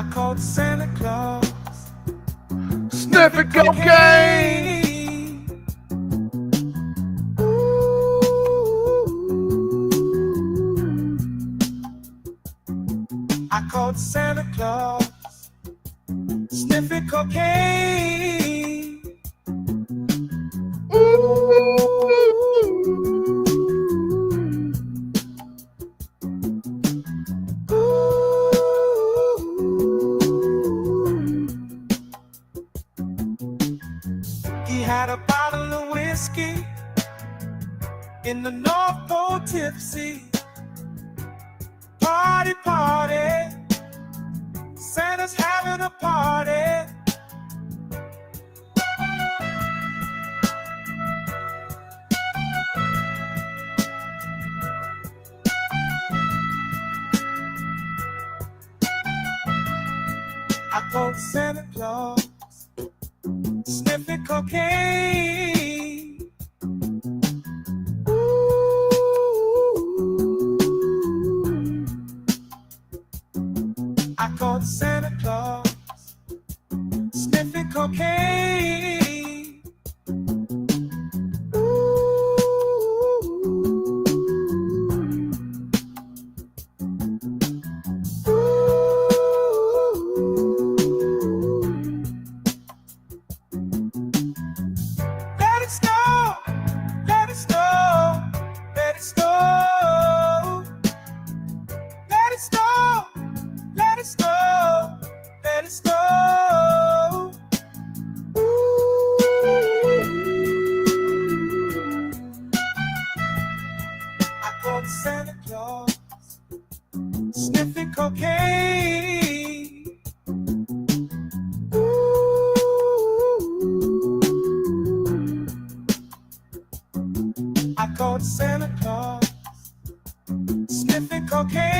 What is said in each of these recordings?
I called Santa Claus, sniffing cocaine. I called Santa Claus, sniffing cocaine. He had a bottle of whiskey in the North Pole tipsy. Party, party, Santa's having a party. I called Santa Claus, sniffing cocaine. I called Santa Claus, sniffing cocaine. Let it snow, let it snow, let it snow. Let it snow, let it snow, let it snow. I called Santa Claus, sniffing cocaine. I called Santa Claus, sniffing cocaine.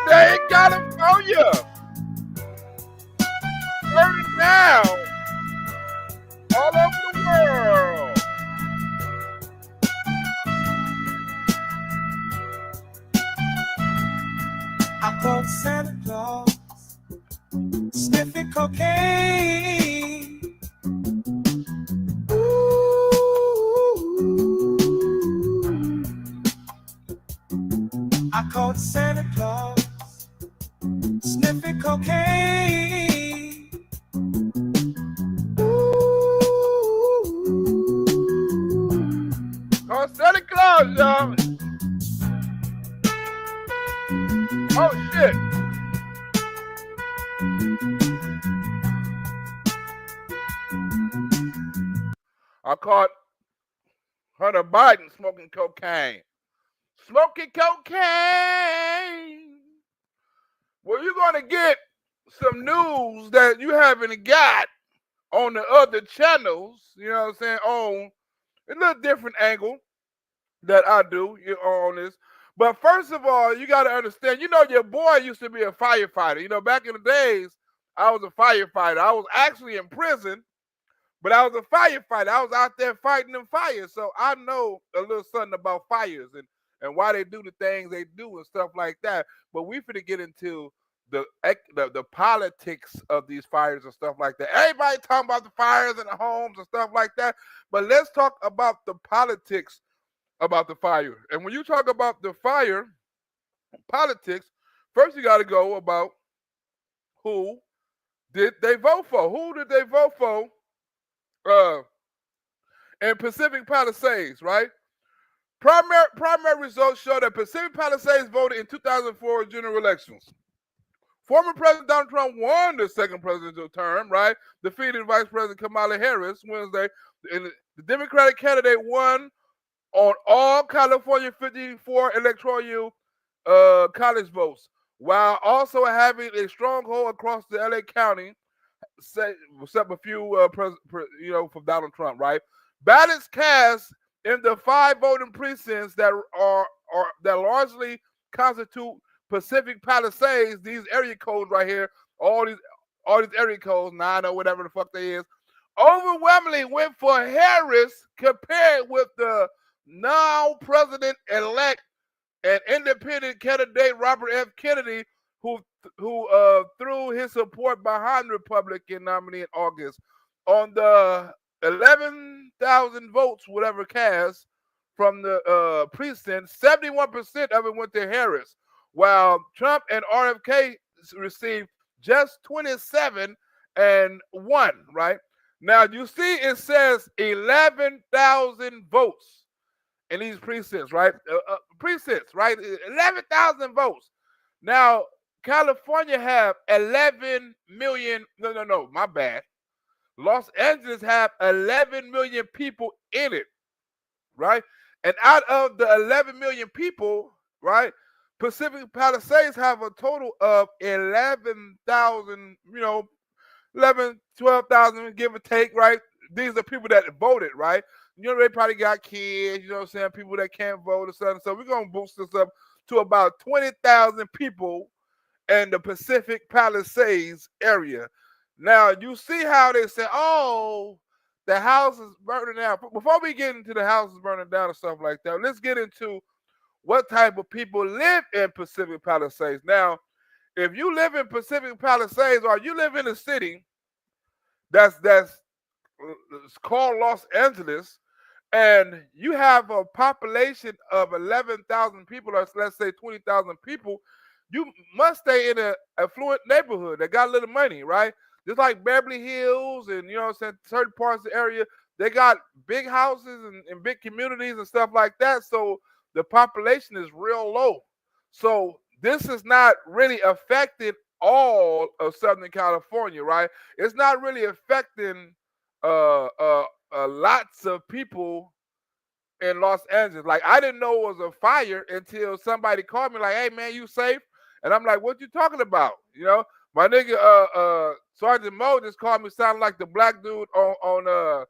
They ain't got it for you. Burn it down all over the world. I called Santa Claus, sniffing cocaine. I called Santa Claus, sniffing cocaine. Oh, Santa Claus, y'all. Oh, shit. I caught Hunter Biden smoking cocaine. Smoking cocaine. Well, you're going to get some news that you haven't got on the other channels, you know what I'm saying, on a little different angle that I do on this. But first of all, you got to understand, your boy used to be a firefighter. Back in the days, I was a firefighter. I was actually in prison, but I was a firefighter. I was out there fighting them fires. So I know a little something about fires and why they do the things they do and stuff like that. But we finna get into the politics of these fires and stuff like that. Everybody talking about the fires in the homes and stuff like that. But let's talk about the politics about the fire. And when you talk about the fire politics, first you got to go about who did they vote for? Who did they vote for in Pacific Palisades, right? Primary results show that Pacific Palisades voted in 2004 general elections. Former President Donald Trump won the second presidential term, right? Defeated Vice President Kamala Harris Wednesday. And the Democratic candidate won on all California 54 electoral college votes, while also having a stronghold across the LA County, except a few, from Donald Trump, right? Ballots cast in the 5 voting precincts that that largely constitute Pacific Palisades. These area codes right here, all these area codes, 90 whatever the fuck they is, overwhelmingly went for Harris compared with the now president-elect and independent candidate Robert F. Kennedy, who threw his support behind the Republican nominee in August. On the 11,000 votes, whatever cast from the precinct, 71% of it went to Harris, while Trump and RFK received just 27 and 1, right? Now, you see it says 11,000 votes in these precincts, right? Precincts, right? 11,000 votes. Now, California have 11 million. No, my bad. Los Angeles have 11 million people in it, right? And out of the 11 million people, right, Pacific Palisades have a total of 11,000, 11, 12,000, give or take, right? These are people that voted, right? They probably got kids, people that can't vote or something. So we're going to boost this up to about 20,000 people in the Pacific Palisades area. Now, you see how they say, oh, the house is burning down. Before we get into the houses burning down and stuff like that, let's get into what type of people live in Pacific Palisades. Now, if you live in Pacific Palisades or you live in a city that's called Los Angeles, and you have a population of 11,000 people, or let's say 20,000 people, you must stay in an affluent neighborhood that got a little money, right? Just like Beverly Hills and, certain parts of the area, they got big houses and big communities and stuff like that. So the population is real low. So this is not really affecting all of Southern California, right? It's not really affecting lots of people in Los Angeles. Like, I didn't know it was a fire until somebody called me like, hey man, you safe? And I'm like, what you talking about? My nigga Sergeant Mo just called me sounding like the black dude on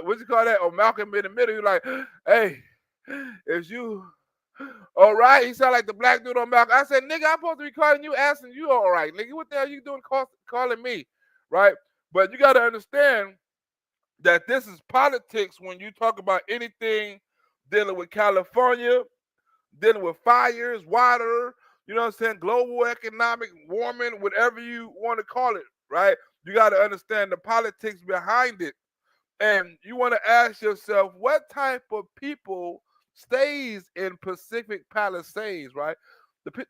what you call that? On Malcolm in the Middle. He like, hey, is you all right? He sound like the black dude on Malcolm. I said, nigga, I'm supposed to be calling you, asking you all right. Nigga, what the hell you doing calling me? Right? But you got to understand that this is politics when you talk about anything dealing with California, dealing with fires, water, global economic warming, whatever you want to call it, right? You got to understand the politics behind it. And you want to ask yourself, what type of people stays in Pacific Palisades, right?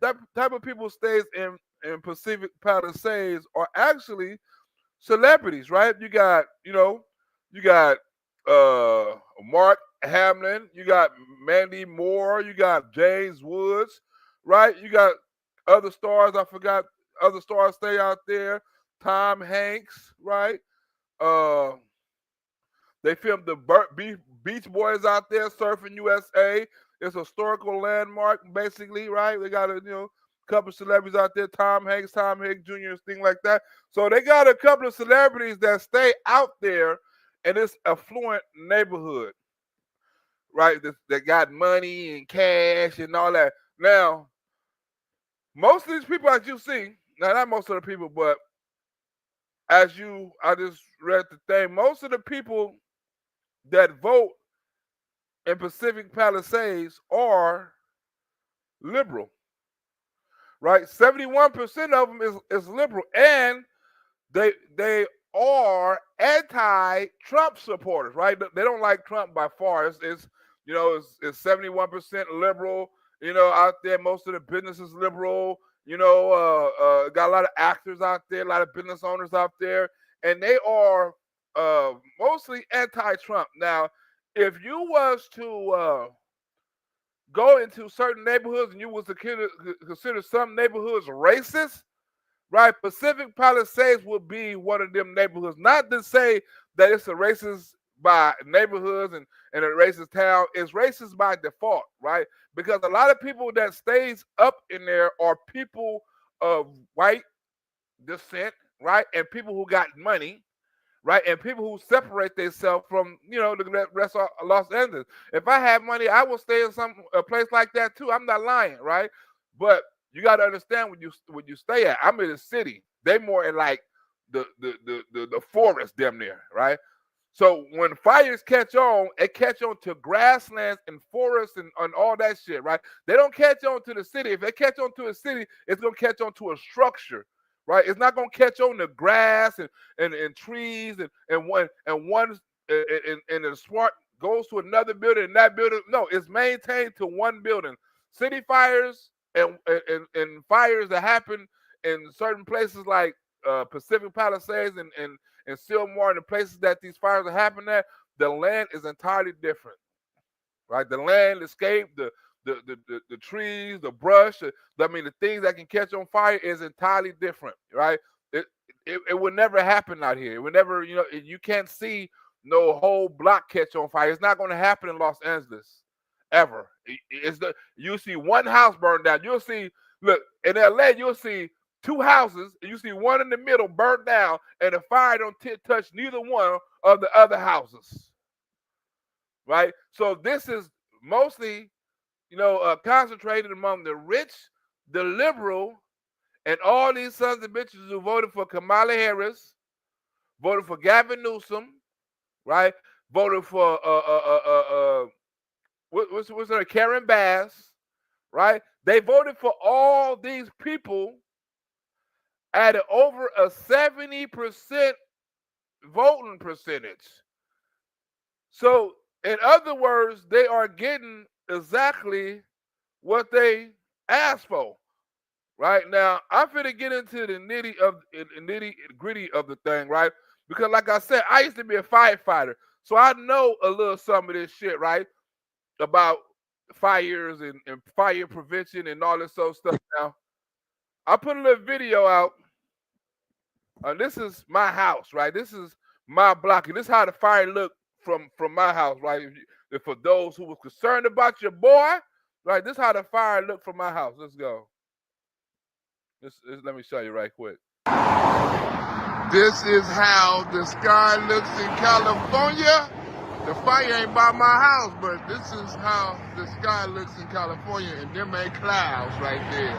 That type of people stays in Pacific Palisades are actually celebrities, right? You got Mark Hamlin, you got Mandy Moore, you got James Woods, right? You got other stars. I forgot other stars stay out there. Tom Hanks, right? They filmed the Beach Boys out there, Surfing USA. It's a historical landmark, basically, right? They got a couple of celebrities out there, Tom Hanks Jr., things like that. So they got a couple of celebrities that stay out there in this affluent neighborhood, right? That got money and cash and all that. Now, most of these people that you see, now not most of the people, but I just read the thing, most of the people that vote in Pacific Palisades are liberal, right? 71% of them is liberal, and they are anti-Trump supporters, right? They don't like Trump by far. It's 71% liberal. Out there, most of the business is liberal. Got a lot of actors out there, a lot of business owners out there, and they are mostly anti-Trump. Now, if you was to go into certain neighborhoods and you was to consider some neighborhoods racist, right? Pacific Palisades would be one of them neighborhoods. Not to say that it's a racist by neighborhoods and a racist town. It's racist by default, right? Because a lot of people that stays up in there are people of white descent, right? And people who got money, right? And people who separate themselves from, the rest of Los Angeles. If I had money, I would stay in a place like that too. I'm not lying, right? But you got to understand when you stay at. I'm in the city. They more in like the forest, damn near, right? So when fires catch on, it catch on to grasslands and forests and all that shit, right? They don't catch on to the city. If they catch on to a city, it's gonna catch on to a structure, right? It's not gonna catch on the grass and trees and the smart goes to another building and that building. No, it's maintained to one building. City fires and fires that happen in certain places like Pacific Palisades and Silmar and the places that these fires are happening at, the land is entirely different, right? The land escape, the trees, the brush, the things that can catch on fire is entirely different, right? It would never happen out here. It would never, you can't see no whole block catch on fire. It's not going to happen in Los Angeles ever. You see one house burn down. You'll see, look, in LA, you'll see two houses, and you see one in the middle burnt down, and the fire don't touch neither one of the other houses, right? So this is mostly, concentrated among the rich, the liberal, and all these sons of bitches who voted for Kamala Harris, voted for Gavin Newsome, right? Voted for what's her, Karen Bass, right? They voted for all these people at over a 70% voting percentage. So, in other words, they are getting exactly what they asked for. Right now, I'm finna get into the nitty gritty of the thing, right? Because, like I said, I used to be a firefighter, so I know a little some of this shit, right? About fires and fire prevention and all this sort of stuff. Now, I put a little video out. This is my house, right? This is my block, and this is how the fire looked from my house, right? If for those who was concerned about your boy, right? This is how the fire looked from my house. Let's go. Let me show you right quick. This is how the sky looks in California. The fire ain't by my house, but this is how the sky looks in California, and them ain't clouds right there.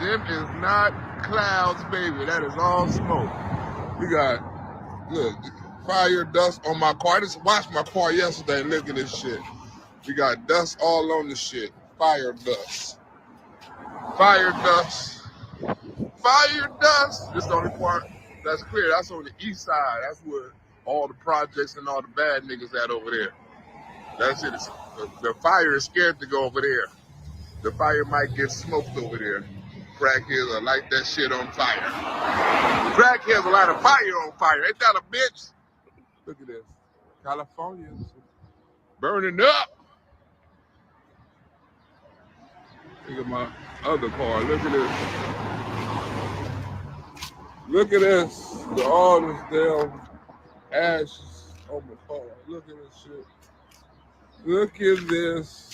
Them is not clouds, baby. That is all smoke. We got, look, fire dust on my car. I just washed my car yesterday. Look at this shit. We got dust all on the shit. Fire dust. Fire dust. Fire dust. This is the only part that's clear. That's on the east side. That's where all the projects and all the bad niggas at over there. That's it. The fire is scared to go over there. The fire might get smoked over there. Crackheads will light that shit on fire. Crackheads will light a fire on fire. Ain't that a bitch? Look at this. Californians burning up. Look at my other car. Look at this. Look at this. All this damn ashes on my car. Look at this shit. Look at this.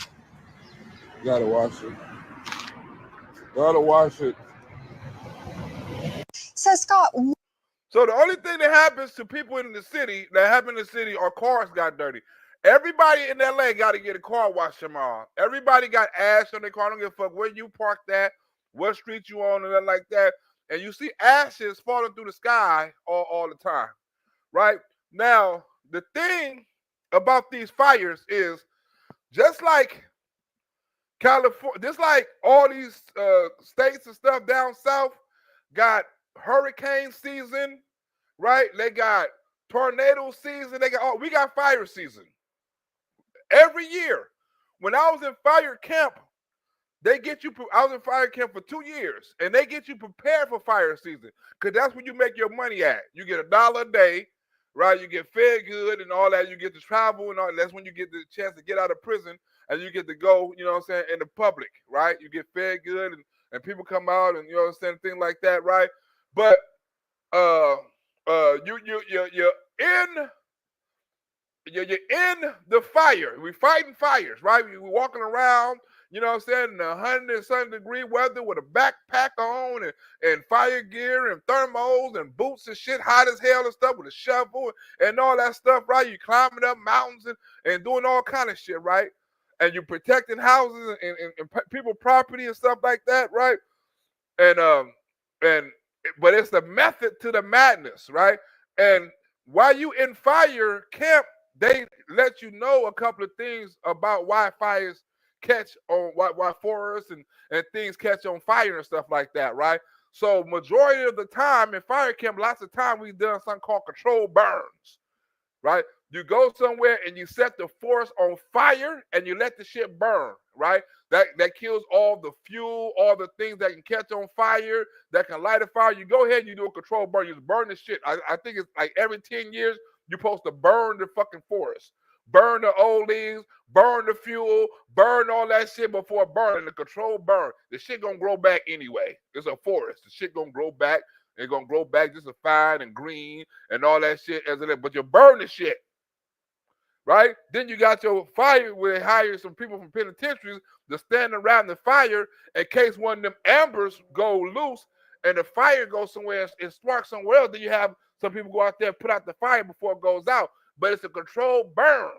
Gotta watch it. Gotta watch it. So, Scott. So the only thing that happens to people in the city, are cars got dirty. Everybody in LA got to get a car wash tomorrow. Everybody got ash on their car. I don't give a fuck where you parked at, what street you on, and nothing like that. And you see ashes falling through the sky all the time, right? Now, the thing about these fires is just like California, just like all these states and stuff down south got hurricane season, right? They got tornado season. We got fire season. Every year, when I was in fire camp, I was in fire camp for 2 years, and they get you prepared for fire season, because that's when you make your money at. You get $1 a day, right? You get fed good and all that. You get to travel and all that. That's when you get the chance to get out of prison, and you get to go, in the public, right? You get fed good, and people come out, and things like that, right? But you're in the fire. We're fighting fires, right? We're walking around, you know what I'm saying, in 100 and something degree weather with a backpack on and fire gear and thermals and boots and shit, hot as hell and stuff, with a shovel and all that stuff, right? You climbing up mountains and doing all kind of shit, right? And you're protecting houses and people property and stuff like that, right? And but it's the method to the madness, right? And while you in fire camp, they let you know a couple of things about why fires catch on, why forests and things catch on fire and stuff like that, right? So majority of the time in fire camp, lots of time we've done something called controlled burns, right? You go somewhere and you set the forest on fire and you let the shit burn, right? That kills all the fuel, all the things that can catch on fire, that can light a fire. You go ahead and you do a controlled burn. You just burn the shit. I think it's like every 10 years, you're supposed to burn the fucking forest. Burn the old leaves, burn the fuel, burn all that shit before burning. The controlled burn. The shit gonna grow back anyway. It's a forest. The shit gonna grow back. It's gonna grow back just as fine and green and all that shit as it is. But you burn the shit, right? Then you got your fire where they hire some people from penitentiaries to stand around the fire in case one of them embers go loose and the fire goes somewhere and sparks somewhere else. Then you have some people go out there and put out the fire before it goes out. But it's a controlled burn.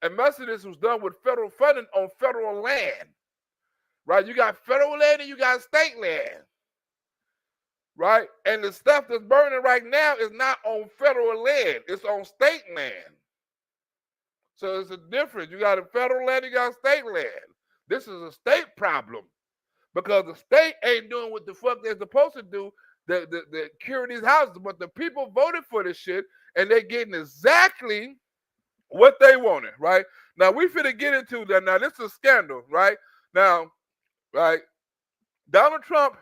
And most of this was done with federal funding on federal land, right? You got federal land and you got state land, right? And the stuff that's burning right now is not on federal land. It's on state land. So it's a difference. You got a federal land, you got state land. This is a state problem because the state ain't doing what the fuck they're supposed to do to cure these houses. But the people voted for this shit and they're getting exactly what they wanted, right? Now, we finna get into that. Now, this is a scandal, right? Now, right, Donald Trump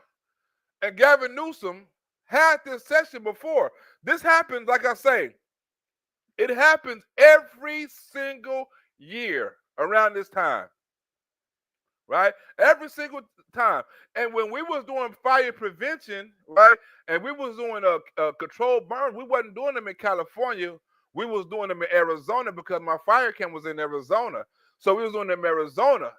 and Gavin Newsome had this session before. This happens, like I say, it happens every single year around this time, right? Every single time. And when we was doing fire prevention, right, and we was doing a controlled burn, we wasn't doing them in California. We was doing them in Arizona because my fire camp was in Arizona. So we was doing them in Arizona,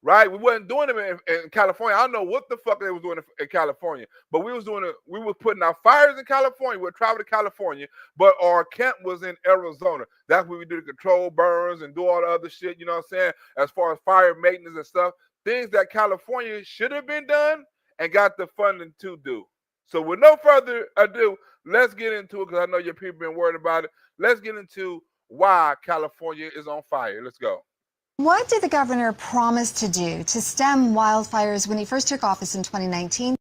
right? We wasn't doing them in California. I don't know what the fuck they was doing in California, but we was doing it. We was putting out fires in California. We'd travel to California, but our camp was in Arizona. That's where we do the control burns and do all the other shit, you know what I'm saying? As far as fire maintenance and stuff, things that California should have been done and got the funding to do. So with no further ado, let's get into it because I know your people been worried about it. Let's get into why California is on fire. Let's go. What did the governor promise to do to stem wildfires when he first took office in 2019?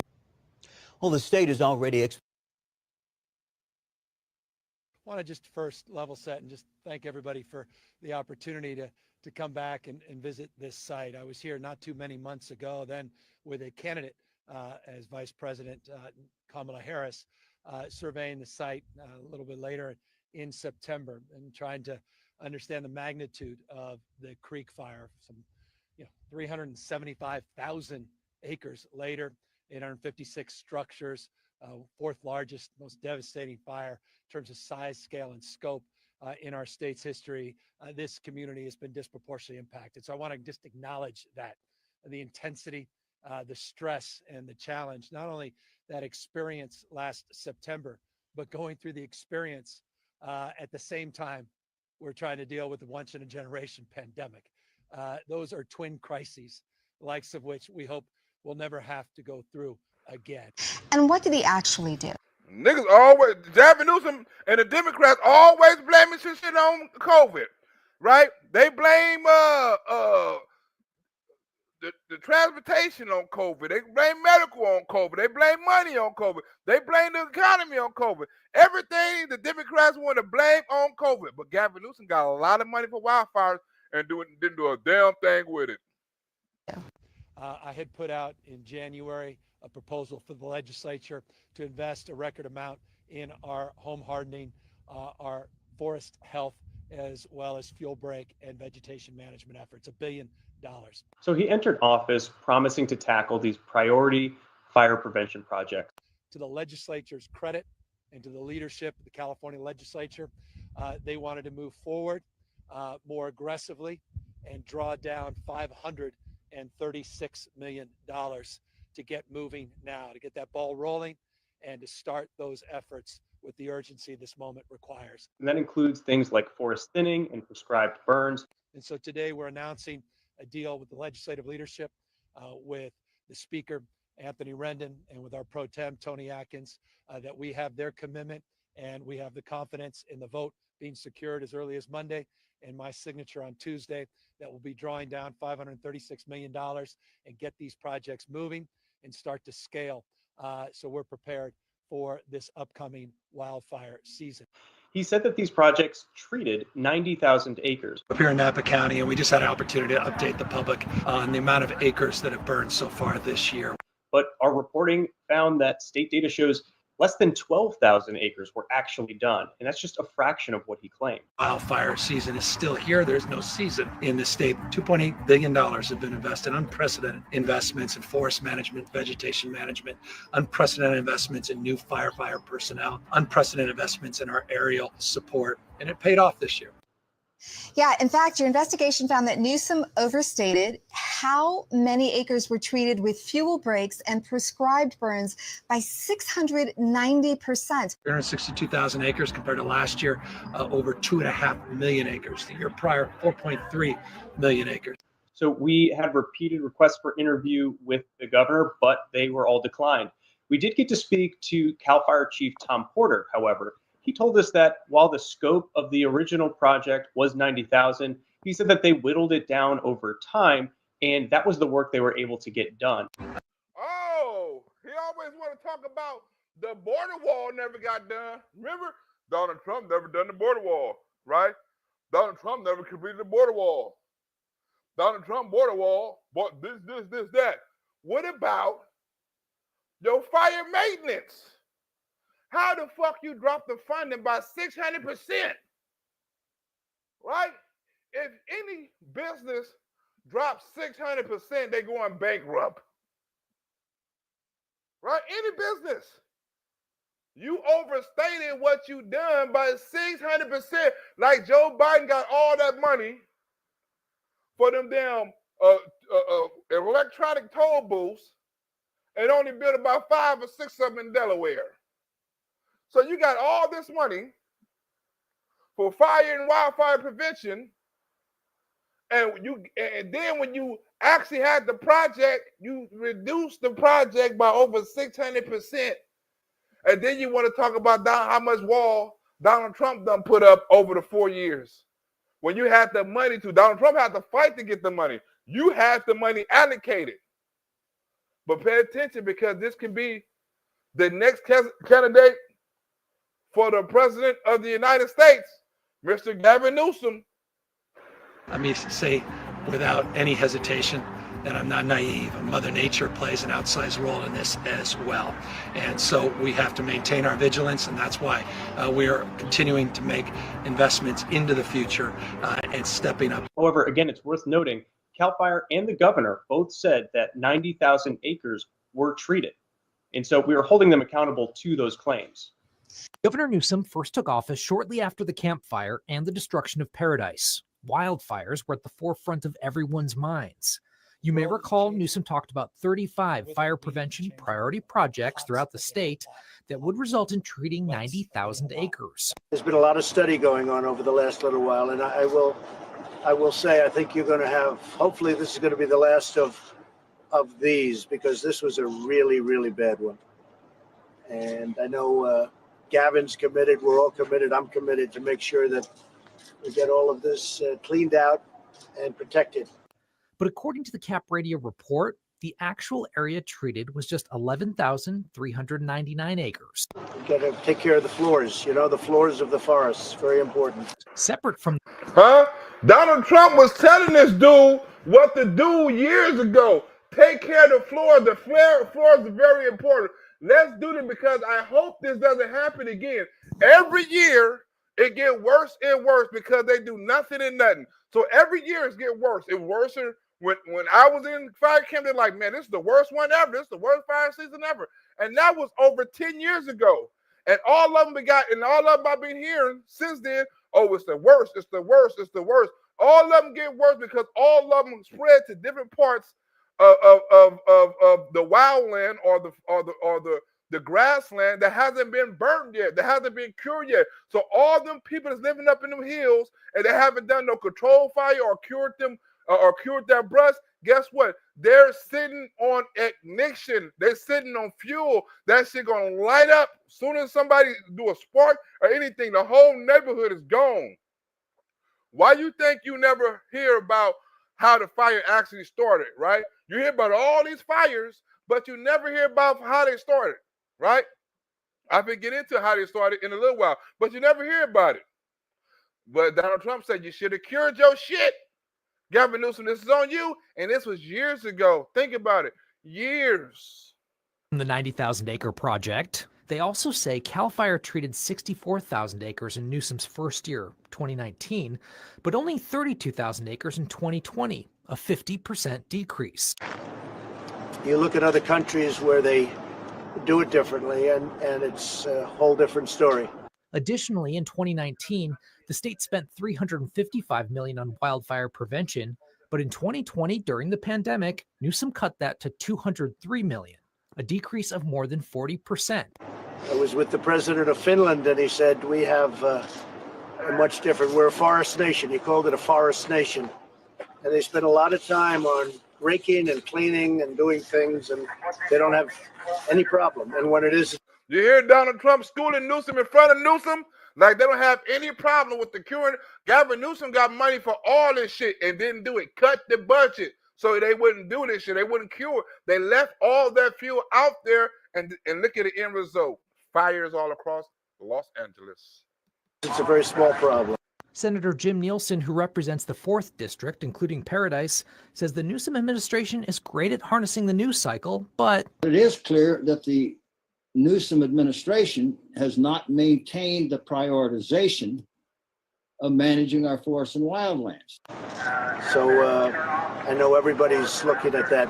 Well, the state is already I want to just first level set and just thank everybody for the opportunity to come back and visit this site. I was here not too many months ago then with a candidate as Vice President Kamala Harris surveying the site a little bit later in September and trying to understand the magnitude of the Creek Fire. Some 375,000 acres later, 856 structures, fourth largest, most devastating fire in terms of size, scale, and scope in our state's history. This community has been disproportionately impacted. So I want to just acknowledge that, the intensity, the stress, and the challenge, not only that experience last September, but going through the experience at the same time we're trying to deal with the once-in-a-generation pandemic. Those are twin crises, the likes of which we hope we'll never have to go through again. And what did he actually do? Niggas always, Gavin Newsome and the Democrats always blaming shit on COVID, right? They blame the transportation on COVID. They blame medical on COVID. They blame money on COVID. They blame the economy on COVID. Everything the Democrats want to blame on COVID. But Gavin Newsom got a lot of money for wildfires and didn't do a damn thing with it. I had put out in January a proposal for the legislature to invest a record amount in our home hardening, our forest health, as well as fuel break and vegetation management efforts, $1 billion. So he entered office promising to tackle these priority fire prevention projects. To the legislature's credit and to the leadership of the California legislature, they wanted to move forward more aggressively and draw down $536 million to get moving now, to get that ball rolling and to start those efforts with the urgency this moment requires. And that includes things like forest thinning and prescribed burns. And so today we're announcing a deal with the legislative leadership, with the Speaker, Anthony Rendon, and with our pro tem, Tony Atkins, that we have their commitment and we have the confidence in the vote being secured as early as Monday and my signature on Tuesday that will be drawing down $536 million and get these projects moving and start to scale. So we're prepared for this upcoming wildfire season. He said that these projects treated 90,000 acres. Up here in Napa County, and we just had an opportunity to update the public on the amount of acres that have burned so far this year. But our reporting found that state data shows less than 12,000 acres were actually done. And that's just a fraction of what he claimed. Wildfire season is still here. There's no season in the state. $2.8 billion have been invested, unprecedented investments in forest management, vegetation management, unprecedented investments in new firefighter personnel, unprecedented investments in our aerial support. And it paid off this year. Yeah, in fact, your investigation found that Newsome overstated how many acres were treated with fuel breaks and prescribed burns by 690%. 362,000 acres compared to last year, over 2.5 million acres. The year prior, 4.3 million acres. So we had repeated requests for interview with the governor, but they were all declined. We did get to speak to CAL FIRE Chief Tom Porter, however. He told us that while the scope of the original project was 90,000, he said that they whittled it down over time, and that was the work they were able to get done. Oh, he always want to talk about the border wall never got done. Remember, Donald Trump never done the border wall, right? Donald Trump never completed the border wall. Donald Trump border wall, bought this, that. What about your fire maintenance? How the fuck you drop the funding by 600%? Right? If any business drops 600%, they going bankrupt. Right? Any business. You overstated what you done by 600%. Like Joe Biden got all that money for them damn electronic toll booths and only built about 5 or 6 of them in Delaware. So you got all this money for fire and wildfire prevention, and then when you actually had the project, you reduced the project by over 600%, and then you want to talk about how much wall Donald Trump done put up over the 4 years. When you had the money to, Donald Trump had to fight to get the money. You had the money allocated. But pay attention, because this can be the next candidate for the president of the United States, Mr. Gavin Newsome. Let me say without any hesitation that I'm not naive. Mother Nature plays an outsized role in this as well. And so we have to maintain our vigilance, and that's why we are continuing to make investments into the future and stepping up. However, again, it's worth noting, CAL FIRE and the governor both said that 90,000 acres were treated. And so we are holding them accountable to those claims. Governor Newsome first took office shortly after the Camp Fire and the destruction of Paradise. Wildfires were at the forefront of everyone's minds. You may recall Newsome talked about 35 fire prevention priority projects throughout the state that would result in treating 90,000 acres. There's been a lot of study going on over the last little while, and I will say I think you're going to have, hopefully this is going to be the last of these, because this was a really, really bad one. And I know Gavin's committed, we're all committed, I'm committed to make sure that we get all of this cleaned out and protected. But according to the Cap Radio report, the actual area treated was just 11,399 acres. We've got to take care of the floors, the floors of the forests, very important. Separate from... Donald Trump was telling this dude what to do years ago. Take care of the floor. The floors are very important. Let's do this, because I hope this doesn't happen again. Every year, it gets worse and worse because they do nothing and nothing. So every year it's getting worse. It worse when I was in fire camp, they're like, man, this is the worst one ever. This is the worst fire season ever. And that was over 10 years ago. And all of them I've been hearing since then, oh, it's the worst, it's the worst, it's the worst. All of them get worse because all of them spread to different parts of the wildland or the grassland that hasn't been burned yet, that hasn't been cured yet. So all them people that's living up in them hills and they haven't done no control fire or cured them or cured that brush, guess what? They're sitting on ignition. They're sitting on fuel. That shit gonna light up. As soon as somebody do a spark or anything, the whole neighborhood is gone. Why you think you never hear about how the fire actually started, right? You hear about all these fires, but you never hear about how they started, right? I can get into how they started in a little while, but you never hear about it. But Donald Trump said you should have cured your shit. Gavin Newsom, this is on you, and this was years ago. Think about it, years. The 90,000-acre project. They also say CAL FIRE treated 64,000 acres in Newsom's first year, 2019, but only 32,000 acres in 2020, a 50% decrease. You look at other countries where they do it differently, and it's a whole different story. Additionally, in 2019, the state spent $355 million on wildfire prevention, but in 2020, during the pandemic, Newsom cut that to $203 million, a decrease of more than 40%. I was with the president of Finland, and he said, we have a much different, we're a forest nation. He called it a forest nation. And they spend a lot of time on raking and cleaning and doing things, and they don't have any problem. And when it is... You hear Donald Trump schooling Newsom in front of Newsom? Like they don't have any problem with the curing. Gavin Newsom got money for all this shit and didn't do it. Cut the budget so they wouldn't do this shit. They wouldn't cure. They left all that fuel out there, and look at the end result. Fires all across Los Angeles. It's a very small problem. Senator Jim Nielsen, who represents the 4th District, including Paradise, says the Newsom administration is great at harnessing the news cycle, but... It is clear that the Newsom administration has not maintained the prioritization of managing our forests and wildlands. So I know everybody's looking at that,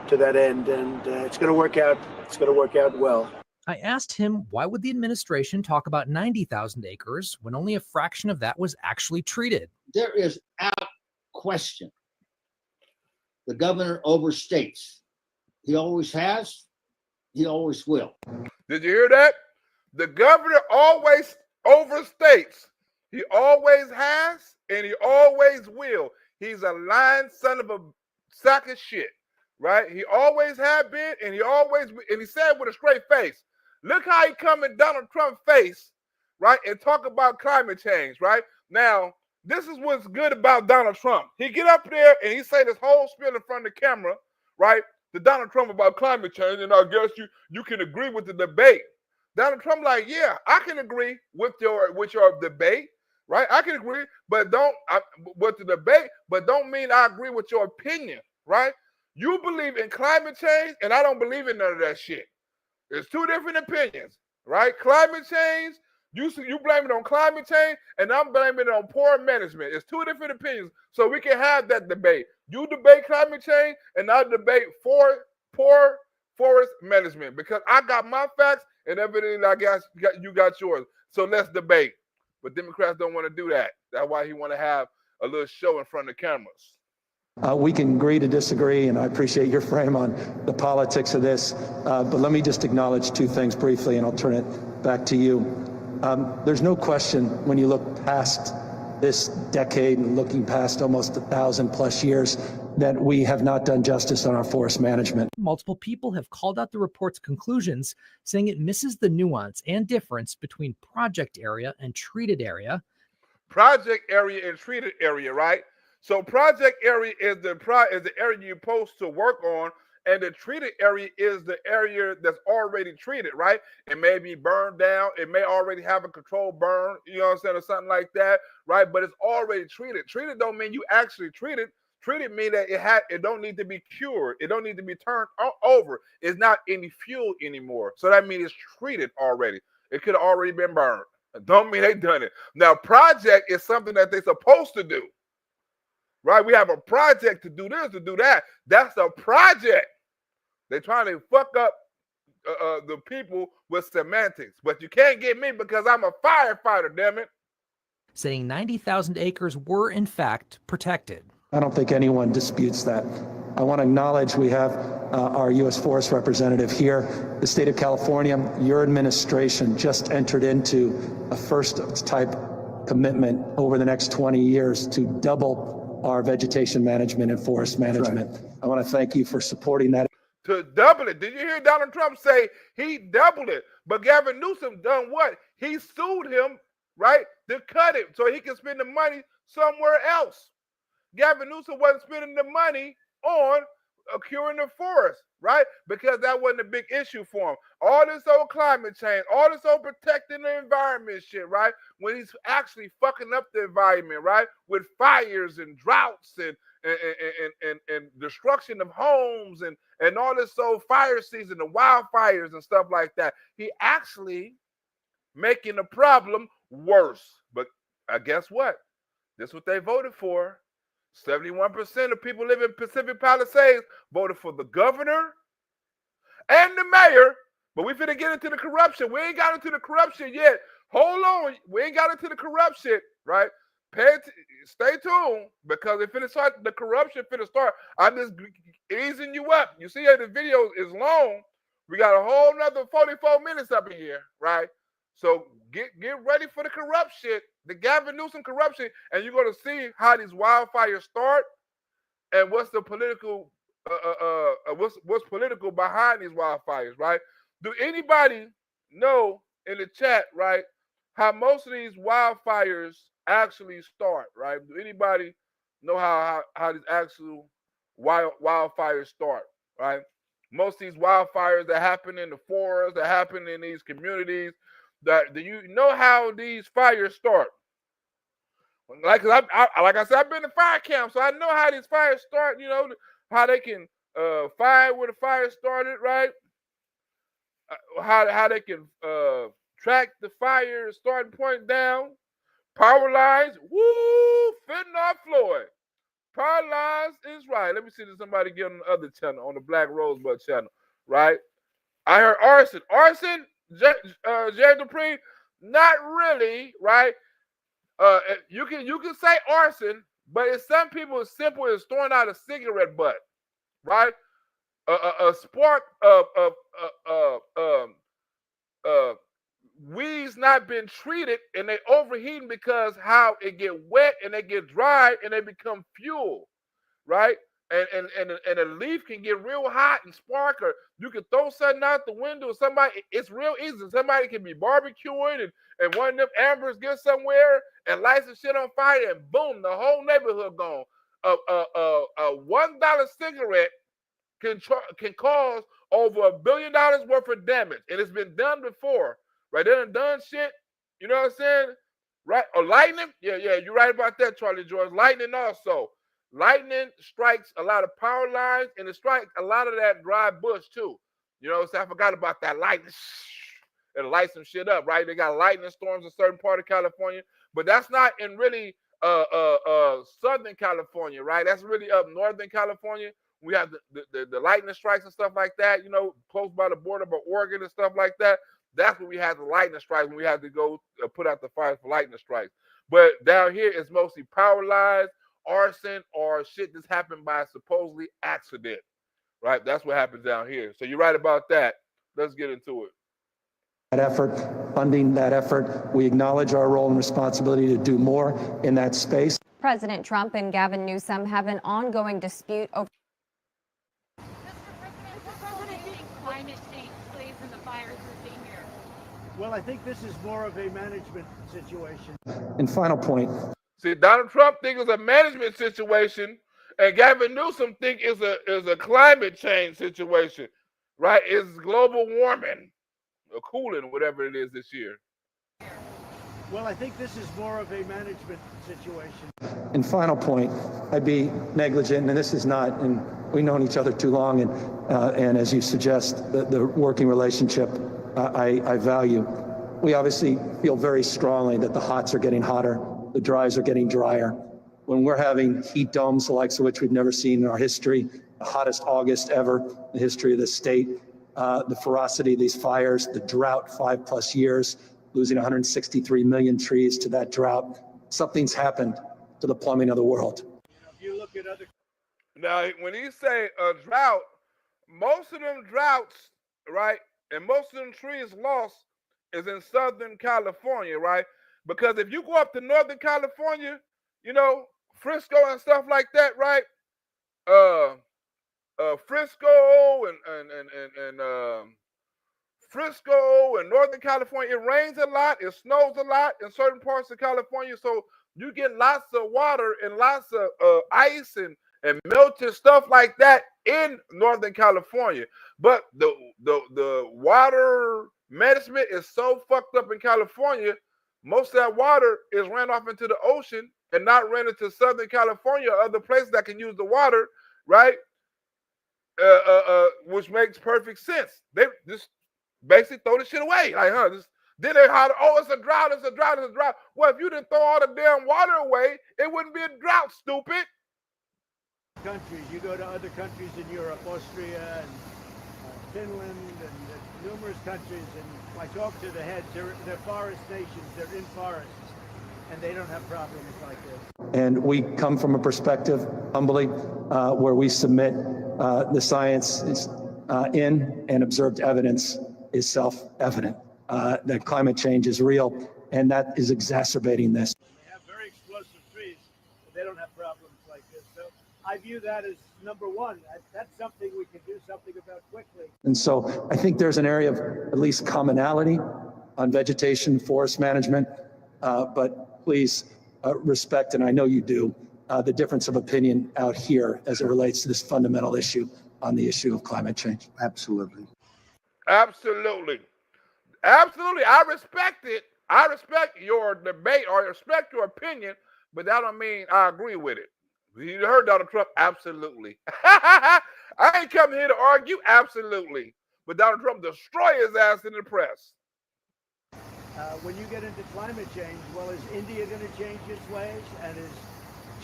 to that end, and it's going to work out. It's going to work out well. I asked him, why would the administration talk about 90,000 acres when only a fraction of that was actually treated? There is out question. The governor overstates. He always has. He always will. Did you hear that? The governor always overstates. He always has, and he always will. He's a lying son of a sack of shit, right? He always have been, and he said with a straight face. Look how he come in Donald Trump's face, right, and talk about climate change, right? Now, this is what's good about Donald Trump. He get up there and he say this whole spiel in front of the camera, right, to Donald Trump about climate change, and I guess you can agree with the debate. Donald Trump like, yeah, I can agree with your debate, right? I can agree, but with the debate, but don't mean I agree with your opinion, right? You believe in climate change, and I don't believe in none of that shit. It's two different opinions, right? Climate change, you blame it on climate change, and I'm blaming it on poor management. It's two different opinions, so we can have that debate. You debate climate change, and I debate poor forest management, because I got my facts, and evidently I guess you got yours. So let's debate. But Democrats don't want to do that. That's why he want to have a little show in front of the cameras. We can agree to disagree, and I appreciate your frame on the politics of this. But let me just acknowledge two things briefly, and I'll turn it back to you. There's no question when you look past this decade and looking past almost 1,000+ years that we have not done justice on our forest management. Multiple people have called out the report's conclusions, saying it misses the nuance and difference between project area and treated area. Project area and treated area, right? So project area is the area you're supposed to work on, and the treated area is the area that's already treated, right? It may be burned down. It may already have a controlled burn, you know what I'm saying, or something like that, right? But it's already treated. Treated don't mean you actually treated. Treated mean that it don't need to be cured. It don't need to be turned over. It's not any fuel anymore. So that means it's treated already. It could have already been burned. Don't mean they done it. Now, project is something that they're supposed to do. Right? We have a project to do this, to do that. That's a project. They're trying to fuck up the people with semantics. But you can't get me because I'm a firefighter, damn it. saying 90,000 acres were in fact protected. I don't think anyone disputes that. I want to acknowledge we have our U.S. Forest representative here. The state of California, your administration just entered into a first of its type commitment over the next 20 years to double our vegetation management and forest management. Right. I want to thank you for supporting that. To double it. Did you hear Donald Trump say he doubled it? But Gavin Newsom done what? He sued him, right, to cut it so he can spend the money somewhere else. Gavin Newsom wasn't spending the money on curing the forest, right? Because that wasn't a big issue for him. All this old climate change, all this old protecting the environment shit, right? When he's actually fucking up the environment, right? With fires and droughts and destruction of homes and all this old fire season, the wildfires and stuff like that. He actually making the problem worse. But guess what? This is what they voted for. 71% of people living in Pacific Palisades voted for the governor and the mayor. But we finna get into the corruption. We ain't got into the corruption yet. Hold on. We ain't got into the corruption, right? Stay tuned, because if it starts, the corruption finna start. I'm just easing you up. You see how the video is long. We got a whole nother 44 minutes up in here, right? So get ready for the corruption, the Gavin Newsom corruption, and you're gonna see how these wildfires start and what's the political what's political behind these wildfires, right? Do anybody know in the chat, right, how most of these wildfires actually start, right? Do anybody know how these actual wildfires start, right? Most of these wildfires that happen in the forests, that happen in these communities, do you know how these fires start? Like I said, I've been to fire camp, so I know how these fires start. You know how they can fire where the fire started, right? How they can track the fire starting point down. Power lines, woo, fitting off Floyd. Power lines is right. Let me see if somebody get on the other channel, on the Black Rosebud channel, right? I heard arson. Arson, Jerry Dupree, not really, right? You can say arson, but it's some people as simple as throwing out a cigarette butt, right? A spark of weeds not been treated, and they overheating because how it get wet and they get dry and they become fuel, right? And a leaf can get real hot and spark, or you can throw something out the window. Somebody, it's real easy. Somebody can be barbecuing and one of them ambers get somewhere and light some shit on fire, and boom, the whole neighborhood gone. A $1 cigarette can cause over $1 billion worth of damage, and it's been done before, right? They done shit, you know what I'm saying, right? Or lightning, yeah, you're right about that, Charlie George. Lightning also. Lightning strikes a lot of power lines, and it strikes a lot of that dry bush too. You know what I'm saying? I forgot about that lightning. It'll light some shit up, right? They got lightning storms in certain part of California, but that's not in really Southern California, right? That's really up Northern California. We have the lightning strikes and stuff like that, you know, close by the border by Oregon and stuff like that. That's when we had the lightning strikes, when we had to go put out the fires for lightning strikes. But down here, it's mostly power lines, arson, or shit that's happened by supposedly accident, right? That's what happens down here. So you're right about that. Let's get into it. That effort, funding that effort, we acknowledge our role and responsibility to do more in that space. President Trump and Gavin Newsom have an ongoing dispute over climate change plays in the fires we're seeing here. Well, I think this is more of a management situation. And final point. See, Donald Trump thinks it's a management situation, and Gavin Newsom think it's a climate change situation, right? It's global warming, or cooling, whatever it is this year. Well, I think this is more of a management situation. And final point, I'd be negligent, and this is not, and we've known each other too long, and as you suggest, the working relationship I value. We obviously feel very strongly that the hots are getting hotter, the dries are getting drier. When we're having heat domes, the likes of which we've never seen in our history, the hottest August ever in the history of the state, the ferocity of these fires, the drought, 5+ years, losing 163 million trees to that drought, something's happened to the plumbing of the world. If you look at other Now, when you say a drought, most of them droughts, right, and most of them trees lost is in Southern California, right? Because if you go up to Northern California, you know, Frisco and stuff like that, right? Frisco and Frisco and Northern California, it rains a lot, it snows a lot in certain parts of California, so you get lots of water and lots of ice and melted stuff like that in Northern California. But the water management is so fucked up in California, most of that water is ran off into the ocean and not ran into Southern California or other places that can use the water, right? Which makes perfect sense. They just basically throw the shit away. Like, then they holler, oh, it's a drought, it's a drought, it's a drought. Well, if you didn't throw all the damn water away, it wouldn't be a drought, stupid. countries, you go to other countries in Europe, Austria and Finland and numerous countries, and I talk to the heads, they're forest nations, they're in forests, and they don't have problems like this. And we come from a perspective, humbly, where we submit the science is in and observed evidence is self-evident that climate change is real, and that is exacerbating this. They have very explosive trees, but they don't have problems like this. So I view that as number one. That's something we can do something about quickly. And so I think there's an area of at least commonality on vegetation, forest management, but please respect, and I know you do, the difference of opinion out here as it relates to this fundamental issue on the issue of climate change. Absolutely. Absolutely. Absolutely. I respect it. I respect your debate or respect your opinion, but that don't mean I agree with it. You heard Donald Trump? Absolutely. I ain't come here to argue. Absolutely. But Donald Trump destroy his ass in the press. When you get into climate change, well, is India going to change its ways? And is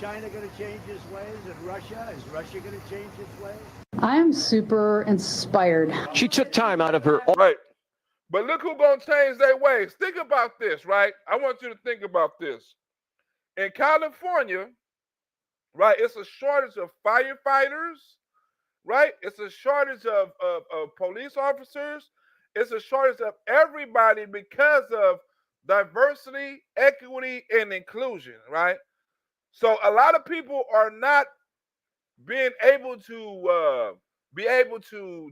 China going to change its ways? And Russia? Is Russia going to change its ways? I am super inspired. She took time out of her... Right. But look who's going to change their ways. Think about this, right? I want you to think about this. In California, right, it's a shortage of firefighters, right? It's a shortage of police officers. It's a shortage of everybody because of diversity, equity, and inclusion, right? So a lot of people are not being able to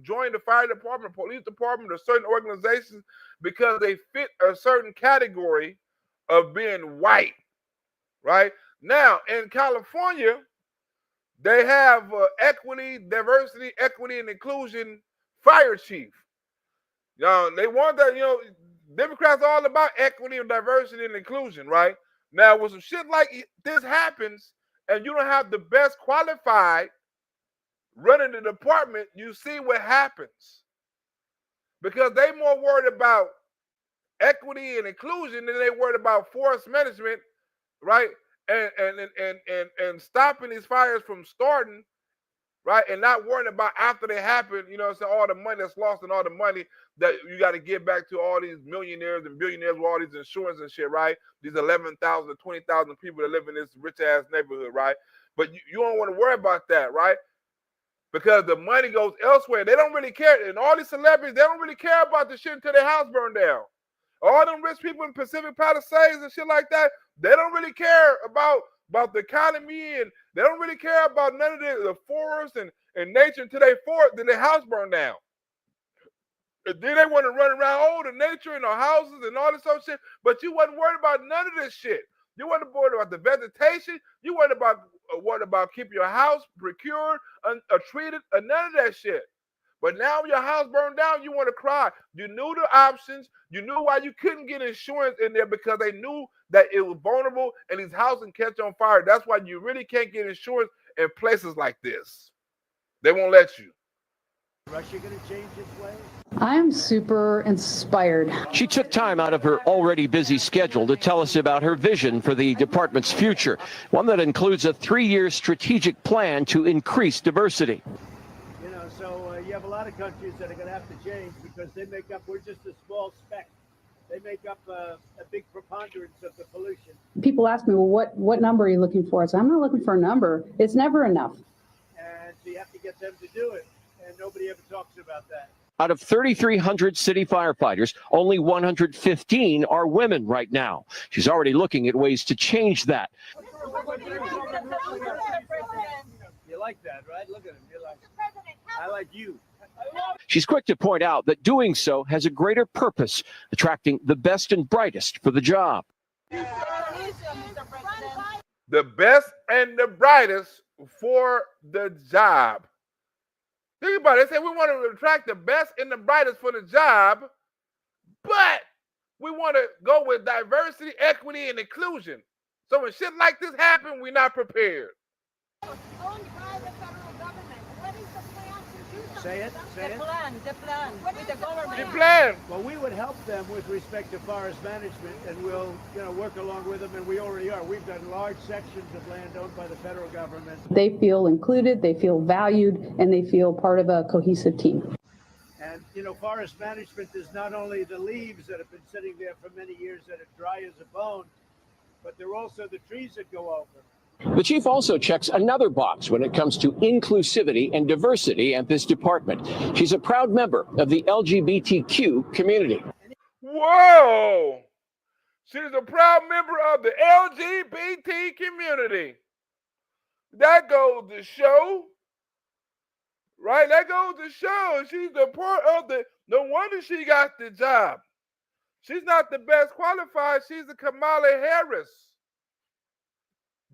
join the fire department, police department, or certain organizations because they fit a certain category of being white, right? Now, in California, they have equity, diversity, equity, and inclusion fire chief. They want that, Democrats are all about equity and diversity and inclusion, right? Now, when some shit like this happens and you don't have the best qualified running the department, you see what happens. Because they more worried about equity and inclusion than they worried about forest management, right? And stopping these fires from starting, right? And not worrying about after they happen, so all the money that's lost and all the money that you got to give back to all these millionaires and billionaires with all these insurance and shit, right? These 11,000 to 20,000 people that live in this rich-ass neighborhood, right? But you don't want to worry about that, right? Because the money goes elsewhere. They don't really care. And all these celebrities, they don't really care about the shit until their house burned down. All them rich people in Pacific Palisades and shit like that, they don't really care about the economy, and they don't really care about none of the forest and nature until their house burned down. And then they want to run around, the nature and the houses and all this other shit, but you wasn't worried about none of this shit. You wasn't worried about the vegetation. You weren't worried about keeping your house procured, treated, none of that shit. But now when your house burned down, you want to cry. You knew the options. You knew why you couldn't get insurance in there because they knew that it was vulnerable and these houses can catch on fire. That's why you really can't get insurance in places like this. They won't let you. Russia going to change its ways? I'm super inspired. She took time out of her already busy schedule to tell us about her vision for the department's future, one that includes a 3-year strategic plan to increase diversity. So you have a lot of countries that are going to have to change because we're just a small speck They make up a big preponderance of the pollution. People ask me, well, what number are you looking for? I say, I'm not looking for a number. It's never enough. And so you have to get them to do it. And nobody ever talks about that. Out of 3,300 city firefighters, only 115 are women right now. She's already looking at ways to change that. You like that, right? Look at him. You like, I like you. She's quick to point out that doing so has a greater purpose, attracting the best and brightest for the job. The best and the brightest for the job. Think about it. They say we want to attract the best and the brightest for the job, but we want to go with diversity, equity, and inclusion. So when shit like this happens, we're not prepared. Owned by the federal government. What is the plan to do something? Say it. Say it. The plan with the government. The plan. Well, we would help them with respect to forest management, and we'll, work along with them, and we already are. We've done large sections of land owned by the federal government. They feel included, they feel valued, and they feel part of a cohesive team. And, forest management is not only the leaves that have been sitting there for many years that are dry as a bone, but they're also the trees that go over. The chief also checks another box when it comes to inclusivity and diversity at this department. She's a proud member of the LGBTQ community. Whoa! She's a proud member of the LGBT community. That goes to show, right? That goes to show she's a part of the. No wonder she got the job. She's not the best qualified. She's the Kamala Harris.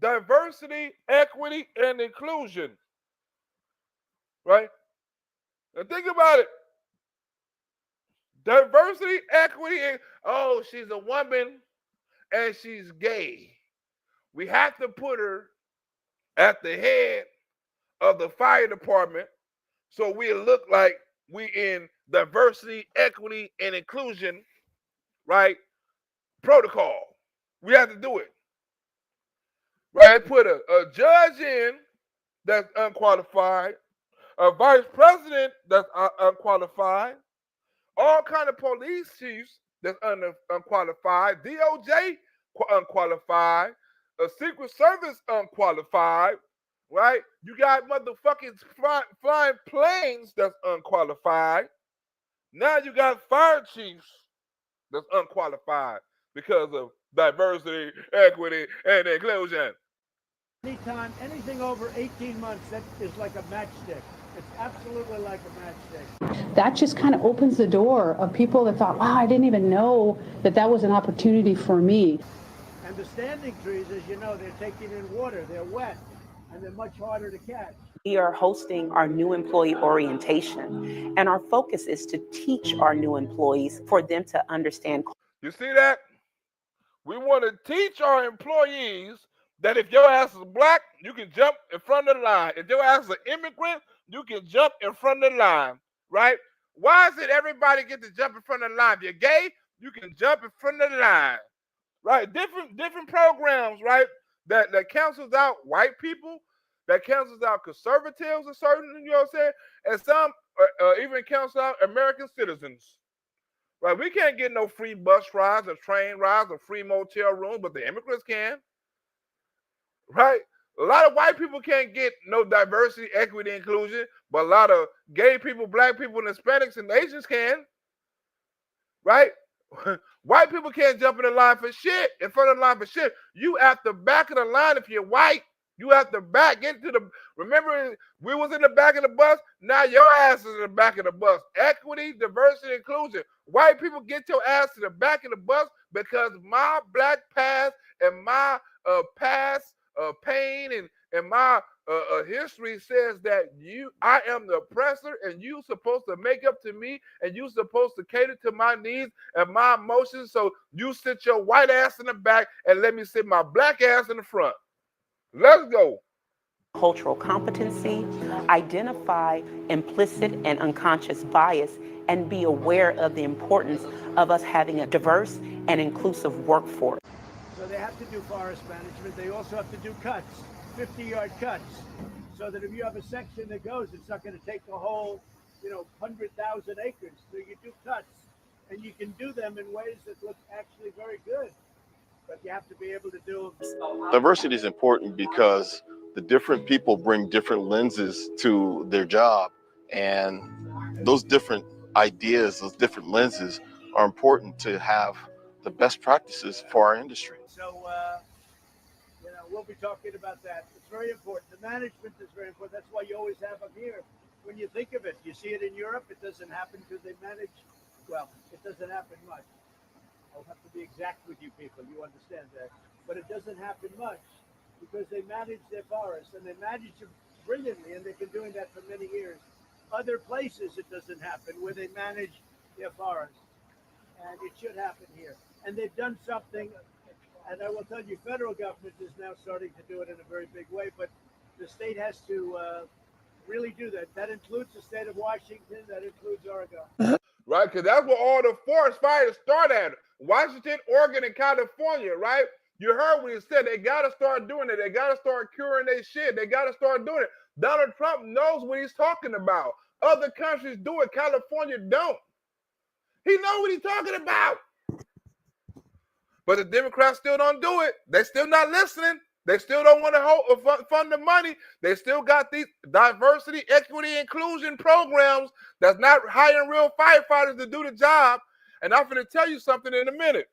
Diversity, equity, and inclusion. Right? Now think about it. Diversity, equity, and she's a woman and she's gay. We have to put her at the head of the fire department so we look like we in diversity, equity, and inclusion, right? Protocol. We have to do it. Right? Put a judge in that's unqualified, a vice president that's unqualified, all kind of police chiefs that's unqualified, DOJ unqualified, a Secret Service unqualified, right? You got motherfucking flying planes that's unqualified. Now you got fire chiefs that's unqualified because of diversity, equity, and inclusion. Anytime, anything over 18 months, that is like a matchstick. It's absolutely like a matchstick. That just kind of opens the door of people that thought, wow, I didn't even know that was an opportunity for me. And the standing trees, as you know, they're taking in water, they're wet, and they're much harder to catch. We are hosting our new employee orientation, and our focus is to teach our new employees for them to understand. You see that? We want to teach our employees that if your ass is black, you can jump in front of the line. If your ass is an immigrant, you can jump in front of the line, right? Why is it everybody get to jump in front of the line? If you're gay, you can jump in front of the line, right? Different programs, right? That cancels out white people, that cancels out conservatives or certain, you know what I'm saying? And some even cancel out American citizens. Right? We can't get no free bus rides or train rides or free motel rooms, but the immigrants can. Right? A lot of white people can't get no diversity, equity, inclusion, but a lot of gay people, black people, and Hispanics and Asians can. Right? White people can't jump in the line for shit, in front of the line for shit. You at the back of the line if you're white. You have to back into the. Remember, we was in the back of the bus. Now your ass is in the back of the bus. Equity, diversity, inclusion. White people, get your ass to the back of the bus because my black past and my past pain and my history says that I am the oppressor, and you supposed to make up to me, and you supposed to cater to my needs and my emotions. So you sit your white ass in the back and let me sit my black ass in the front. Let's go. Cultural competency, identify implicit and unconscious bias, and be aware of the importance of us having a diverse and inclusive workforce. So they have to do forest management. They also have to do cuts, 50-yard cuts, so that if you have a section that goes, it's not going to take the whole, 100,000 acres. So you do cuts, and you can do them in ways that look actually very good. But you have to be able to do them. Diversity is important because the different people bring different lenses to their job, and those different ideas, those different lenses are important to have the best practices for our industry. So, we'll be talking about that. It's very important. The management is very important. That's why you always have them here. When you think of it, you see it in Europe, it doesn't happen because they manage, well, it doesn't happen much. I'll have to be exact with you people, you understand that. But it doesn't happen much because they manage their forests, and they manage them brilliantly, and they've been doing that for many years. Other places it doesn't happen where they manage their forests, and it should happen here. And they've done something, and I will tell you, federal government is now starting to do it in a very big way, but the state has to really do that. That includes the state of Washington, that includes Oregon. Right, because that's where all the forest fires start at. Washington, Oregon, and California, right? You heard what he said. They got to start doing it. They got to start curing their shit. They got to start doing it. Donald Trump knows what he's talking about. Other countries do it. California don't. He knows what he's talking about. But the Democrats still don't do it. They're still not listening. They still don't want to fund the money. They still got these diversity, equity, inclusion programs that's not hiring real firefighters to do the job. And I'm going to tell you something in a minute.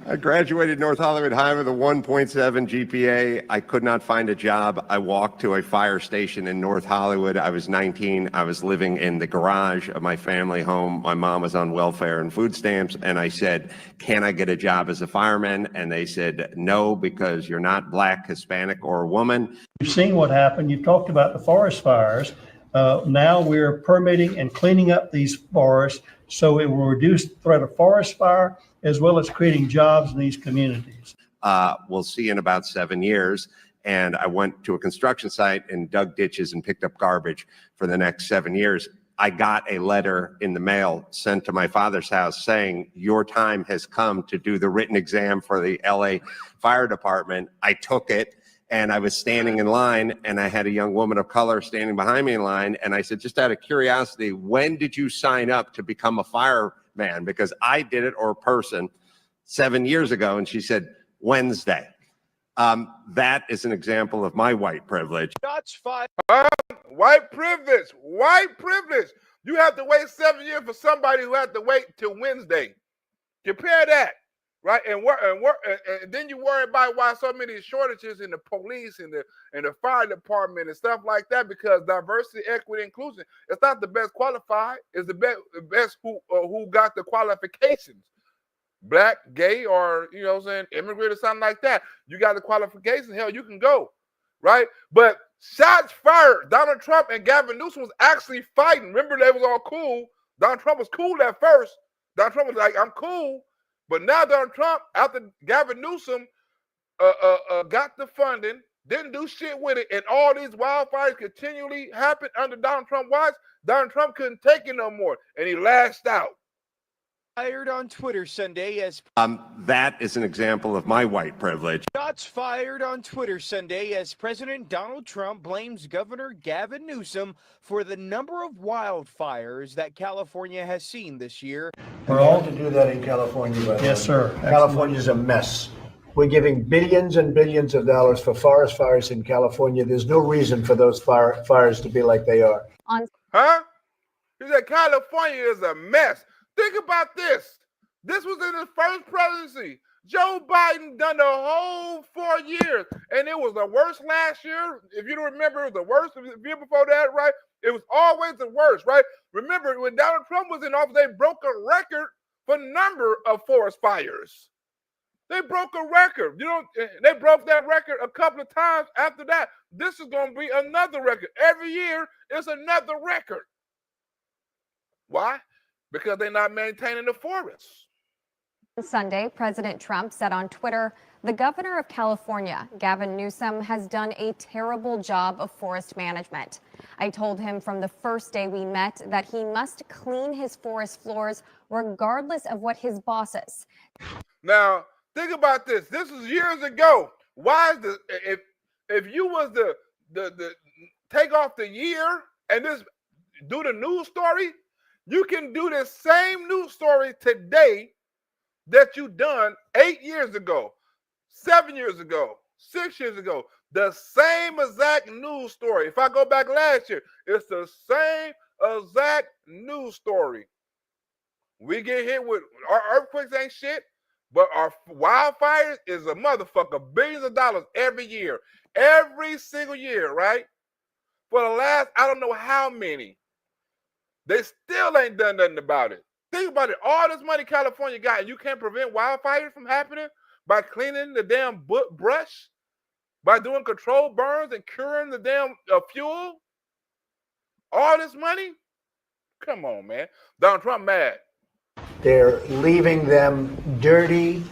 I graduated North Hollywood High with a 1.7 GPA. I could not find a job. I walked to a fire station in North Hollywood. I was 19. I was living in the garage of my family home. My mom was on welfare and food stamps. And I said, can I get a job as a fireman? And they said, no, because you're not Black, Hispanic, or a woman. You've seen what happened. You've talked about the forest fires. Now we're permitting and cleaning up these forests so it will reduce the threat of forest fire as well as creating jobs in these communities. We'll see in about 7 years. And I went to a construction site and dug ditches and picked up garbage for the next 7 years. I got a letter in the mail sent to my father's house saying, your time has come to do the written exam for the LA Fire Department. I took it. And I was standing in line, and I had a young woman of color standing behind me in line. And I said, just out of curiosity, when did you sign up to become a fireman? Because I did it, or a person, 7 years ago. And she said, Wednesday. That is an example of my white privilege. Shots fired. White privilege. White privilege. You have to wait 7 years for somebody who had to wait till Wednesday. Compare that. Right, and then you worry about why so many shortages in the police and the fire department and stuff like that, because diversity, equity, inclusion. It's not the best qualified. It's the best who got the qualifications. Black, gay, or immigrant or something like that. You got the qualifications. Hell, you can go, right? But shots fired. Donald Trump and Gavin Newsom was actually fighting. Remember, they was all cool. Donald Trump was cool at first. Donald Trump was like, I'm cool. But now Donald Trump, after Gavin Newsom got the funding, didn't do shit with it, and all these wildfires continually happen under Donald Trump watch, Donald Trump couldn't take it no more, and he lashed out. Fired on Twitter Sunday as that is an example of my white privilege. shots fired on Twitter Sunday as President Donald Trump blames Governor Gavin Newsom for the number of wildfires that California has seen this year. We're all to do that in California, by the way. Yes, sir. California's a mess. We're giving billions and billions of dollars for forest fires in California. There's no reason for those fires to be like they are. Huh? He said California is a mess. Think about this. This was in his first presidency. Joe Biden done the whole 4 years, and it was the worst last year. If you don't remember, it was the worst the year before that, right? It was always the worst, right? Remember, when Donald Trump was in office, they broke a record for number of forest fires. They broke a record. They broke that record a couple of times after that. This is going to be another record. Every year, it's another record. Why? Because they're not maintaining the forests. Sunday, President Trump said on Twitter, the governor of California, Gavin Newsom, has done a terrible job of forest management. I told him from the first day we met that he must clean his forest floors regardless of what his boss is. Now, think about this. This was years ago. Why is if you was the take off the year and just do the news story, You can do this same news story today that you done 8 years ago, 7 years ago, 6 years ago. The same exact news story. If I go back last year, it's the same exact news story. We get hit with our earthquakes ain't shit, but our wildfires is a motherfucker. Billions of dollars every year. Every single year, right? For the last, I don't know how many. They still ain't done nothing about it. Think about it. All this money California got, and you can't prevent wildfires from happening by cleaning the damn brush, by doing controlled burns and curing the damn fuel. All this money? Come on, man. Donald Trump mad. They're leaving them dirty.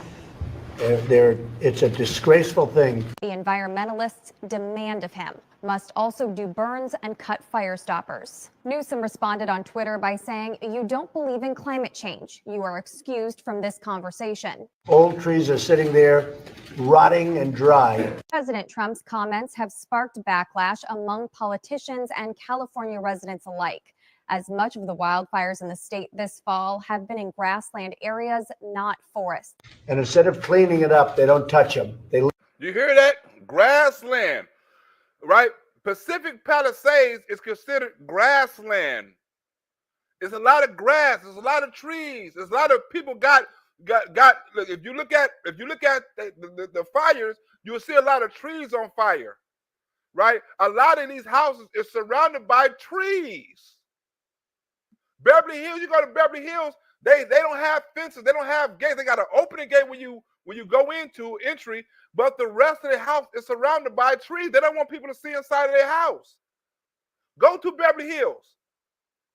It's a disgraceful thing. The environmentalists demand of him must also do burns and cut fire stoppers. Newsome responded on Twitter by saying, "You don't believe in climate change. You are excused from this conversation." Old trees are sitting there rotting and dry. President Trump's comments have sparked backlash among politicians and California residents alike, as much of the wildfires in the state this fall have been in grassland areas, not forests. And instead of cleaning it up, they don't touch them. You hear that? Grassland, right? Pacific Palisades is considered grassland. It's a lot of grass. There's a lot of trees. There's a lot of people got. Look, if you look at the fires, you'll see a lot of trees on fire, right? A lot of these houses is surrounded by trees. Beverly Hills, you go to Beverly Hills, they don't have fences, they don't have gates. They got an opening gate when you go into entry, but the rest of the house is surrounded by trees. They don't want people to see inside of their house. Go to Beverly Hills.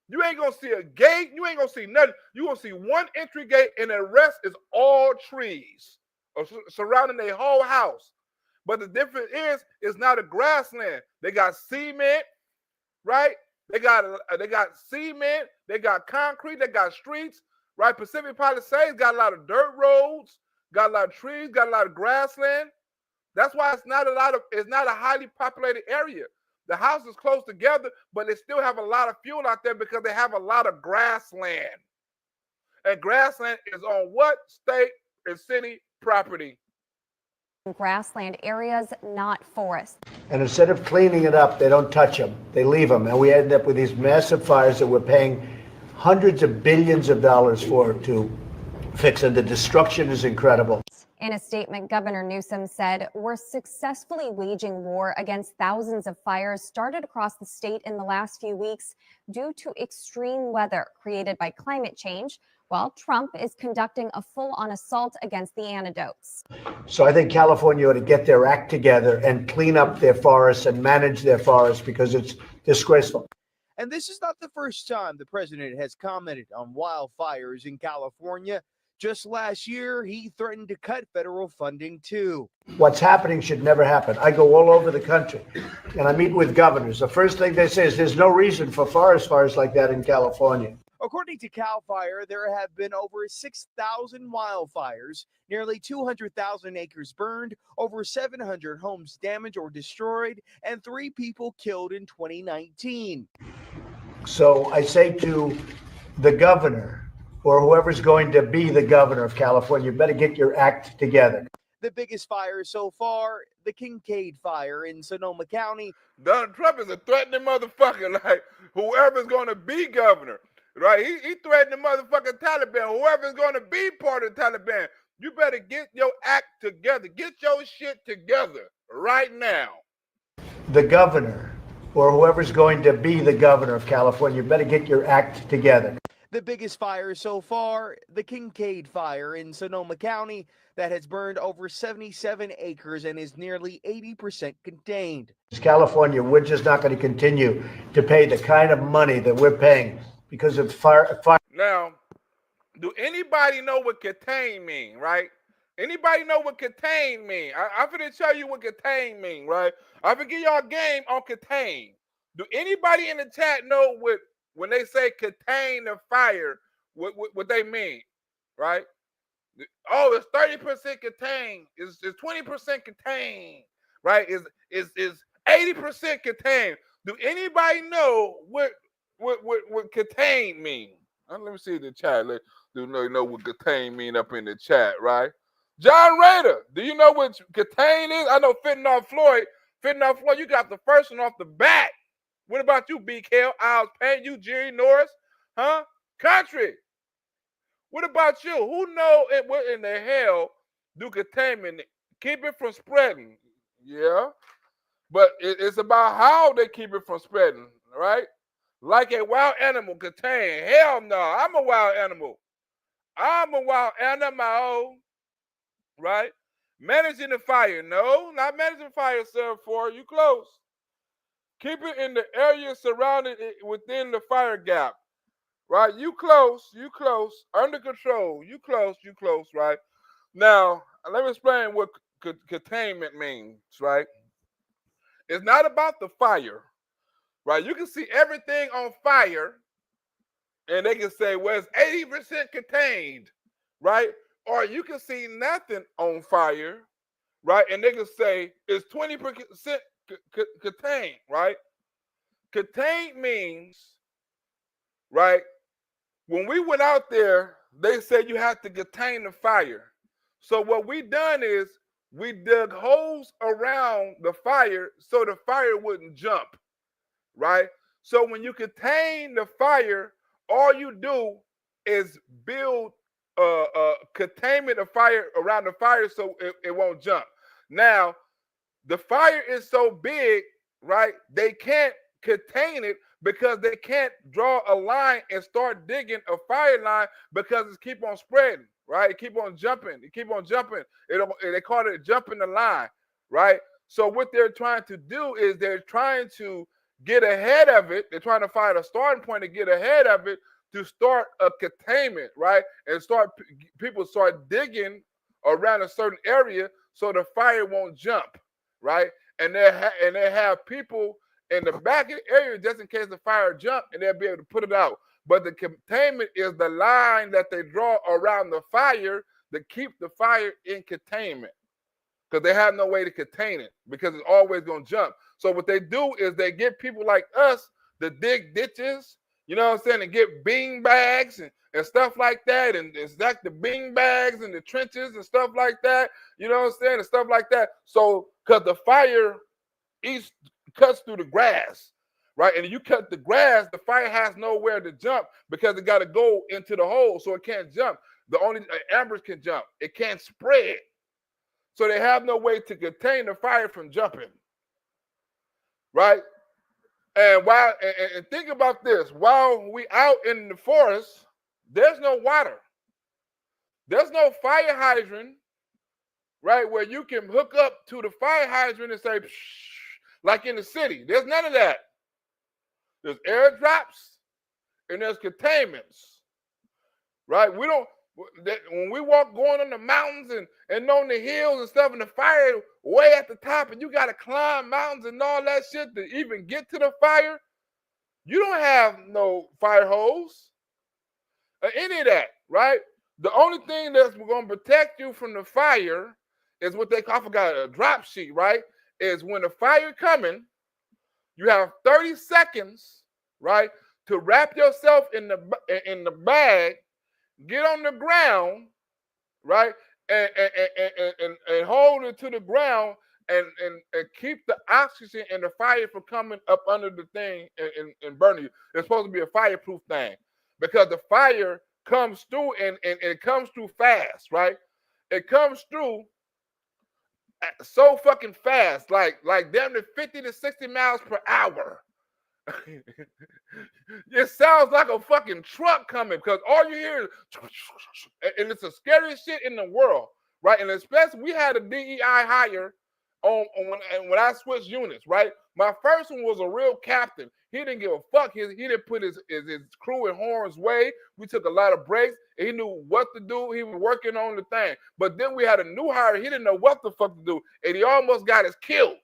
You ain't gonna see a gate, you ain't gonna see nothing. You gonna see one entry gate, and the rest is all trees surrounding their whole house. But the difference is, it's not a grassland. They got cement, right? They got cement, they got concrete, they got streets, right? Pacific Palisades got a lot of dirt roads, got a lot of trees, got a lot of grassland. That's why it's not a highly populated area. The houses close together, but they still have a lot of fuel out there because they have a lot of grassland. And grassland is on what state and city property? Grassland areas, not forests. And instead of cleaning it up, they don't touch them. They leave them. And we end up with these massive fires that we're paying hundreds of billions of dollars to fix. And the destruction is incredible. In a statement, Governor Newsome said, "We're successfully waging war against thousands of fires started across the state in the last few weeks due to extreme weather created by climate change, while Trump is conducting a full-on assault against the antidotes." So I think California ought to get their act together and clean up their forests and manage their forests because it's disgraceful. And this is not the first time the president has commented on wildfires in California. Just last year, he threatened to cut federal funding too. What's happening should never happen. I go all over the country and I meet with governors. The first thing they say is there's no reason for forest fires like that in California. According to CAL FIRE, there have been over 6,000 wildfires, nearly 200,000 acres burned, over 700 homes damaged or destroyed, and 3 people killed in 2019. So I say to the governor or whoever's going to be the governor of California, you better get your act together. The biggest fire so far, the Kincaid fire in Sonoma County. Donald Trump is a threatening motherfucker, like whoever's going to be governor. Right, he threatened the motherfucking Taliban. Whoever's going to be part of the Taliban, you better get your act together. Get your shit together right now. The governor or whoever's going to be the governor of California, you better get your act together. The biggest fire so far, the Kincaid fire in Sonoma County that has burned over 77 acres and is nearly 80% contained. California, we're just not going to continue to pay the kind of money that we're paying because of fire. Now, do anybody know what contain mean, right? Anybody know what contain mean? I'm going to tell you what contain mean, right? I'm going to give y'all a game on contain. Do anybody in the chat know what, when they say contain the fire, what they mean, right? Oh, it's 30% contained. It's 20% contained, right? Is 80% contained. Do anybody know what contain mean? Let me see the chat. Let do know what contain mean up in the chat, right? John Rader, do you know what contain is? I know Fentanyl Floyd, you got the first one off the bat. What about you, BK? Isles Payne, you, Jerry Norris? Huh? Country. What about you? Who know it? What in the hell do containment keep it from spreading? Yeah. But it's about how they keep it from spreading, right? Like a wild animal contain. Hell no, I'm a wild animal. I'm a wild animal, right? Managing the fire. No, not managing fire, sir, for you close. Keep it in the area surrounded within the fire gap, right? You close, under control. You close, right? Now, let me explain what containment means, right? It's not about the fire, right? You can see everything on fire, and they can say, well, it's 80% contained, right? Or you can see nothing on fire, right? And they can say it's 20% contained, right? Contained means, right, when we went out there, they said you have to contain the fire. So what we done is we dug holes around the fire so the fire wouldn't jump, right? So when you contain the fire, all you do is build containment of fire around the fire so it won't jump. Now, the fire is so big, right? They can't contain it because they can't draw a line and start digging a fire line because it keep on spreading, right? It keep on jumping. They call it jumping the line, right? So what they're trying to do is they're trying to get ahead of it. They're trying to find a starting point to get ahead of it to start a containment, right? And people start digging around a certain area so the fire won't jump, right? And they have people in the back of the area just in case the fire jump, and they'll be able to put it out. But the containment is the line that they draw around the fire to keep the fire in containment, because they have no way to contain it because it's always going to jump. So what they do is they get people like us to dig ditches, you know what I'm saying, and get bean bags and stuff like that, and stack the bean bags in the trenches and stuff like that, you know what I'm saying, and stuff like that. So because the fire cuts through the grass, right? And if you cut the grass, the fire has nowhere to jump because it got to go into the hole, so it can't jump. The only embers can jump. It can't spread. So they have no way to contain the fire from jumping, right? And and think about this: while we out in the forest, there's no water, there's no fire hydrant, right? Where you can hook up to the fire hydrant and say, psh, like in the city. There's none of that. There's airdrops and there's containments, right? When we walk going on the mountains and on the hills and stuff, and the fire way at the top, and you got to climb mountains and all that shit to even get to the fire, you don't have no fire hose or any of that, right? The only thing that's going to protect you from the fire is what they call, I forgot, a drop sheet, right? Is when the fire coming, you have 30 seconds, right, to wrap yourself in the bag, get on the ground, right, and hold it to the ground and keep the oxygen and the fire from coming up under the thing and burning you. It's supposed to be a fireproof thing because the fire comes through and it comes through fast, right? It comes through so fucking fast, like damn near 50 to 60 miles per hour. It sounds like a fucking truck coming because all you hear is, and it's the scariest shit in the world, right? And especially we had a DEI hire when I switched units, right? My first one was a real captain. He didn't give a fuck. He didn't put his crew in harm's way. We took a lot of breaks. He knew what to do. He was working on the thing. But then we had a new hire. He didn't know what the fuck to do, and he almost got us killed.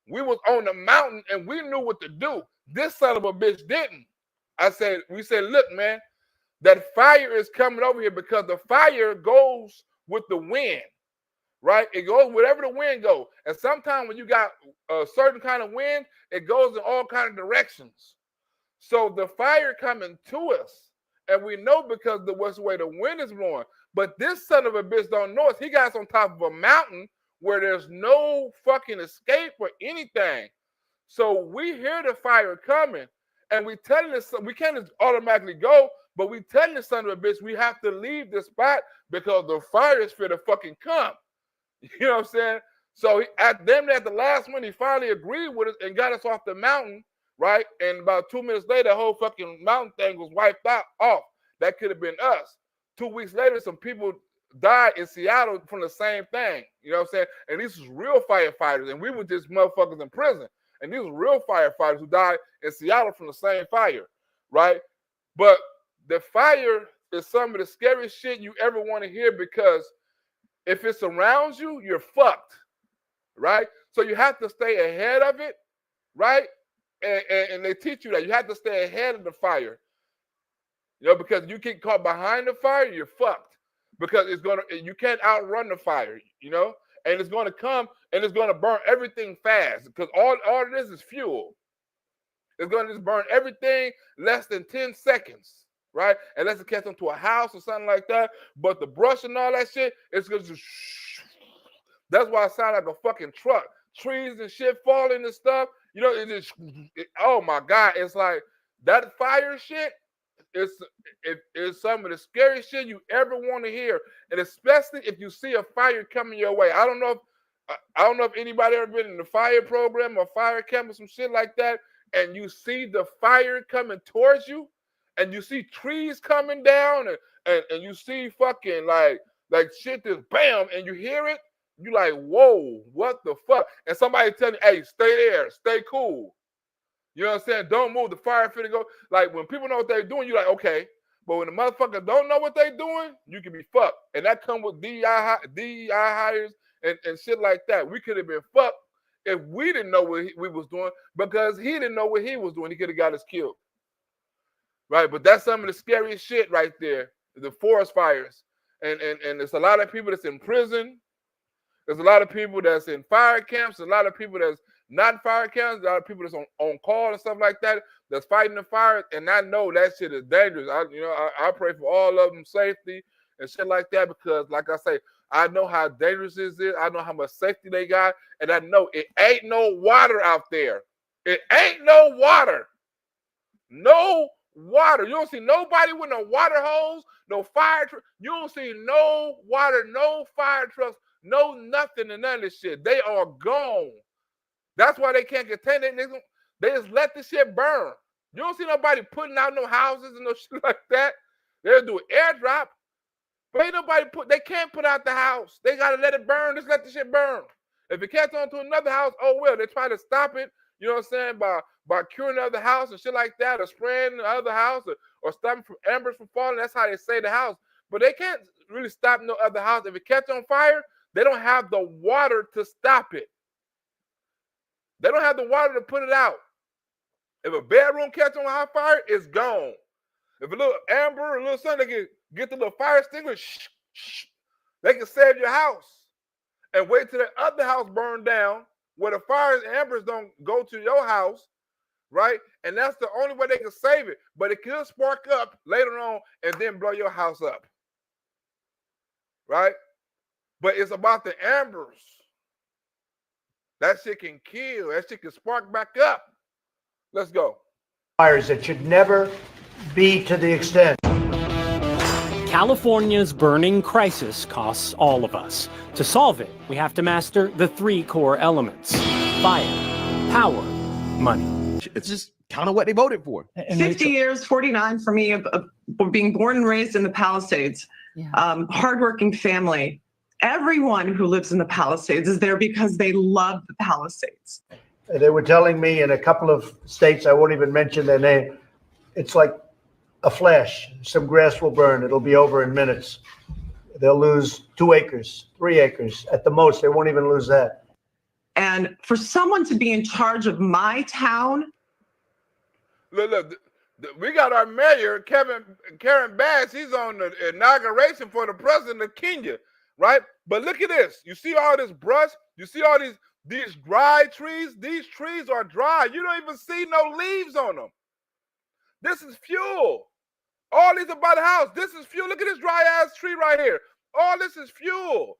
We was on the mountain, and we knew what to do. This son of a bitch didn't. We said, look, man, that fire is coming over here because the fire goes with the wind, right? It goes wherever the wind goes. And sometimes when you got a certain kind of wind, it goes in all kinds of directions. So the fire coming to us, and we know because the west way the wind is blowing. But this son of a bitch don't know it. He got us on top of a mountain where there's no fucking escape or anything. So we hear the fire coming, and we telling this, we can't just automatically go, but we telling the son of a bitch we have to leave the spot because the fire is for the fucking come. You know what I'm saying? So at the last minute, he finally agreed with us and got us off the mountain, right? And about 2 minutes later, the whole fucking mountain thing was wiped out off. That could have been us. 2 weeks later, some people died in Seattle from the same thing. You know what I'm saying? And these was real firefighters, and we were just motherfuckers in prison. And these were real firefighters who died in Seattle from the same fire, right? But the fire is some of the scariest shit you ever want to hear, because if it surrounds you, you're fucked, right? So you have to stay ahead of it, right? And they teach you that you have to stay ahead of the fire, you know, because you get caught behind the fire, you're fucked, because you can't outrun the fire, you know, and it's gonna come and it's gonna burn everything fast, because all it is fuel. It's gonna just burn everything less than 10 seconds. Right? Unless it catch them to a house or something like that. But the brush and all that shit, it's gonna just that's why it sounds like a fucking truck. Trees and shit falling and stuff. You know, oh my God, it's like that fire shit it's some of the scariest shit you ever want to hear. And especially if you see a fire coming your way. I don't know if anybody ever been in the fire program or fire camp or some shit like that, and you see the fire coming towards you. And you see trees coming down, and you see fucking like shit just bam, and you hear it, you like, whoa, what the fuck? And somebody telling you, hey, stay there, stay cool. You know what I'm saying? Don't move, the fire finna go. Like when people know what they're doing, you're like, okay. But when the motherfucker don't know what they're doing, you can be fucked. And that come with DEI hires and shit like that. We could have been fucked if we didn't know what we was doing, because he didn't know what he was doing. He could have got us killed. Right, but that's some of the scariest shit right there, the forest fires. And there's a lot of people that's in prison. There's a lot of people that's in fire camps. There's a lot of people that's not in fire camps. There's a lot of people that's on call and stuff like that, that's fighting the fires. And I know that shit is dangerous. I pray for all of them safety and shit like that, because like I say, I know how dangerous this is. I know how much safety they got. And I know it ain't no water out there. It ain't no water. No water. You don't see nobody with no water hose, no fire truck. You don't see no water, no fire trucks, no nothing and none of this shit. They are gone. That's why they can't contain it. They just let the shit burn. You don't see nobody putting out no houses and no shit like that. They'll do an airdrop. But ain't nobody they can't put out the house. They gotta let it burn. Just let the shit burn. If it catch on to another house, oh well, they try to stop it, you know what I'm saying, by curing the other house and shit like that, or spraying the other house, or stopping from embers from falling. That's how they save the house. But they can't really stop no other house. If it catch on fire, they don't have the water to stop it. They don't have the water to put it out. If a bedroom catch on hot fire, it's gone. If a little amber, a little something, they can get the little fire extinguisher, they can save your house. And wait till the other house burn down, where the fires and embers don't go to your house, right? And that's the only way they can save it. But it could spark up later on and then blow your house up, right? But it's about the embers. That shit can kill. That shit can spark back up. Let's go. Fires that should never be to the extent. California's burning crisis costs all of us. To solve it, we have to master the three core elements: fire, power, money. It's just kind of what they voted for. 50 years, 49 for me, of being born and raised in the Palisades. Hardworking family. Everyone who lives in the Palisades is there because they love the Palisades. They were telling me in a couple of states, I won't even mention their name, it's like a flash. Some grass will burn. It'll be over in minutes. They'll lose 2 acres, 3 acres at the most. They won't even lose that. And for someone to be in charge of my town. Look, we got our mayor, Karen Bass. He's on the inauguration for the president of Kenya, right? But look at this. You see all this brush? You see all these dry trees? These trees are dry. You don't even see no leaves on them. This is fuel. All these are by the house. This is fuel. Look at this dry ass tree right here. All this is fuel.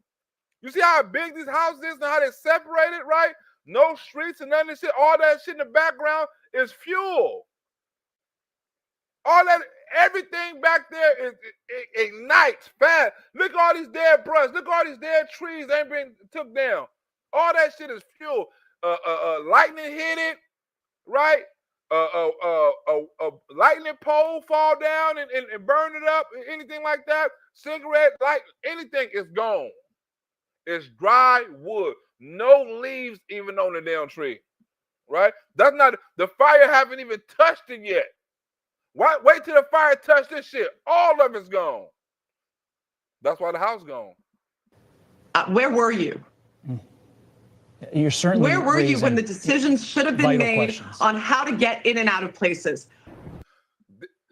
You see how big these houses is and how they're separated, right? No streets and none of this shit. All that shit in the background is fuel. All that, everything back there is it ignites fast. Look at all these dead brush. Look at all these dead trees that ain't been took down. All that shit is fuel. Lightning hit it, right? A lightning pole fall down and burn it up, anything like that. Cigarette, light, anything is gone. It's dry wood. No leaves even on the damn tree, right? That's not, the fire haven't even touched it yet. Wait till the fire touch this shit. All of it's gone. That's why the house gone. Where were you? You're certainly Where were you when the decisions should have been made questions on how to get in and out of places?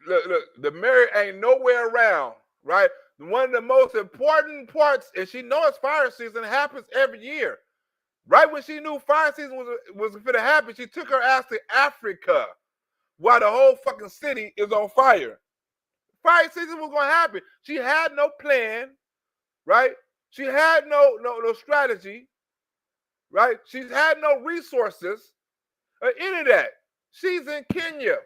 Look, the mayor ain't nowhere around, right? One of the most important parts, and she knows fire season happens every year. Right when she knew fire season was going to happen, she took her ass to Africa while the whole fucking city is on fire. Fire season was going to happen. She had no plan, right? She had no strategy, right? She's had no resources or any of that. She's in Kenya.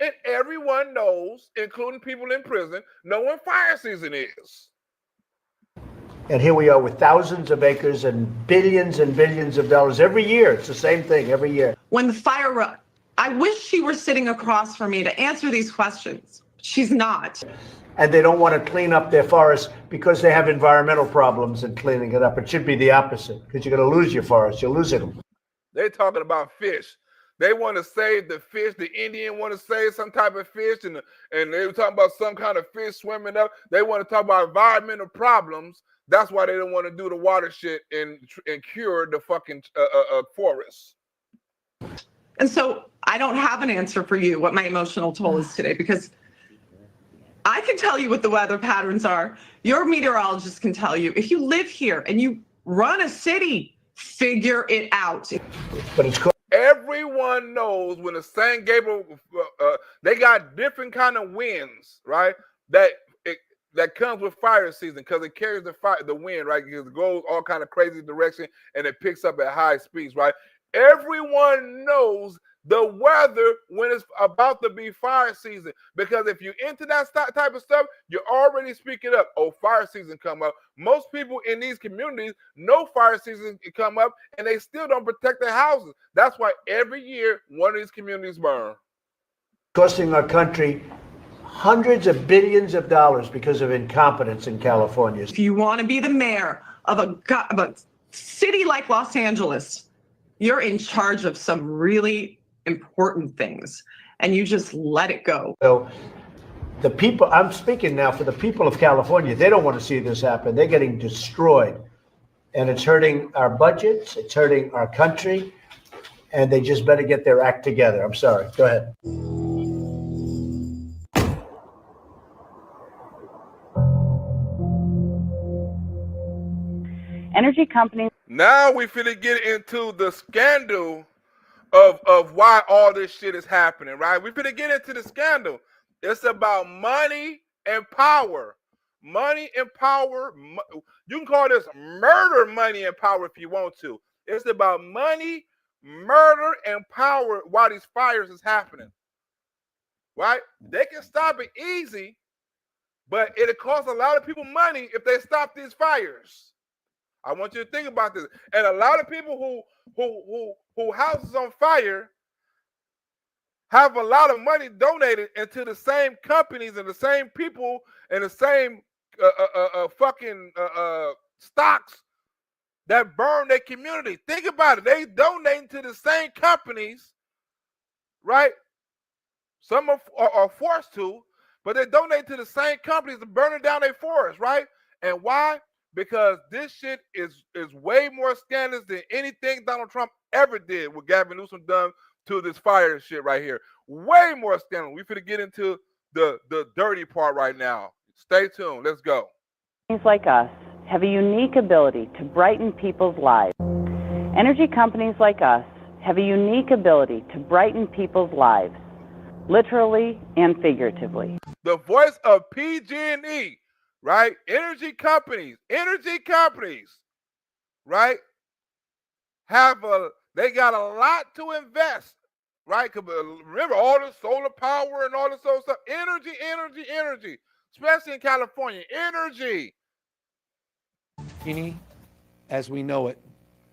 And everyone knows, including people in prison, know when fire season is. And here we are with thousands of acres and billions of dollars every year. It's the same thing every year. When the fire, I wish she were sitting across from me to answer these questions. She's not. And they don't want to clean up their forests because they have environmental problems in cleaning it up. It should be the opposite, because you're going to lose your forest. You'll lose it. They're talking about fish. They want to save the fish. The Indian want to save some type of fish, and they were talking about some kind of fish swimming up. They want to talk about environmental problems. That's why they don't want to do the water shit and cure the fucking forests. And so I don't have an answer for you what my emotional toll is today, because I can tell you what the weather patterns are. Your meteorologist can tell you. If you live here and you run a city, figure it out. But it's everyone knows when the San Gabriel, they got different kind of winds, right? That comes with fire season because it carries the wind, right? Because it goes all kind of crazy direction and it picks up at high speeds, right? Everyone knows the weather when it's about to be fire season, because if you're into that type of stuff, you're already speaking up. Oh, fire season come up. Most people in these communities know fire season can come up, and they still don't protect their houses. That's why every year one of these communities burn. Costing our country hundreds of billions of dollars because of incompetence in California. If you want to be the mayor of a city like Los Angeles, you're in charge of some really important things, and you just let it go. So the people, I'm speaking now for the people of California, they don't want to see this happen. They're getting destroyed, and it's hurting our budgets, it's hurting our country, and they just better get their act together. I'm sorry, go ahead. Energy companies. Now we finna get into the scandal of why all this shit is happening, right? We finna get into the scandal. It's about money and power. Money and power. You can call this murder money and power if you want to. It's about money, murder, and power while these fires is happening, right? They can stop it easy, but it'll cost a lot of people money if they stop these fires. I want you to think about this. And a lot of people who houses on fire have a lot of money donated into the same companies and the same people and the same fucking stocks that burn their community. Think about it. They donate to the same companies, right? Some are forced to, but they donate to the same companies to burning down their forest, right? And why? Because this shit is way more scandalous than anything Donald Trump ever did, what Gavin Newsom done to this fire shit right here. Way more scandalous. We finna get into the dirty part right now. Stay tuned. Let's go. Companies like us have a unique ability to brighten people's lives. Energy companies like us have a unique ability to brighten people's lives. literally and figuratively. The voice of PG&E, right? Energy companies, right? They got a lot to invest, right? 'Cause remember all the solar power and all this other stuff. Energy, especially in California. Energy. PG&E, as we know it,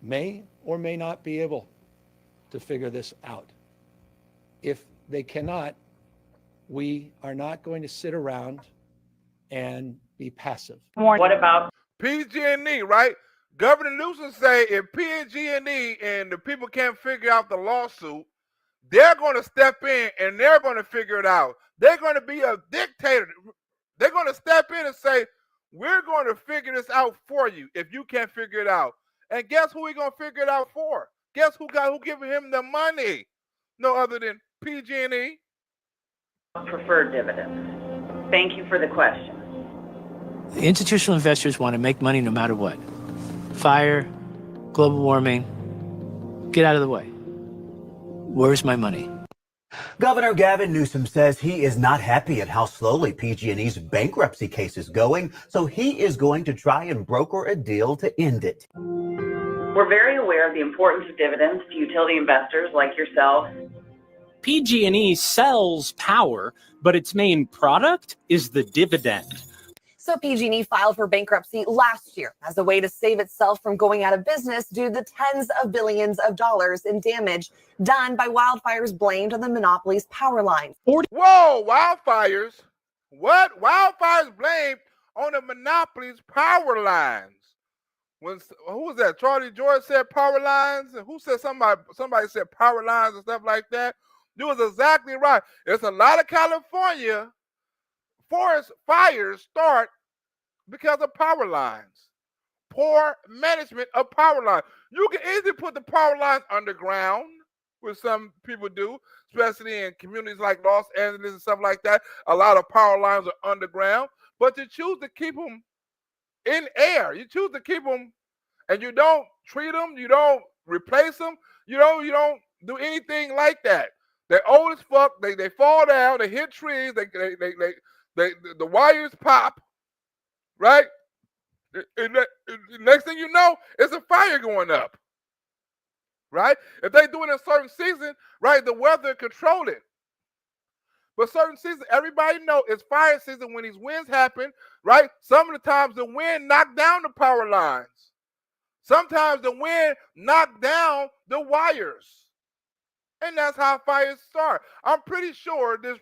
may or may not be able to figure this out. If they cannot, we are not going to sit around and be passive. What about PG&E, right? Governor Newsome say if PG&E and the people can't figure out the lawsuit, they're going to step in and they're going to figure it out. They're going to be a dictator. They're going to step in and say, we're going to figure this out for you if you can't figure it out. And guess who we're going to figure it out for? Guess who giving him the money? No other than PG&E. preferred dividends? Thank you for the question. The institutional investors want to make money no matter what. Fire, global warming, get out of the way. Where's my money? Governor Gavin Newsom says he is not happy at how slowly PG&E's bankruptcy case is going, so he is going to try and broker a deal to end it. We're very aware of the importance of dividends to utility investors like yourself. PG&E sells power, but its main product is the dividend. So PG&E filed for bankruptcy last year as a way to save itself from going out of business due to the tens of billions of dollars in damage done by wildfires blamed on the monopoly's power lines. Whoa, wildfires? What? Wildfires blamed on the monopoly's power lines. Who was that? Charlie George said power lines? And who said somebody said power lines and stuff like that? You was exactly right. There's a lot of California forest fires start because of power lines. Poor management of power lines. You can easily put the power lines underground, which some people do, especially in communities like Los Angeles and stuff like that. A lot of power lines are underground, but you choose to keep them in air. You choose to keep them, and you don't treat them. You don't replace them. You don't do anything like that. They're old as fuck. They fall down. They hit trees. The wires pop, right? And next thing you know, it's a fire going up, right? If they do it in a certain season, right, the weather control it. But certain seasons, everybody know it's fire season when these winds happen, right? Some of the times the wind knocked down the power lines. Sometimes the wind knocked down the wires. And that's how fires start. I'm pretty sure this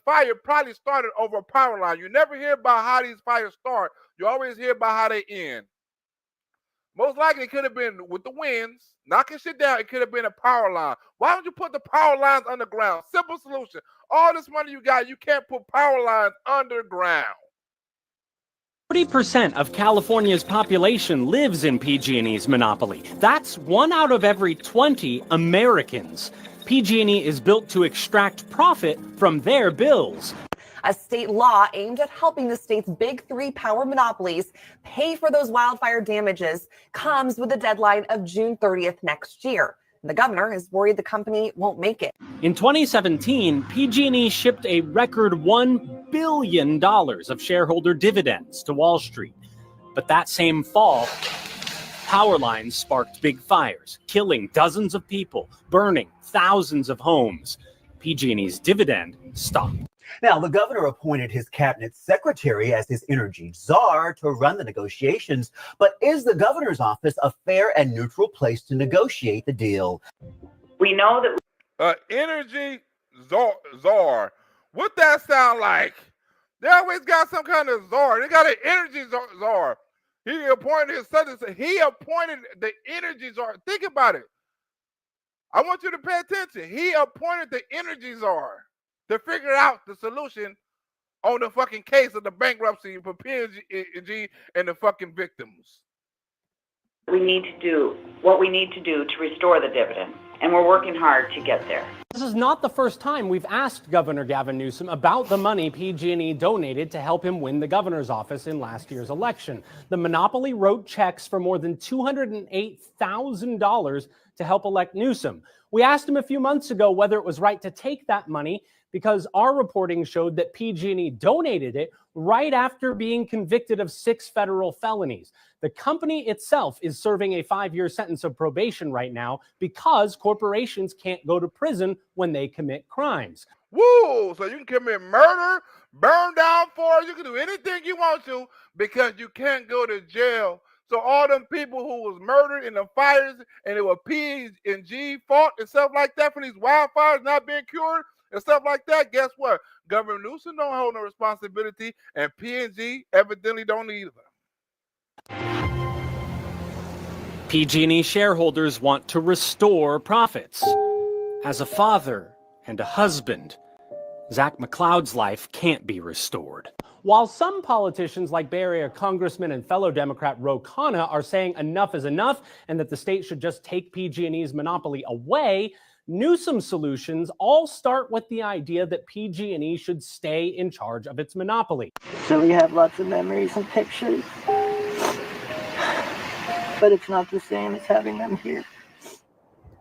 fire probably started over a power line. You never hear about how these fires start. You always hear about how they end. Most likely it could have been with the winds, knocking shit down. It could have been a power line. Why don't you put the power lines underground? Simple solution. All this money you got, you can't put power lines underground. 40% of California's population lives in PG&E's monopoly. That's 1 out of every 20 Americans. PG&E is built to extract profit from their bills. A state law aimed at helping the state's big three power monopolies pay for those wildfire damages comes with a deadline of June 30th next year. The governor is worried the company won't make it. In 2017, PG&E shipped a record $1 billion of shareholder dividends to Wall Street. But that same fall, power lines sparked big fires, killing dozens of people, burning thousands of homes. PG&E's dividend stopped. Now, the governor appointed his cabinet secretary as his energy czar to run the negotiations. But is the governor's office a fair and neutral place to negotiate the deal? We know that Energy czar. What that sound like? They always got some kind of czar. They got an energy czar. He appointed his son. He appointed the energy czar. Think about it. I want you to pay attention. He appointed the energy czar to figure out the solution on the fucking case of the bankruptcy for PG and the fucking victims. we need to do what we need to do to restore the dividend, and we're working hard to get there. This is not the first time we've asked Governor Gavin Newsom about the money PG&E donated to help him win the governor's office in last year's election. The monopoly wrote checks for more than $208,000 to help elect Newsom. We asked him a few months ago whether it was right to take that money because our reporting showed that PG&E donated it right after being convicted of 6 federal felonies. The company itself is serving a 5-year sentence of probation right now because corporations can't go to prison when they commit crimes. Woo! So you can commit murder, burn down forests, you can do anything you want to because you can't go to jail. So all them people who was murdered in the fires and it was P&G fault and stuff like that for these wildfires not being cured and stuff like that, guess what? Governor Newsome don't hold no responsibility and P&G evidently don't either. PG&E shareholders want to restore profits. As a father and a husband, Zach McCloud's life can't be restored. While some politicians like Bay Area Congressman and fellow Democrat Ro Khanna are saying enough is enough and that the state should just take PG&E's monopoly away, Newsome solutions all start with the idea that PG&E should stay in charge of its monopoly. So we have lots of memories and pictures, but it's not the same as having them here.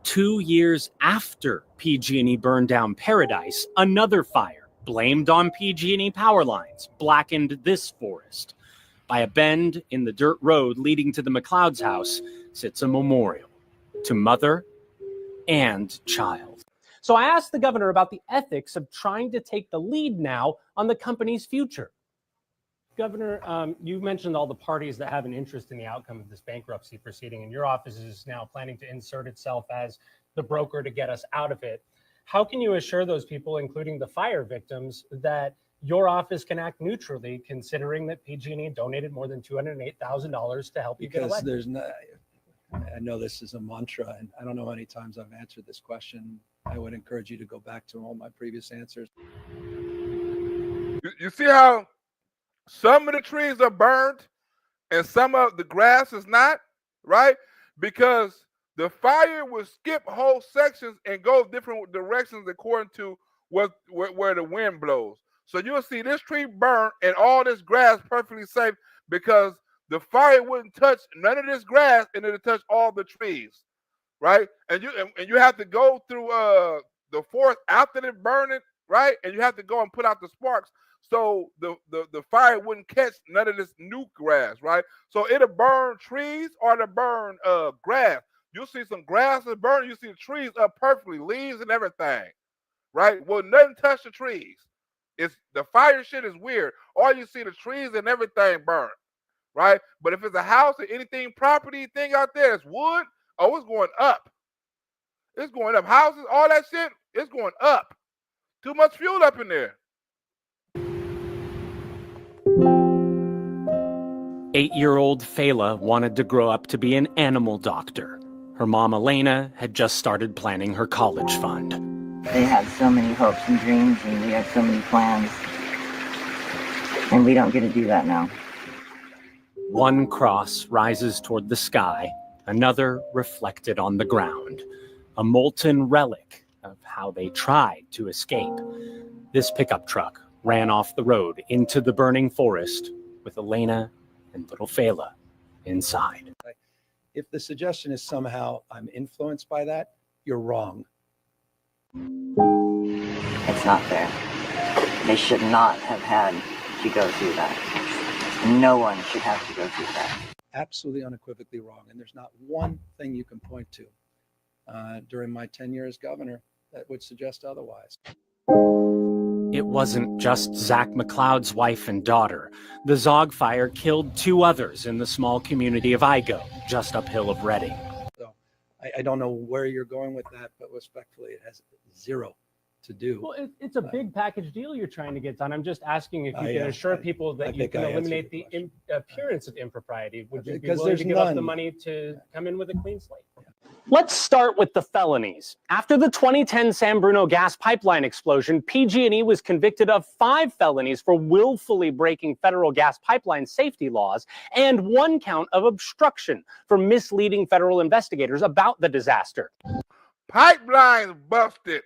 2 years after PG&E burned down Paradise, another fire blamed on PG&E power lines blackened this forest. By a bend in the dirt road leading to the McCloud's house sits a memorial to mother and child. So I asked the governor about the ethics of trying to take the lead now on the company's future. Governor, you mentioned all the parties that have an interest in the outcome of this bankruptcy proceeding, and your office is now planning to insert itself as the broker to get us out of it. How can you assure those people, including the fire victims, that your office can act neutrally, considering that PG&E donated more than $208,000 to help you get elected? Because there's no, I know this is a mantra, and I don't know how many times I've answered this question. I would encourage you to go back to all my previous answers. You see how some of the trees are burned and some of the grass is not, right? Because the fire will skip whole sections and go different directions according to where the wind blows. So you'll see this tree burn and all this grass perfectly safe because the fire wouldn't touch none of this grass and it'll touch all the trees, right? And you have to go through the forest after the burning, right? And you have to go and put out the sparks so the fire wouldn't catch none of this new grass, right? So it'll burn trees or it'll burn grass. You'll see some grass is burning. You see the trees up perfectly, leaves and everything, right? Well, nothing touch the trees. It's the fire shit is weird. All you see the trees and everything burn, right? But if it's a house or anything property thing out there, it's wood. Oh, it's going up. It's going up. Houses, all that shit, it's going up. Too much fuel up in there. 8-year-old Fela wanted to grow up to be an animal doctor. Her mom, Elena, had just started planning her college fund. They had so many hopes and dreams, and we had so many plans, and we don't get to do that now. One cross rises toward the sky, another reflected on the ground, a molten relic of how they tried to escape. This pickup truck ran off the road into the burning forest with Elena and little Fela inside. If the suggestion is somehow I'm influenced by that, you're wrong. It's not fair. They should not have had to go through that. No one should have to go through that. Absolutely unequivocally wrong. And there's not one thing you can point to during my tenure as governor that would suggest otherwise. It wasn't just Zach McCloud's wife and daughter. The Zog fire killed 2 others in the small community of Igo, just uphill of Reading. So I don't know where you're going with that, but respectfully, it has zero to do. Well, it's a big package deal you're trying to get done. I'm just asking if you can assure people that you can eliminate the appearance of impropriety. Would you be willing to give up the money to come in with a clean slate? Let's start with the felonies. After the 2010 San Bruno gas pipeline explosion, PG&E was convicted of 5 felonies for willfully breaking federal gas pipeline safety laws and 1 count of obstruction for misleading federal investigators about the disaster. Pipelines busted,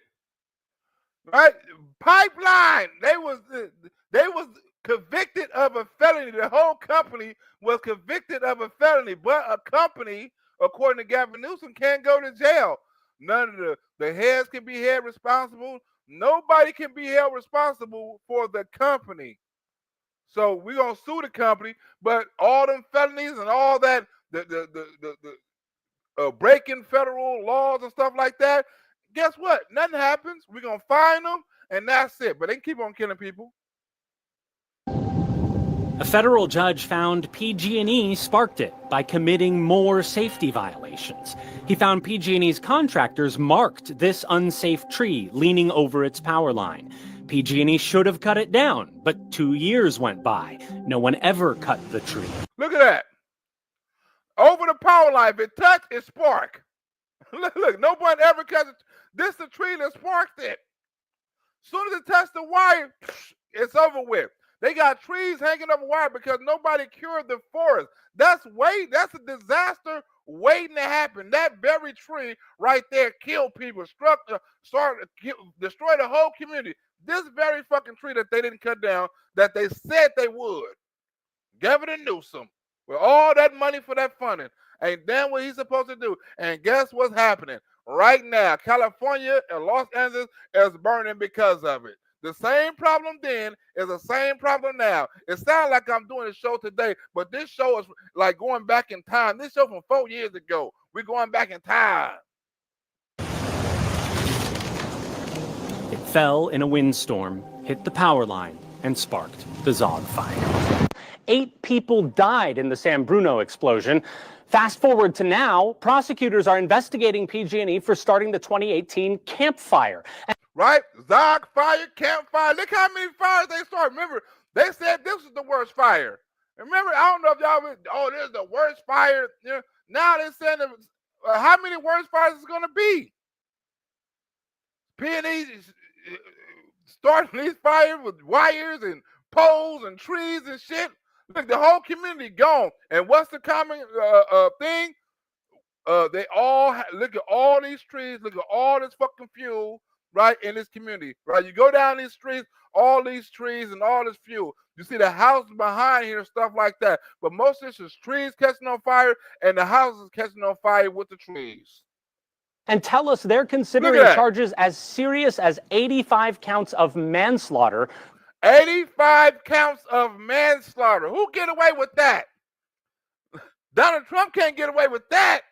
right? Pipeline. They was convicted of a felony. The whole company was convicted of a felony, but a company, according to Gavin Newsom, can't go to jail. None of the heads can be held responsible. Nobody can be held responsible for the company. So we're gonna sue the company, but all them felonies and all that, the breaking federal laws and stuff like that. Guess what? Nothing happens. We're gonna fine them, and that's it. But they can keep on killing people. A federal judge found PG&E sparked it by committing more safety violations. He found PG&E's contractors marked this unsafe tree leaning over its power line. PG&E should have cut it down, but 2 years went by. No one ever cut the tree. Look at that. Over the power line, if it touch, it spark. look, no one ever cuts it. This is the tree that sparked it. Soon as it touched the wire, it's over with. They got trees hanging over wire because nobody cured the forest. That's a disaster waiting to happen. That very tree right there killed people, destroy the whole community. This very fucking tree that they didn't cut down, that they said they would. Governor Newsome, with all that money for that funding, ain't done what he's supposed to do. And guess what's happening? Right now, California and Los Angeles is burning because of it. The same problem then is the same problem now. It sounds like I'm doing a show today, but this show is like going back in time. This show from 4 years ago. We're going back in time. It fell in a windstorm, hit the power line, and sparked the Zog fire. 8 people died in the San Bruno explosion. Fast forward to now, prosecutors are investigating PG&E for starting the 2018 Camp Fire. Right? Zog fire, Camp Fire. Look how many fires they started. Remember, they said this was the worst fire. Remember, I don't know if y'all, this is the worst fire. You know, now they're saying how many worst fires is going to be? P&E starting these fires with wires and poles and trees and shit. Look, the whole community gone. And what's the common thing? They all look at all these trees, look at all this fucking fuel, right, in this community, right? You go down these streets, all these trees and all this fuel. You see the houses behind here, stuff like that. But most of this is trees catching on fire and the houses catching on fire with the trees. And tell us they're considering charges as serious as 85 counts of manslaughter. 85 counts of manslaughter. Who get away with that? Donald Trump can't get away with that.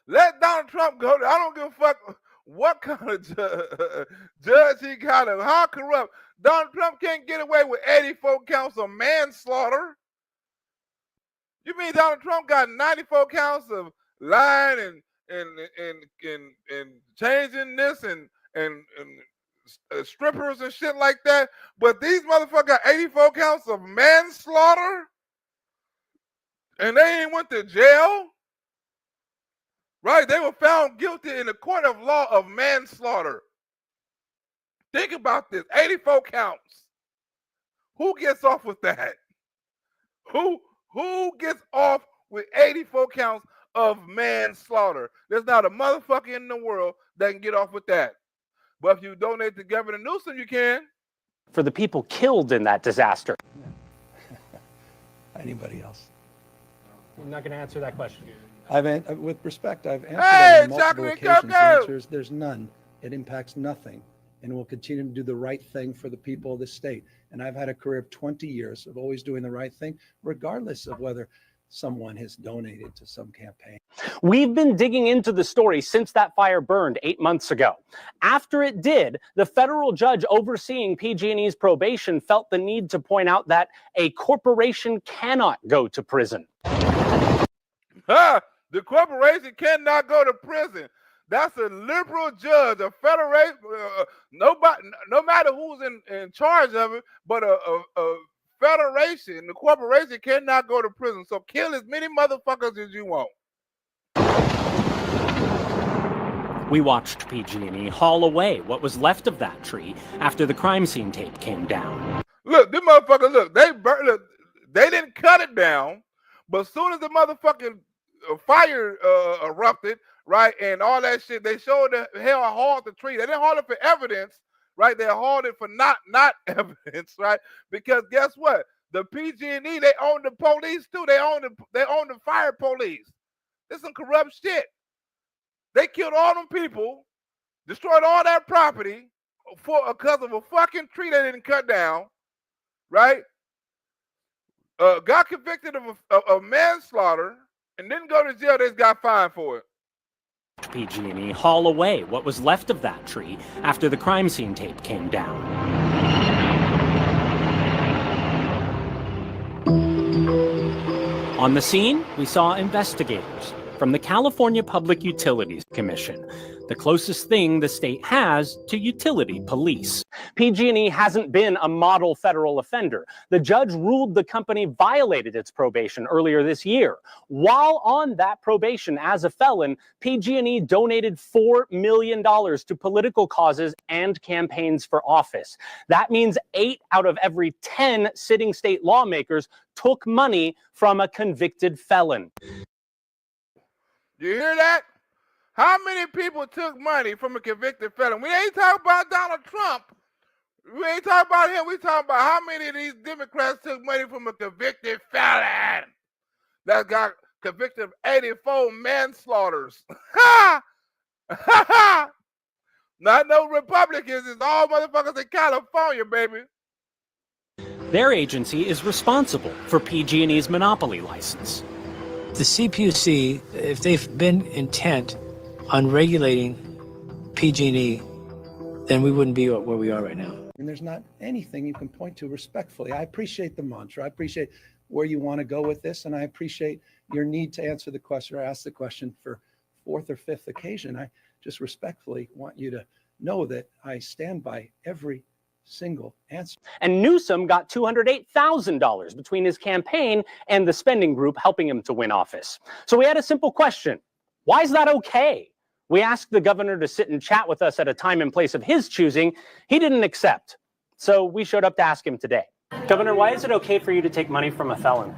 Let Donald Trump go. I don't give a fuck what kind of judge he got him. How corrupt. Donald Trump can't get away with 84 counts of manslaughter. You mean Donald Trump got 94 counts of lying and changing this and strippers and shit like that, but these motherfuckers got 84 counts of manslaughter, and they ain't went to jail, right? They were found guilty in the court of law of manslaughter. Think about this: 84 counts. Who gets off with that? Who gets off with 84 counts of manslaughter? There's not a motherfucker in the world that can get off with that. But if you donate to Governor Newsome, you can. For the people killed in that disaster. Anybody else? I'm not going to answer that question. With respect, I've answered it on multiple occasions. The answer is there's none. It impacts nothing. And we'll continue to do the right thing for the people of the state. And I've had a career of 20 years of always doing the right thing, regardless of whether someone has donated to some campaign. We've been digging into the story since that fire burned 8 months ago. After it did, the federal judge overseeing PG&E's probation felt the need to point out that a corporation cannot go to prison. The corporation cannot go to prison. That's a liberal judge, a federation. Nobody, no matter who's in charge of it, but a federation, the corporation cannot go to prison. So kill as many motherfuckers as you want. We watched PG&E haul away what was left of that tree after the crime scene tape came down. Look, them motherfuckers, look, they didn't cut it down, but as soon as the motherfucking fire erupted, right, and all that shit, they showed the hell hauled the tree. They didn't haul it for evidence, right? They hauled it for not evidence, right? Because guess what? The PG&E, they own the police too. They own the fire police. This is some corrupt shit. They killed all them people, destroyed all that property because of a fucking tree they didn't cut down, right? Got convicted of manslaughter and didn't go to jail. They just got fined for it. PG&E haul away what was left of that tree after the crime scene tape came down. On the scene, we saw investigators from the California Public Utilities Commission, the closest thing the state has to utility police. PG&E hasn't been a model federal offender. The judge ruled the company violated its probation earlier this year. While on that probation as a felon, PG&E donated $4 million to political causes and campaigns for office. That means 8 out of every 10 sitting state lawmakers took money from a convicted felon. You hear that? How many people took money from a convicted felon? We ain't talking about Donald Trump. We ain't talking about him. We talking about how many of these Democrats took money from a convicted felon that got convicted of 84 manslaughters. Ha! Ha ha! Not no Republicans. It's all motherfuckers in California, baby. Their agency is responsible for PG&E's monopoly license. The CPUC, if they've been intent on regulating PG&E, then we wouldn't be where we are right now. And there's not anything you can point to respectfully. I appreciate the mantra. I appreciate where you want to go with this. And I appreciate your need to answer the question or ask the question for 4th or 5th occasion. I just respectfully want you to know that I stand by every single answer. And Newsome got $208,000 between his campaign and the spending group helping him to win office. So we had a simple question. Why is that okay? We asked the governor to sit and chat with us at a time and place of his choosing. He didn't accept. So we showed up to ask him today. Governor, why is it okay for you to take money from a felon?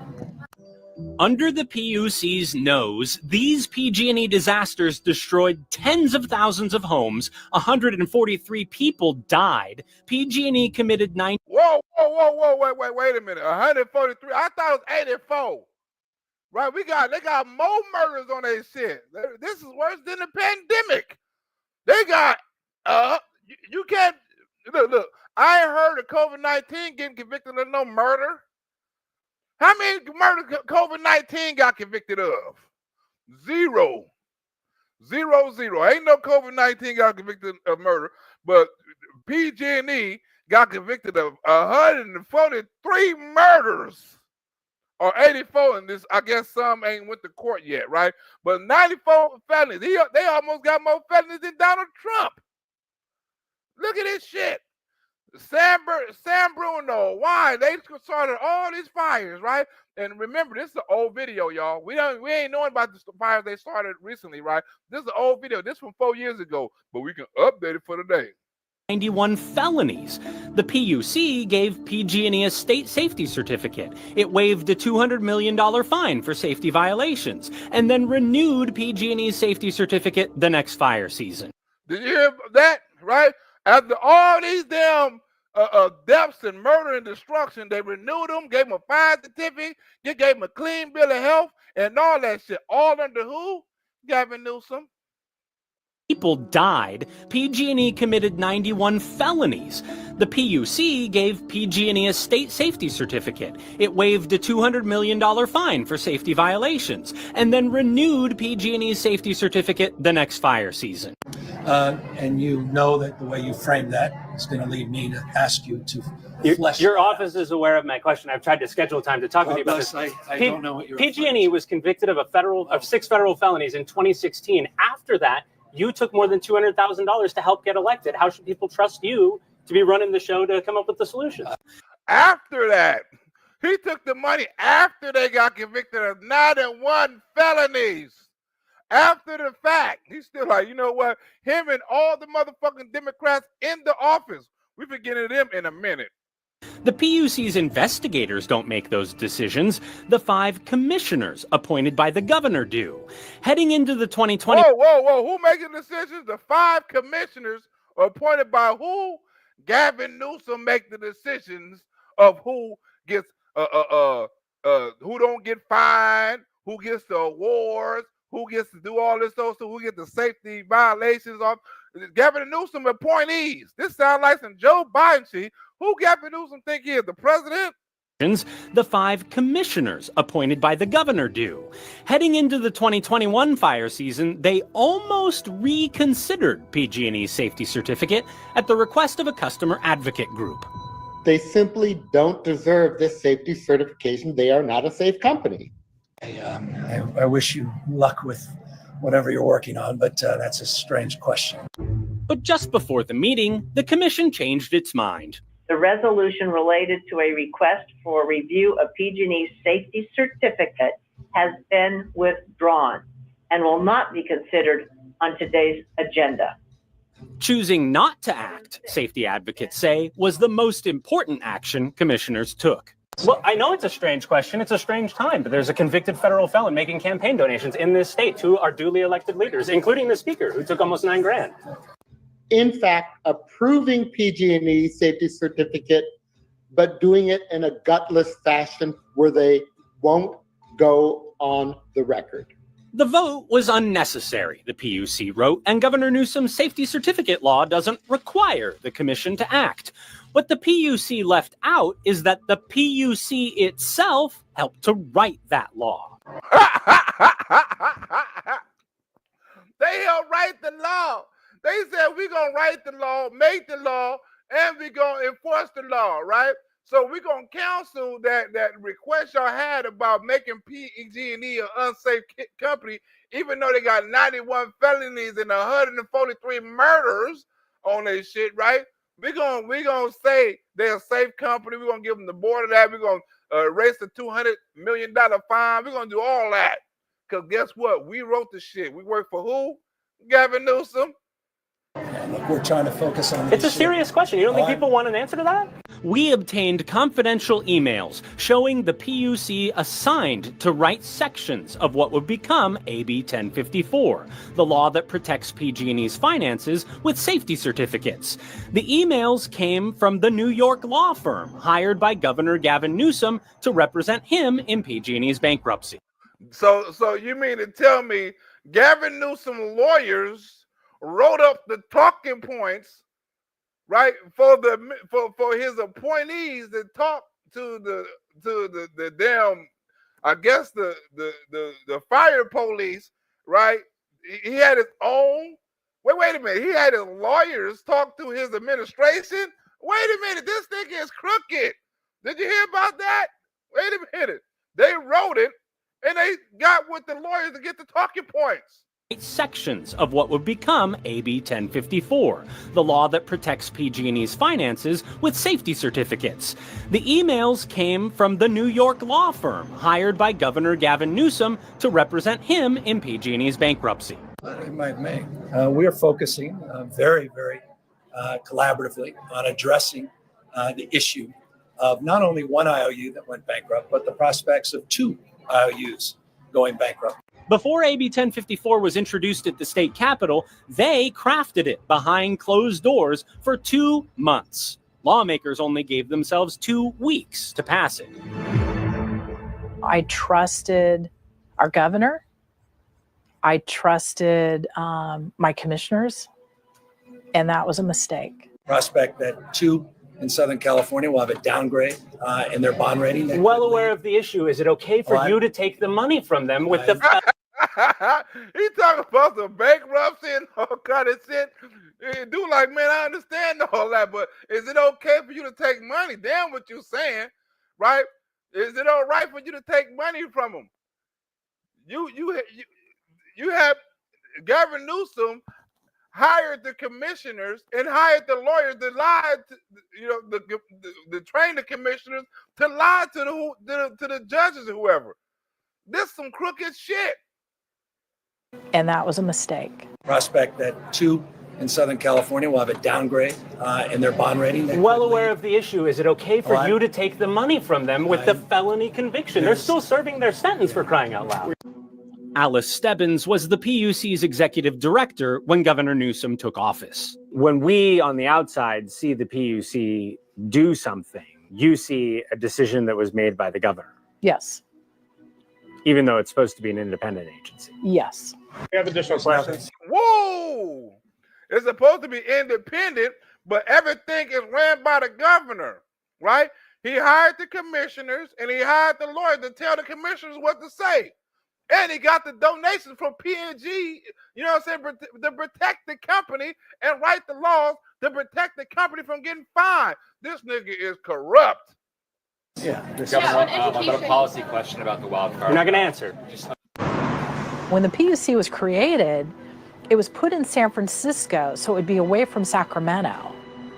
Under the PUC's nose, these PG&E disasters destroyed tens of thousands of homes. 143 people died. PG&E committed Wait a minute. 143. I thought it was 84. Right? They got more murders on their shit. This is worse than the pandemic. They got you can't look. I ain't heard of COVID-19 getting convicted of no murder. How many murders COVID-19 got convicted of? 0. Ain't no COVID-19 got convicted of murder, but PG&E got convicted of 143 murders. Or 84 in this. I guess some ain't went to court yet, right? But 94 felonies. They almost got more felonies than Donald Trump. Look at this shit. San Bruno, why? They started all these fires, right? And remember, this is an old video, y'all. We ain't knowing about the fires they started recently, right? This is an old video. This from 4 years ago, but we can update it for today. 91 felonies. The PUC gave PG&E a state safety certificate. It waived a $200 million fine for safety violations, and then renewed PG&E's safety certificate the next fire season. Did you hear that? Right? After all these damn deaths and murder and destruction, they renewed them, gave them a fire certificate, gave them a clean bill of health, and all that shit. All under who? Gavin Newsom. People died. PG&E committed 91 felonies. The PUC gave PG&E a state safety certificate. It waived a $200 million fine for safety violations, and then renewed PG&E's safety certificate the next fire season. And you know that the way you frame that is going to lead me to ask you to flesh. Your office is aware of my question. I've tried to schedule time to talk with you about this. I don't know what you're PG&E was convicted of 6 federal felonies in 2016. After that, you took more than $200,000 to help get elected. How should people trust you to be running the show to come up with the solutions? After that, he took the money after they got convicted of 91 felonies. After the fact, he's still like, you know what? Him and all the motherfucking Democrats in the office, we can get to them in a minute. The PUC's investigators don't make those decisions. The 5 commissioners appointed by the governor do. Heading into the 2020... Whoa. Who making decisions? The 5 commissioners are appointed by who? Gavin Newsom make the decisions of who gets, who don't get fined, who gets the awards, who gets to do all this stuff, who gets the safety violations off. Gavin Newsom appointees. This sounds like some Joe Biden shit. Who Gavin Newsom think he is, the president? The 5 commissioners appointed by the governor do. Heading into the 2021 fire season, they almost reconsidered PG&E's safety certificate at the request of a customer advocate group. They simply don't deserve this safety certification. They are not a safe company. I wish you luck with whatever you're working on, but that's a strange question. But just before the meeting, the commission changed its mind. The resolution related to a request for review of PG&E's safety certificate has been withdrawn and will not be considered on today's agenda. Choosing not to act, safety advocates say, was the most important action commissioners took. Well, I know it's a strange question. It's a strange time, but there's a convicted federal felon making campaign donations in this state to our duly elected leaders, including the speaker, who took almost $9 grand. In fact, approving PG&E safety certificate, but doing it in a gutless fashion where they won't go on the record. The vote was unnecessary, the PUC wrote, and Governor Newsom's safety certificate law doesn't require the commission to act. What the PUC left out is that the PUC itself helped to write that law. They helped write the law. They said we're going to write the law, make the law, and we're going to enforce the law, right? So we're going to cancel that request y'all had about making PG&E an unsafe company, even though they got 91 felonies and 143 murders on their shit, right? We're gonna say they're a safe company. We're going to give them the board of that. We're going to erase the $200 million fine. We're going to do all that. Because guess what? We wrote the shit. We work for who? Gavin Newsom. Look, we're trying to focus on It's a serious question. You don't think people want an answer to that? We obtained confidential emails showing the PUC assigned to write sections of what would become AB 1054, the law that protects PG&E's finances with safety certificates. The emails came from the New York law firm hired by Governor Gavin Newsom to represent him in PG&E's bankruptcy. So you mean to tell me Gavin Newsom lawyers wrote up the talking points, right, for his appointees to talk to the damn, I guess the fire police, right? He had his own. Wait a minute. He had his lawyers talk to his administration. Wait a minute. This thing is crooked. Did you hear about that? Wait a minute. They wrote it and they got with the lawyers to get the talking points. Sections of what would become AB 1054, the law that protects PG&E's finances with safety certificates. The emails came from the New York law firm hired by Governor Gavin Newsom to represent him in PG&E's bankruptcy. We are focusing very, very collaboratively on addressing the issue of not only one IOU that went bankrupt, but the prospects of 2 IOUs going bankrupt. Before AB 1054 was introduced at the state capitol, they crafted it behind closed doors for 2 months. Lawmakers only gave themselves 2 weeks to pass it. I trusted our governor. I trusted my commissioners, and that was a mistake. Prospect that 2 in Southern California will have a downgrade in their bond rating. Well aware of the issue. Is it okay for you to take the money from them with the... He talking about some bankruptcy and all kind of shit. Dude, like, man, I understand all that, but is it okay for you to take money? Damn what you saying, right? Is it all right for you to take money from them? You have Gavin Newsom hired the commissioners and hired the lawyers to lie to, to train the commissioners to lie to the judges or whoever. This some crooked shit. And that was a mistake. Prospect that 2 in Southern California will have a downgrade in their bond rating. Well aware of the issue. Is it okay for you to take the money from them with the felony conviction? They're still serving their sentence, for crying out loud. Alice Stebbins was the PUC's executive director when Governor Newsom took office. When we on the outside see the PUC do something, you see a decision that was made by the governor. Yes. even though it's supposed to be an independent agency. Yes. We have additional questions. Whoa! It's supposed to be independent, but everything is ran by the governor, right? He hired the commissioners and he hired the lawyers to tell the commissioners what to say. And he got the donations from P&G, you know what I'm saying, to protect the company and write the laws to protect the company from getting fined. This nigga is corrupt. Yeah. Governor, I've got a policy question about the wildfire. You're not going to answer. When the PUC was created, it was put in San Francisco so it would be away from Sacramento.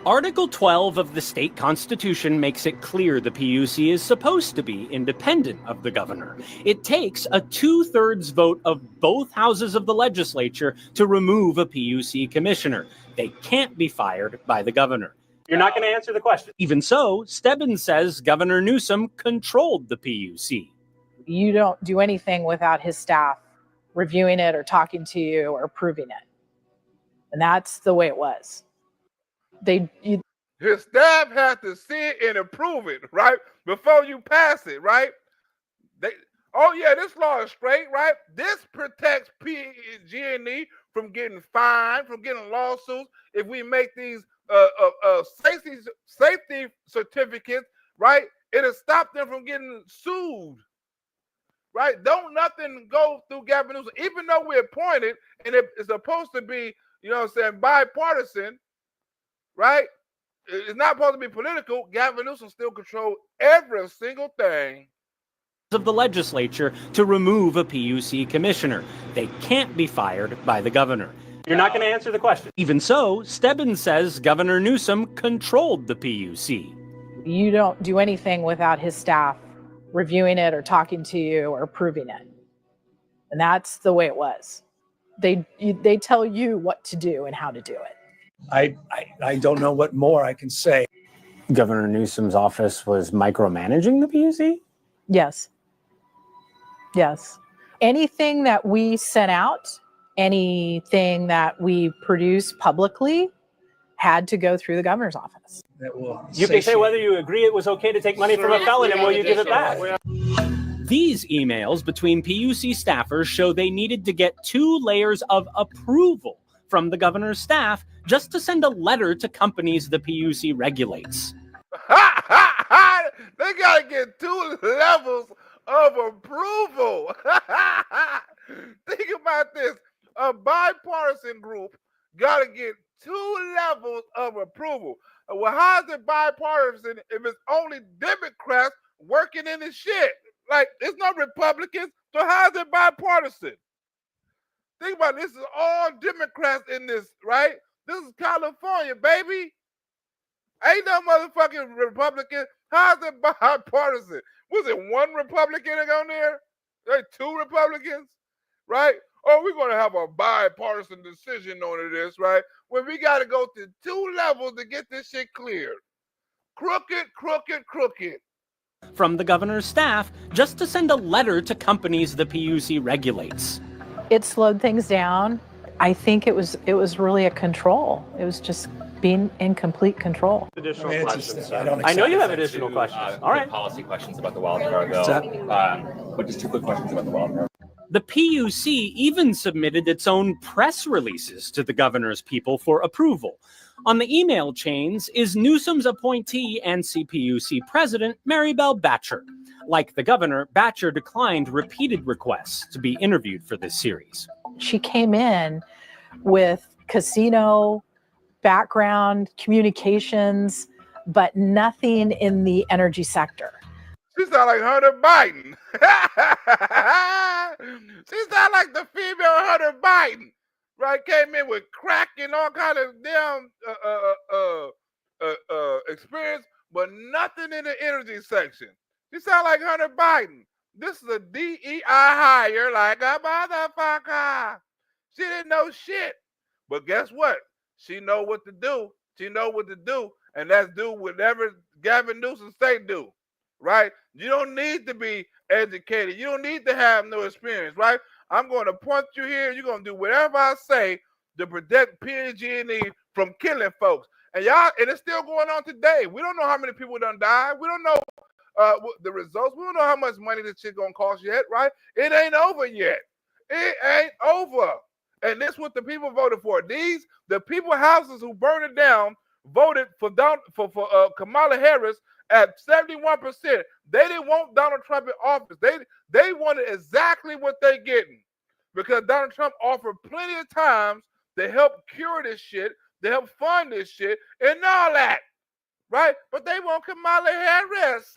Article 12 of the state constitution makes it clear the PUC is supposed to be independent of the governor. It takes a 2/3 vote of both houses of the legislature to remove a PUC commissioner. They can't be fired by the governor. You're not going to answer the question. Even so, Stebbins says Governor Newsome controlled the PUC. You don't do anything without his staff reviewing it or talking to you or approving it. And that's the way it was. His staff has to see it and approve it, right? Before you pass it, right? Oh yeah, this law is straight, right? This protects PG&E from getting fined, from getting lawsuits. If we make these safety certificates, right? It'll stop them from getting sued, right? Don't nothing go through Gavin Newsom, even though we're appointed and it's supposed to be, you know what I'm saying, bipartisan, right? It's not supposed to be political. Gavin Newsom still controls every single thing Of the legislature to remove a PUC commissioner. They can't be fired by the governor. You're not going to answer the question. Even so, Stebbins says Governor Newsome controlled the PUC. You don't do anything without his staff reviewing it or talking to you or approving it. And that's the way it was. They tell you what to do and how to do it. I don't know what more I can say. Governor Newsom's office was micromanaging the PUC? Yes. Yes. Anything that we sent out, anything that we produced publicly had to go through the governor's office. You can say whether you agree it was okay to take money from a felon and will you give it back? These emails between PUC staffers show they needed to get 2 layers of approval from the governor's staff just to send a letter to companies the PUC regulates. They gotta get 2 levels of approval. Think about this. A bipartisan group gotta get 2 levels of approval. Well, how is it bipartisan if it's only Democrats working in this shit? Like, there's no Republicans, so how is it bipartisan? Think about it. This is all Democrats in this, right? This is California, baby. Ain't no motherfucking Republican. How's it bipartisan? Was it 1 Republican on there? Like 2 Republicans, right? Oh, we're going to have a bipartisan decision on this, right? When we got to go to 2 levels to get this shit cleared. Crooked, crooked, crooked. From the governor's staff just to send a letter to companies the PUC regulates. It slowed things down. I think it was really a control. It was just being in complete control. Additional questions. I know you have additional questions. All right. Policy questions about the wildfire, though. But just 2 quick questions about the wildfire. The PUC even submitted its own press releases to the governor's people for approval. On the email chains is Newsom's appointee and CPUC president, Maribel Batcher. Like the governor, Batcher declined repeated requests to be interviewed for this series. She came in with casino background, communications, but nothing in the energy sector. She sound like Hunter Biden. She sound like the female Hunter Biden, right? Came in with crack and all kind of damn experience, but nothing in the energy section. She sound like Hunter Biden. This is a DEI hire like a motherfucker. She didn't know shit. But guess what? She know what to do. She know what to do. And that's do whatever Gavin Newsom say do. Right? You don't need to be educated. You don't need to have no experience, right? I'm going to point you here. You're going to do whatever I say to protect PG&E from killing folks. And y'all, and it's still going on today. We don't know how many people done died. We don't know the results. We don't know how much money this shit gonna cost yet, right? It ain't over yet. It ain't over. And this what the people voted for. The people houses who burned it down voted for Kamala Harris at 71%. They didn't want Donald Trump in office. They wanted exactly what they getting, because Donald Trump offered plenty of times to help cure this shit, to help fund this shit, and all that, right? But they want Kamala Harris,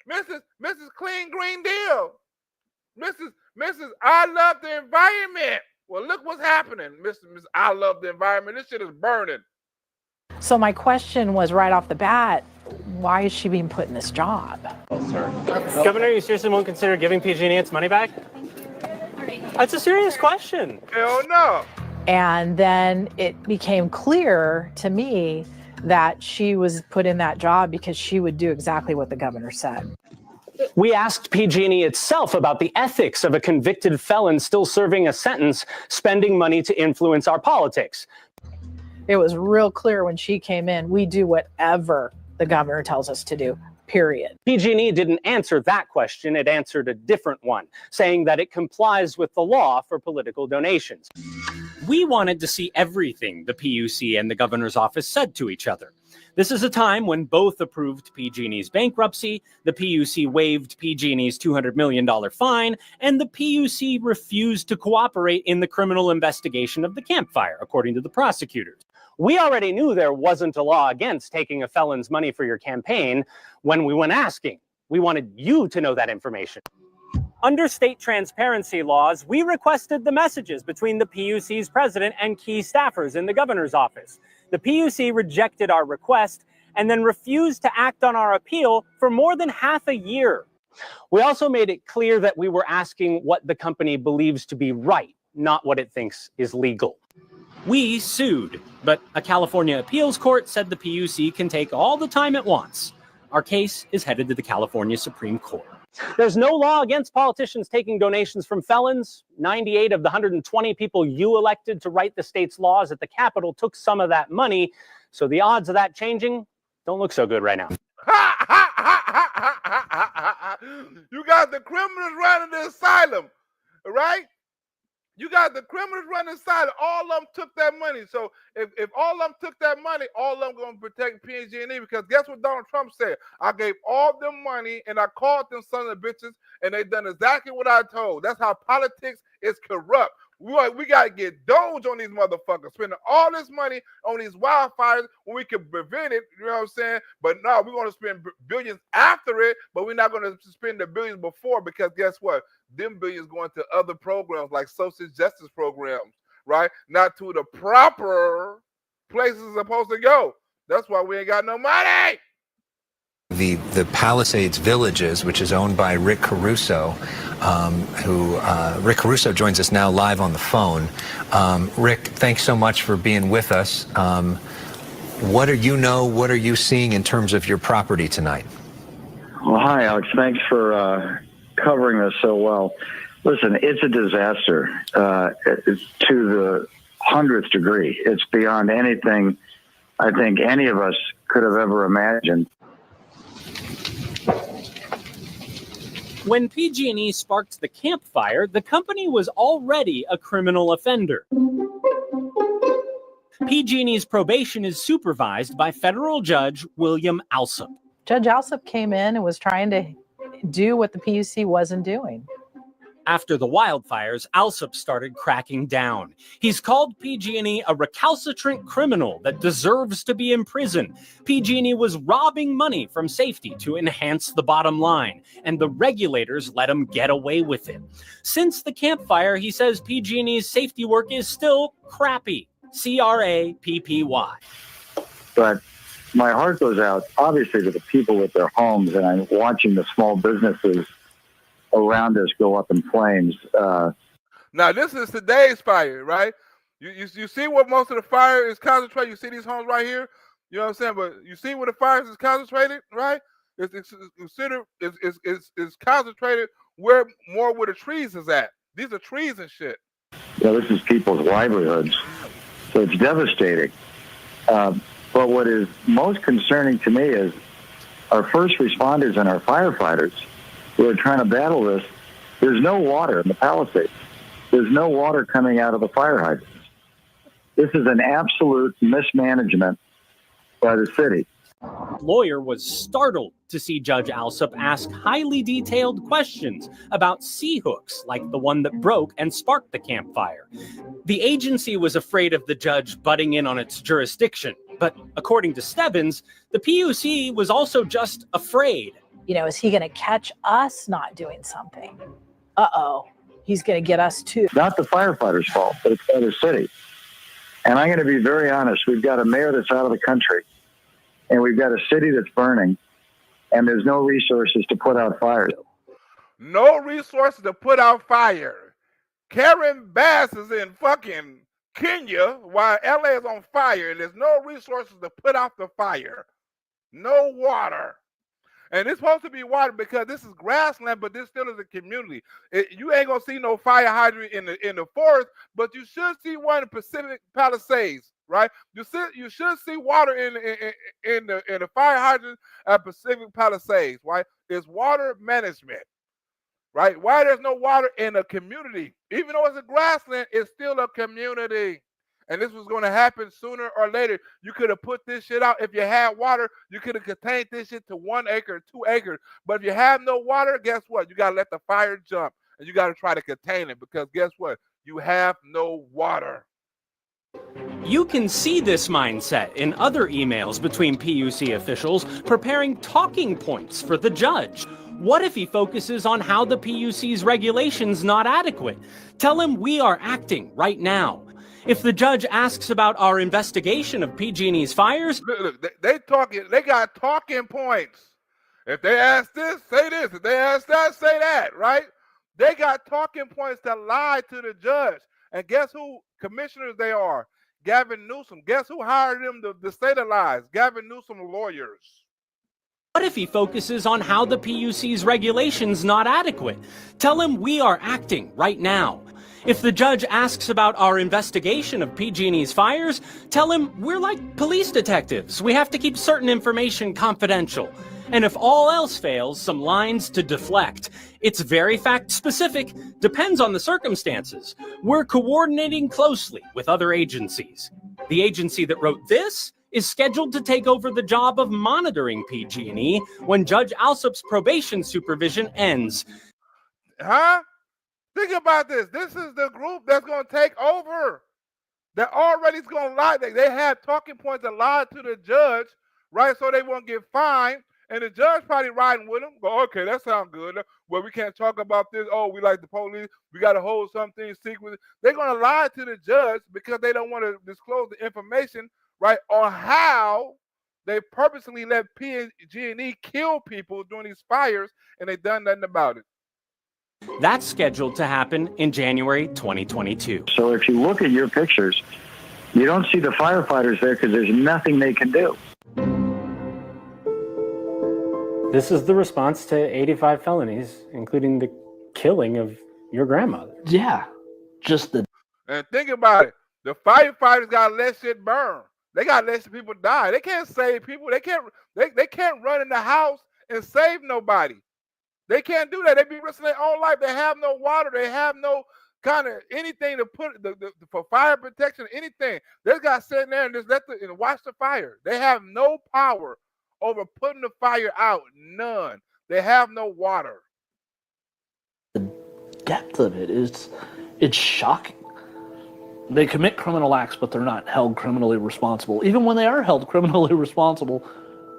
Mrs. Clean Green Deal, Mrs. I love the environment. Well, look what's happening, Mrs. I love the environment. This shit is burning. So my question was right off the bat, why is she being put in this job? Governor, you seriously won't consider giving PG&E its money back? That's a serious question. Hell no. And then it became clear to me that she was put in that job because she would do exactly what the governor said. We asked PG&E itself about the ethics of a convicted felon still serving a sentence, spending money to influence our politics. It was real clear when she came in, we do whatever the governor tells us to do, period. PG&E didn't answer that question. It answered a different one, saying that it complies with the law for political donations. We wanted to see everything the PUC and the governor's office said to each other. This is a time when both approved PG&E's bankruptcy, the PUC waived PG&E's $200 million fine, and the PUC refused to cooperate in the criminal investigation of the Camp Fire, according to the prosecutors. We already knew there wasn't a law against taking a felon's money for your campaign when we went asking. We wanted you to know that information. Under state transparency laws, we requested the messages between the PUC's president and key staffers in the governor's office. The PUC rejected our request and then refused to act on our appeal for more than half a year. We also made it clear that we were asking what the company believes to be right, not what it thinks is legal. We sued, but a California appeals court said the PUC can take all the time it wants. Our case is headed to the California Supreme Court. There's no law against politicians taking donations from felons. 98 of the 120 people you elected to write the state's laws at the Capitol took some of that money, so the odds of that changing don't look so good right now. You got the criminals running the asylum, right? You got the criminals running asylum. All of them took that money. So if all of them took that money, all of them going to protect PG&E, because guess what Donald Trump said? I gave all them money and I called them sons of bitches and they done exactly what I told. That's how politics is corrupt. We got to get Doge on these motherfuckers, spending all this money on these wildfires when we can prevent it, you know what I'm saying? But no, we're going to spend billions after it, but we're not going to spend the billions before, because guess what? Them billions going to other programs like social justice programs, right? Not to the proper places it's supposed to go. That's why we ain't got no money. The Palisades Villages, which is owned by Rick Caruso, Rick Caruso joins us now live on the phone. Rick, thanks so much for being with us. What are you seeing in terms of your property tonight? Well, hi, Alex. Thanks for covering this so well. Listen, it's a disaster to the 100th degree. It's beyond anything I think any of us could have ever imagined. When PG&E sparked the Camp Fire, the company was already a criminal offender. PG&E's probation is supervised by federal judge William Alsop. Judge Alsop came in and was trying to do what the PUC wasn't doing. After the wildfires, Alsop started cracking down. He's called PG&E a recalcitrant criminal that deserves to be imprisoned. PG&E was robbing money from safety to enhance the bottom line, and the regulators let him get away with it. Since the Camp Fire, he says PG&E's safety work is still crappy. CRAPPY. But my heart goes out, obviously, to the people with their homes, and I'm watching the small businesses around us go up in flames. Now, this is today's fire, right? You see what most of the fire is concentrated? You see these homes right here? You know what I'm saying? But you see where the fire is concentrated, right? It's concentrated where the trees is at. These are trees and shit. Yeah, this is people's livelihoods. So it's devastating. But what is most concerning to me is our first responders and our firefighters who are trying to battle this, there's no water in the Palisades. There's no water coming out of the fire hydrants. This is an absolute mismanagement by the city. Lawyer was startled to see Judge Alsup ask highly detailed questions about sea hooks like the one that broke and sparked the campfire. The agency was afraid of the judge butting in on its jurisdiction, but according to Stebbins, the PUC was also just afraid. You know, is he going to catch us not doing something? Uh-oh, he's going to get us too. Not the firefighters' fault, but it's by the city. And I'm going to be very honest. We've got a mayor that's out of the country, and we've got a city that's burning, and there's no resources to put out fires. No resources to put out fire. Karen Bass is in fucking Kenya while LA is on fire, and there's no resources to put out the fire. No water. And it's supposed to be water because this is grassland, but this still is a community. You ain't gonna see no fire hydrant in the forest, but you should see one in Pacific Palisades, right? You should see water in the fire hydrant at Pacific Palisades, right? It's water management, right? Why there's no water in a community? Even though it's a grassland, it's still a community. And this was going to happen sooner or later. You could have put this shit out. If you had water, you could have contained this shit to 1 acre, 2 acres. But if you have no water, guess what? You got to let the fire jump. And you got to try to contain it because guess what? You have no water. You can see this mindset in other emails between PUC officials preparing talking points for the judge. What if he focuses on how the PUC's regulation's not adequate? Tell him we are acting right now. If the judge asks about our investigation of PG&E's fires... Look, they got talking points. If they ask this, say this. If they ask that, say that, right? They got talking points to lie to the judge. And guess who commissioners they are? Gavin Newsome. Guess who hired them to say the lies? Gavin Newsome lawyers. What if he focuses on how the PUC's regulation's not adequate? Tell him we are acting right now. If the judge asks about our investigation of PG&E's fires, tell him we're like police detectives. We have to keep certain information confidential. And if all else fails, some lines to deflect. It's very fact-specific, depends on the circumstances. We're coordinating closely with other agencies. The agency that wrote this is scheduled to take over the job of monitoring PG&E when Judge Alsup's probation supervision ends. Huh? Think about this. This is the group that's going to take over. That already is going to lie. They had talking points that lied to the judge, right? So they won't get fined. And the judge probably riding with them. Go, okay, that sounds good. Well, we can't talk about this. Oh, we like the police. We got to hold something secret. They're going to lie to the judge because they don't want to disclose the information, right, on how they purposely let PG&E kill people during these fires, and they done nothing about it. That's scheduled to happen in January 2022. So if you look at your pictures, you don't see the firefighters there because there's nothing they can do. This is the response to 85 felonies, including the killing of your grandmother. Yeah, just the... And think about it. The firefighters got to let shit burn. They got to let people die. They can't save people. They can't run in the house and save nobody. They can't do that. They be risking their own life. They have no water. They have no kind of anything to put for fire protection, anything. They just got to sit there and just and watch the fire. They have no power over putting the fire out. None. They have no water. The depth of it is, it's shocking. They commit criminal acts, but they're not held criminally responsible. Even when they are held criminally responsible,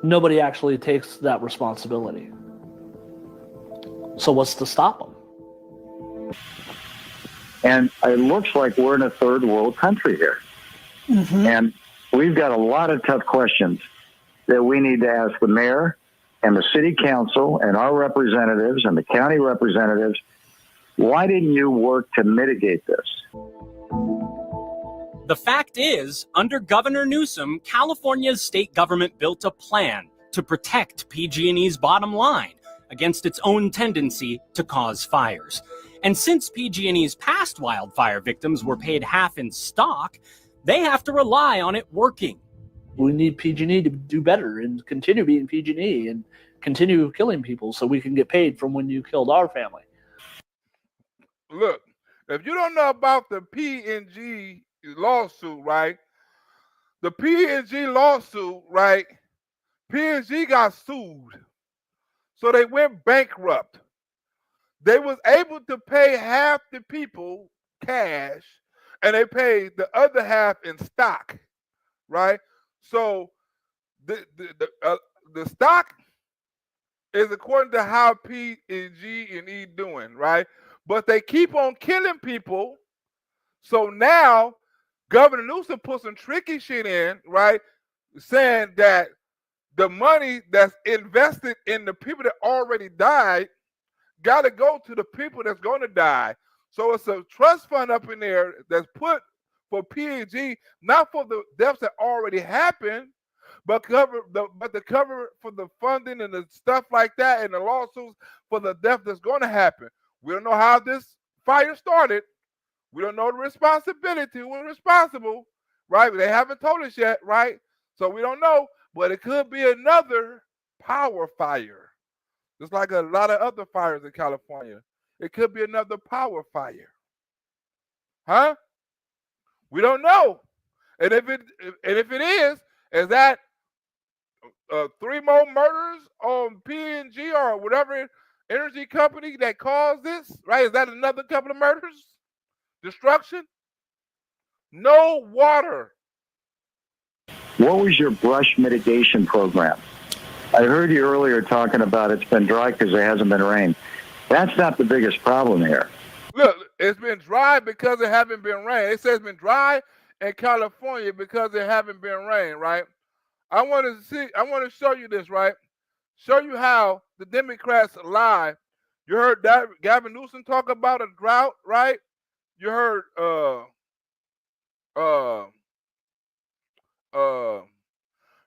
nobody actually takes that responsibility. So what's to stop them? And it looks like we're in a third world country here. Mm-hmm. And we've got a lot of tough questions that we need to ask the mayor and the city council and our representatives and the county representatives. Why didn't you work to mitigate this? The fact is, under Governor Newsome, California's state government built a plan to protect PG&E's bottom line against its own tendency to cause fires. And since PG&E's past wildfire victims were paid half in stock, they have to rely on it working. We need PG&E to do better and continue being PG&E and continue killing people so we can get paid from when you killed our family. Look, if you don't know about the P&G lawsuit, right? The P&G lawsuit, right? P&G got sued. So they went bankrupt. They was able to pay half the people cash, and they paid the other half in stock, right? So the stock is according to how P&G and E doing, right? But they keep on killing people. So now Governor Newsome put some tricky shit in, right? Saying that the money that's invested in the people that already died got to go to the people that's going to die. So it's a trust fund up in there that's put for P&G, not for the deaths that already happened, but to cover for the funding and the stuff like that and the lawsuits for the death that's going to happen. We don't know how this fire started. We don't know the responsibility, who was responsible, right? They haven't told us yet, right? So we don't know, but it could be another power fire. Just like a lot of other fires in California. It could be another power fire. Huh? We don't know. And if it is that 3 more murders on P&G or whatever energy company that caused this, right? Is that another couple of murders? Destruction? No water. What was your brush mitigation program? I heard you earlier talking about it's been dry because there hasn't been rain. That's not the biggest problem here. Look, it's been dry because it haven't been rain. It says it's been dry in California because it haven't been rain, right? I want to show you this, right? Show you how the Democrats lie. You heard that Gavin Newsom talk about a drought, right? You heard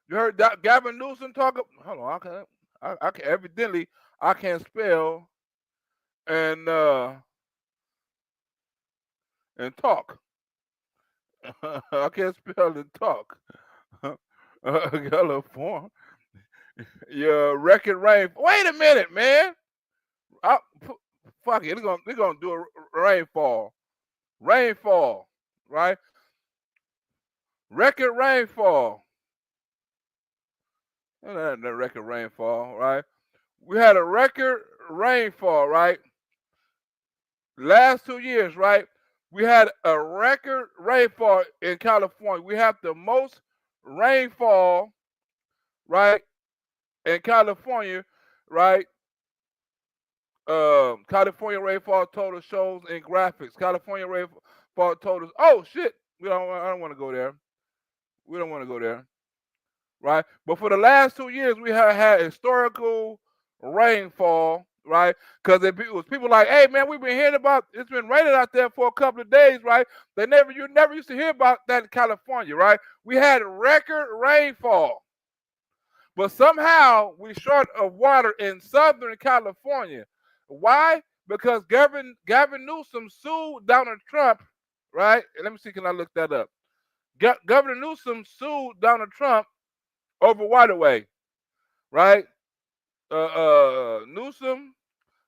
you heard that Gavin Newsom talk. Hold on, I can evidently I can't spell and talk. I can't spell and talk. California, your record rain. Wait a minute, man. Fuck it. They're gonna do a rainfall. Rainfall, right? Record rainfall. The record rainfall, right? We had a record rainfall, right? Last 2 years, right? We had a record rainfall in California. We have the most rainfall, right, in California, right? California rainfall total shows in graphics. California rainfall totals. Oh shit! I don't want to go there. We don't want to go there, right? But for the last 2 years, we have had historical rainfall, right? Because it was people like, hey man, we've been hearing about it's been raining out there for a couple of days, right? You never used to hear about that in California, right? We had record rainfall, but somehow we're short of water in Southern California. Why? Because Gavin Newsom sued Donald Trump, right? Let me see, can I look that up? Governor Newsom sued Donald Trump over waterway, right? Newsom.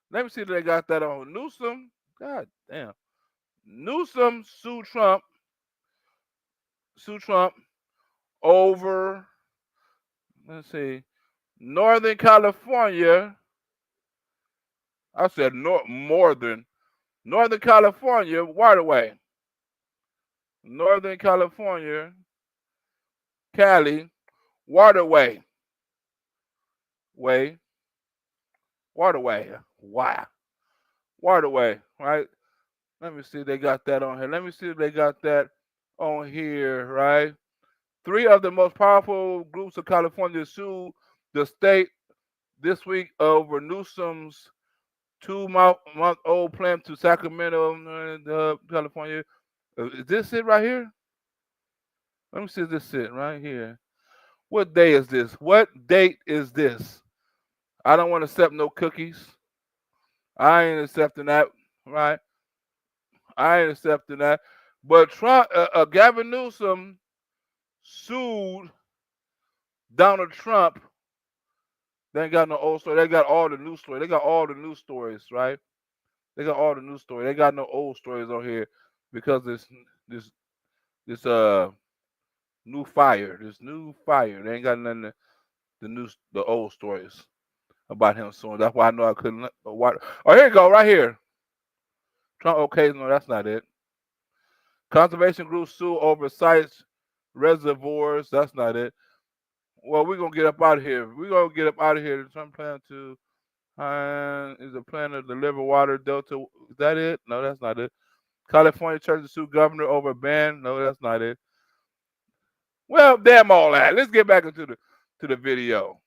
Let me see if they got that on Newsom. God damn. Newsom sued Trump over, let's see, Northern California. I said Northern California waterway. Northern California, Cali waterway. Waterway. Wow. Waterway, right? Let me see if they got that on here. Let me see if they got that on here, right? 3 of the most powerful groups of California sued the state this week over Newsom's 2-month-old plan to Sacramento, California. Is this it right here? Let me see if this is it right here. What day is this? What date is this? I don't want to accept no cookies. I ain't accepting that, right? I ain't accepting that. But Gavin Newsom sued Donald Trump, they ain't got no old story. They got all the new stories. They got all the new stories, right? They got all the new stories. They got no old stories on here because this new fire. This new fire. They ain't got nothing the old stories about him soon. That's why I know I couldn't watch. Oh, here you go, right here. Trump okay, no, that's not it. Conservation groups sue over sites, reservoirs. That's not it. Well, we're gonna get up out of here. We're gonna get up out of here. Trump plan to is a plan to deliver water Delta. Is that it? No, that's not it. California church to sue governor over ban. No, that's not it. Well, damn all that. Let's get back into the video.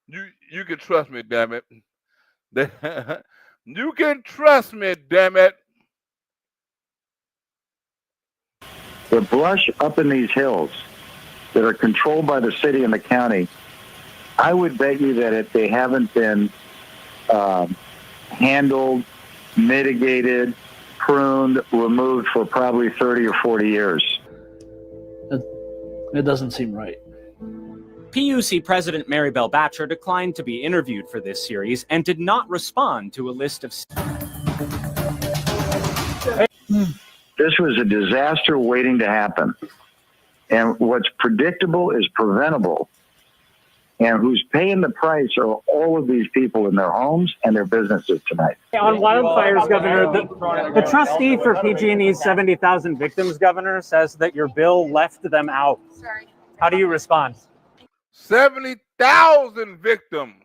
You can trust me, damn it. You can trust me, damn it. The brush up in these hills that are controlled by the city and the county, I would bet you that if they haven't been handled, mitigated, pruned, removed for probably 30 or 40 years. It doesn't seem right. PUC President Maribel Batcher declined to be interviewed for this series and did not respond to a list of... This was a disaster waiting to happen. And what's predictable is preventable. And who's paying the price are all of these people in their homes and their businesses tonight. On wildfires, Governor, the trustee for PG&E's 70,000 victims, Governor, says that your bill left them out. How do you respond? 70,000 victims.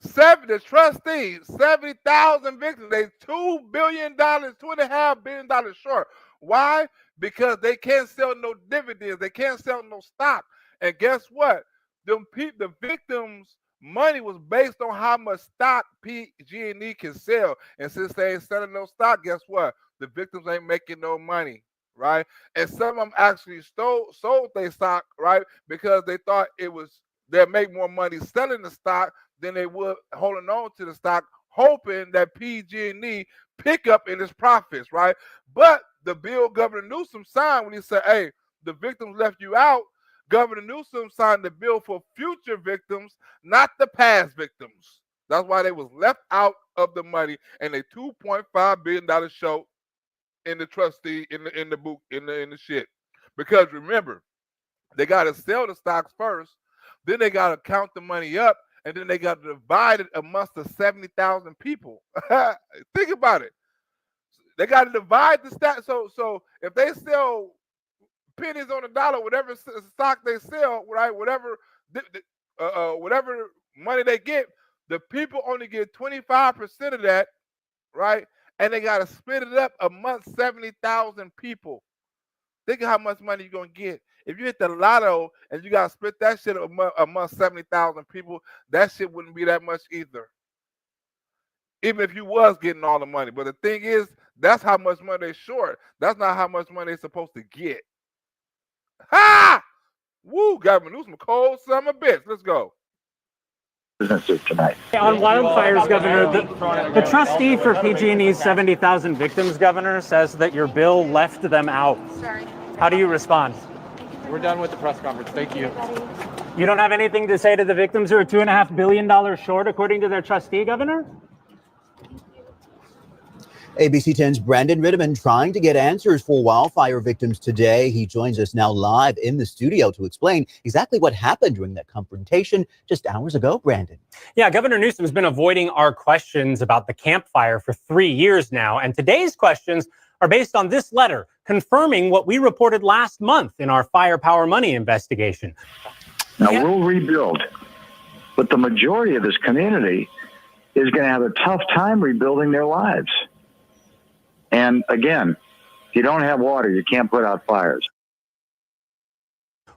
The trustees, 70,000 victims. They $2 billion, $2.5 billion short. Why? Because they can't sell no dividends. They can't sell no stock. And guess what? The victims' money was based on how much stock PG&E can sell. And since they ain't selling no stock, guess what? The victims ain't making no money, right? And some of them actually sold their stock, right? Because they thought they'd make more money selling the stock than they would holding on to the stock, hoping that PG&E pick up in its profits, right? But the bill Governor Newsome signed when he said, hey, the victims left you out, Governor Newsome signed the bill for future victims, not the past victims. That's why they was left out of the money, and a $2.5 billion show in the trustee in the shit. Because remember, they got to sell the stocks first, then they got to count the money up, and then they got to divide it amongst the 70,000 people. Think about it. They got to divide the stock. So if they sell pennies on the dollar, whatever stock they sell, right? Whatever money they get, the people only get 25% of that, right? And they got to split it up amongst 70,000 people. Think of how much money you're gonna get. If you hit the lotto and you got to split that shit amongst 70,000 people, that shit wouldn't be that much either. Even if you was getting all the money. But the thing is, that's how much money they're short. That's not how much money they're supposed to get. Ha! Woo, Governor Newsome, cold summer bitch. Let's go. Businesses tonight. On wildfires, Governor, the trustee for PG&E's 70,000 victims, Governor, says that your bill left them out. How do you respond? We're done with the press conference. Thank you. You don't have anything to say to the victims who are $2.5 billion short, according to their trustee, Governor? ABC 10's Brandon Rittiman trying to get answers for wildfire victims today. He joins us now live in the studio to explain exactly what happened during that confrontation just hours ago, Brandon. Yeah, Governor Newsome has been avoiding our questions about the Camp Fire for 3 years now. And today's questions are based on this letter confirming what we reported last month in our Fire Power Money investigation. Now, we'll rebuild, but the majority of this community is going to have a tough time rebuilding their lives. And again, if you don't have water, you can't put out fires.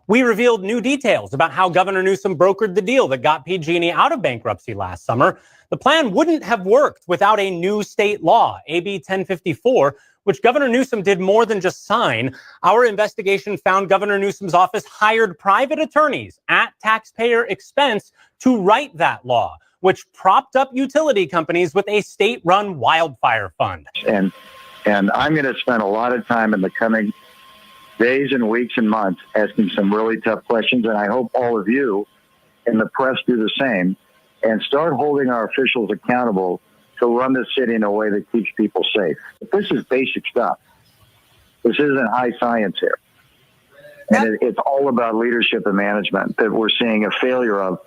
We revealed new details about how Governor Newsome brokered the deal that got PG&E out of bankruptcy last summer. The plan wouldn't have worked without a new state law, AB 1054, which Governor Newsome did more than just sign. Our investigation found Governor Newsome's office hired private attorneys at taxpayer expense to write that law, which propped up utility companies with a state-run wildfire fund. And I'm going to spend a lot of time in the coming days and weeks and months asking some really tough questions, and I hope all of you and the press do the same and start holding our officials accountable to run the city in a way that keeps people safe. This is basic stuff. This isn't high science here. And it's all about leadership and management that we're seeing a failure of.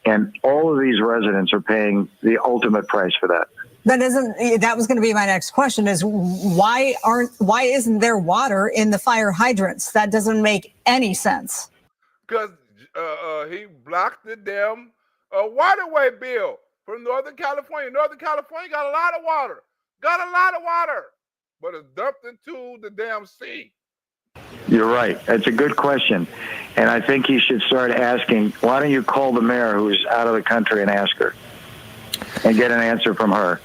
And all of these residents are paying the ultimate price for that. That was going to be my next question is why isn't there water in the fire hydrants? That doesn't make any sense. Because he blocked the damn waterway bill from Northern California. Northern California got a lot of water. But it's dumped into the damn sea. You're right. That's a good question. And I think you should start asking, why don't you call the mayor who's out of the country and ask her and get an answer from her?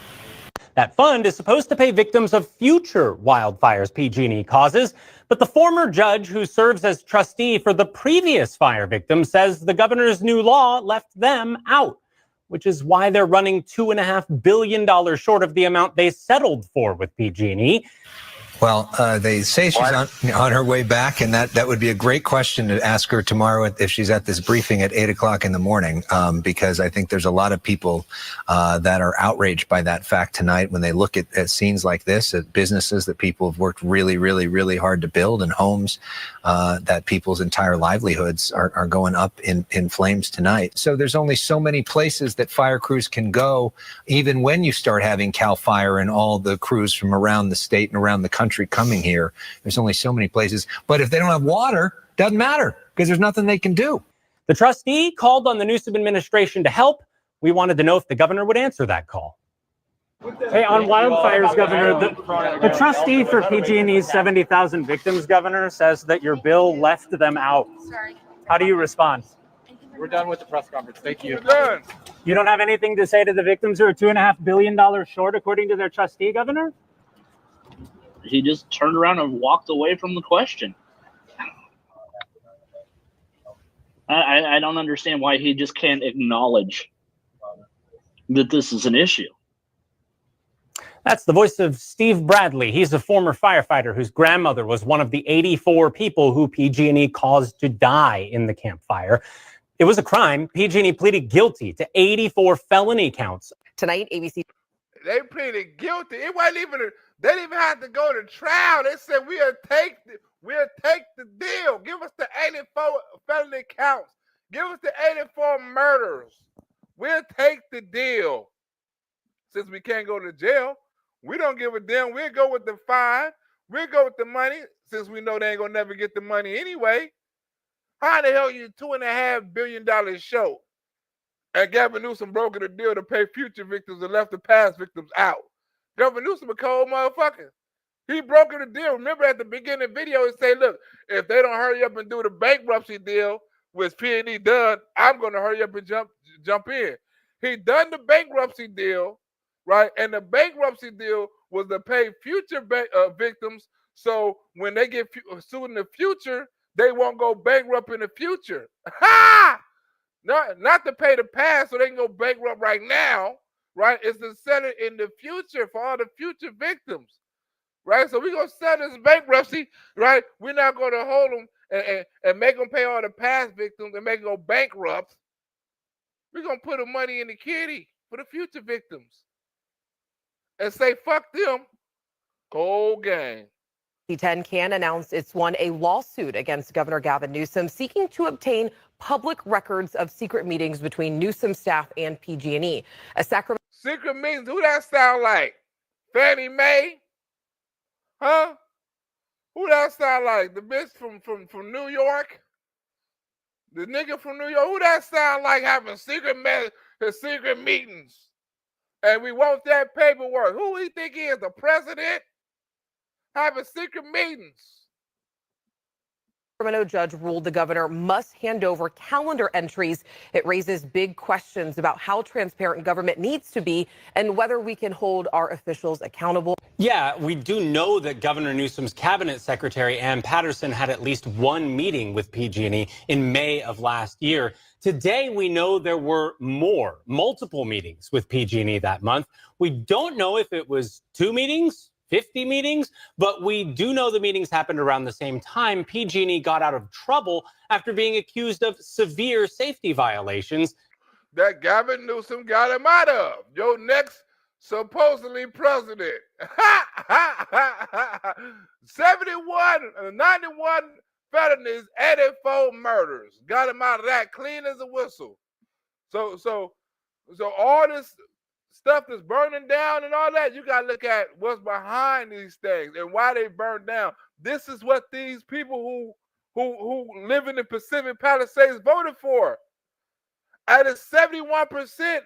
That fund is supposed to pay victims of future wildfires PG&E causes, but the former judge who serves as trustee for the previous fire victims says the governor's new law left them out, which is why they're running $2.5 billion short of the amount they settled for with PG&E. Well, they say she's on her way back, and that would be a great question to ask her tomorrow if she's at this briefing at 8 o'clock in the morning, because I think there's a lot of people that are outraged by that fact tonight when they look at scenes like this, at businesses that people have worked really, really, really hard to build, and homes that people's entire livelihoods are going up in flames tonight. So there's only so many places that fire crews can go, even when you start having CAL FIRE and all the crews from around the state and around the country coming here. There's only so many places. But if they don't have water, doesn't matter because there's nothing they can do. The trustee called on the Newsome administration to help. We wanted to know if the governor would answer that call. Hey, on wildfires, Governor, the trustee for PG&E's 70,000 victims, Governor, says that your bill left them out. How do you respond? We're done with the press conference. Thank you. You don't have anything to say to the victims who are $2.5 billion short, according to their trustee, Governor? He just turned around and walked away from the question. I don't understand why he just can't acknowledge that this is an issue. That's the voice of Steve Bradley. He's a former firefighter whose grandmother was one of the 84 people who PG&E caused to die in the Camp Fire. It was a crime. PG&E pleaded guilty to 84 felony counts. Tonight, ABC. They pleaded guilty. It wasn't even they didn't even have to go to trial. They said we'll take the deal. Give us the 84 felony counts. Give us the 84 murders. We'll take the deal. Since we can't go to jail, we don't give a damn. We'll go with the fine. We'll go with the money since we know they ain't gonna never get the money anyway. How the hell you $2.5 billion short? And Gavin Newsom brokered a deal to pay future victims and left the past victims out. Gavin Newsom a cold motherfucker. He brokered a deal. Remember at the beginning of the video, he said, look, if they don't hurry up and do the bankruptcy deal, which P&E done, I'm going to hurry up and jump in. He done the bankruptcy deal, right? And the bankruptcy deal was to pay future victims, so when they get sued in the future, they won't go bankrupt in the future. Ha! Not to pay the past so they can go bankrupt right now, right? It's to set it in the future for all the future victims, right? So we're going to set this bankruptcy, right? We're not going to hold them and make them pay all the past victims and make them go bankrupt. We're going to put the money in the kitty for the future victims and say, fuck them. Cold game. C10 can announce it's won a lawsuit against Governor Gavin Newsom seeking to obtain public records of secret meetings between Newsom staff and PG&E. Secret meetings? Who that sound like? Fannie Mae? Huh? Who that sound like? The bitch from New York? The nigga from New York? Who that sound like having secret meetings? And we want that paperwork. Who he think he is? The president? Having secret meetings. Sacramento judge ruled the governor must hand over calendar entries. It raises big questions about how transparent government needs to be and whether we can hold our officials accountable. Yeah, we do know that Governor Newsom's cabinet secretary, Ann Patterson, had at least one meeting with PG&E in May of last year. Today, we know there were multiple meetings with PG&E that month. We don't know if it was 2 meetings, 50 meetings, but we do know the meetings happened around the same time. PG&E got out of trouble after being accused of severe safety violations. That Gavin Newsom got him out of. Your next supposedly president. 91 felonies, 84 murders. Got him out of that clean as a whistle. So all this stuff that's burning down and all that, you got to look at what's behind these things and why they burn down. This is what these people who live in the Pacific Palisades voted for. At a 71%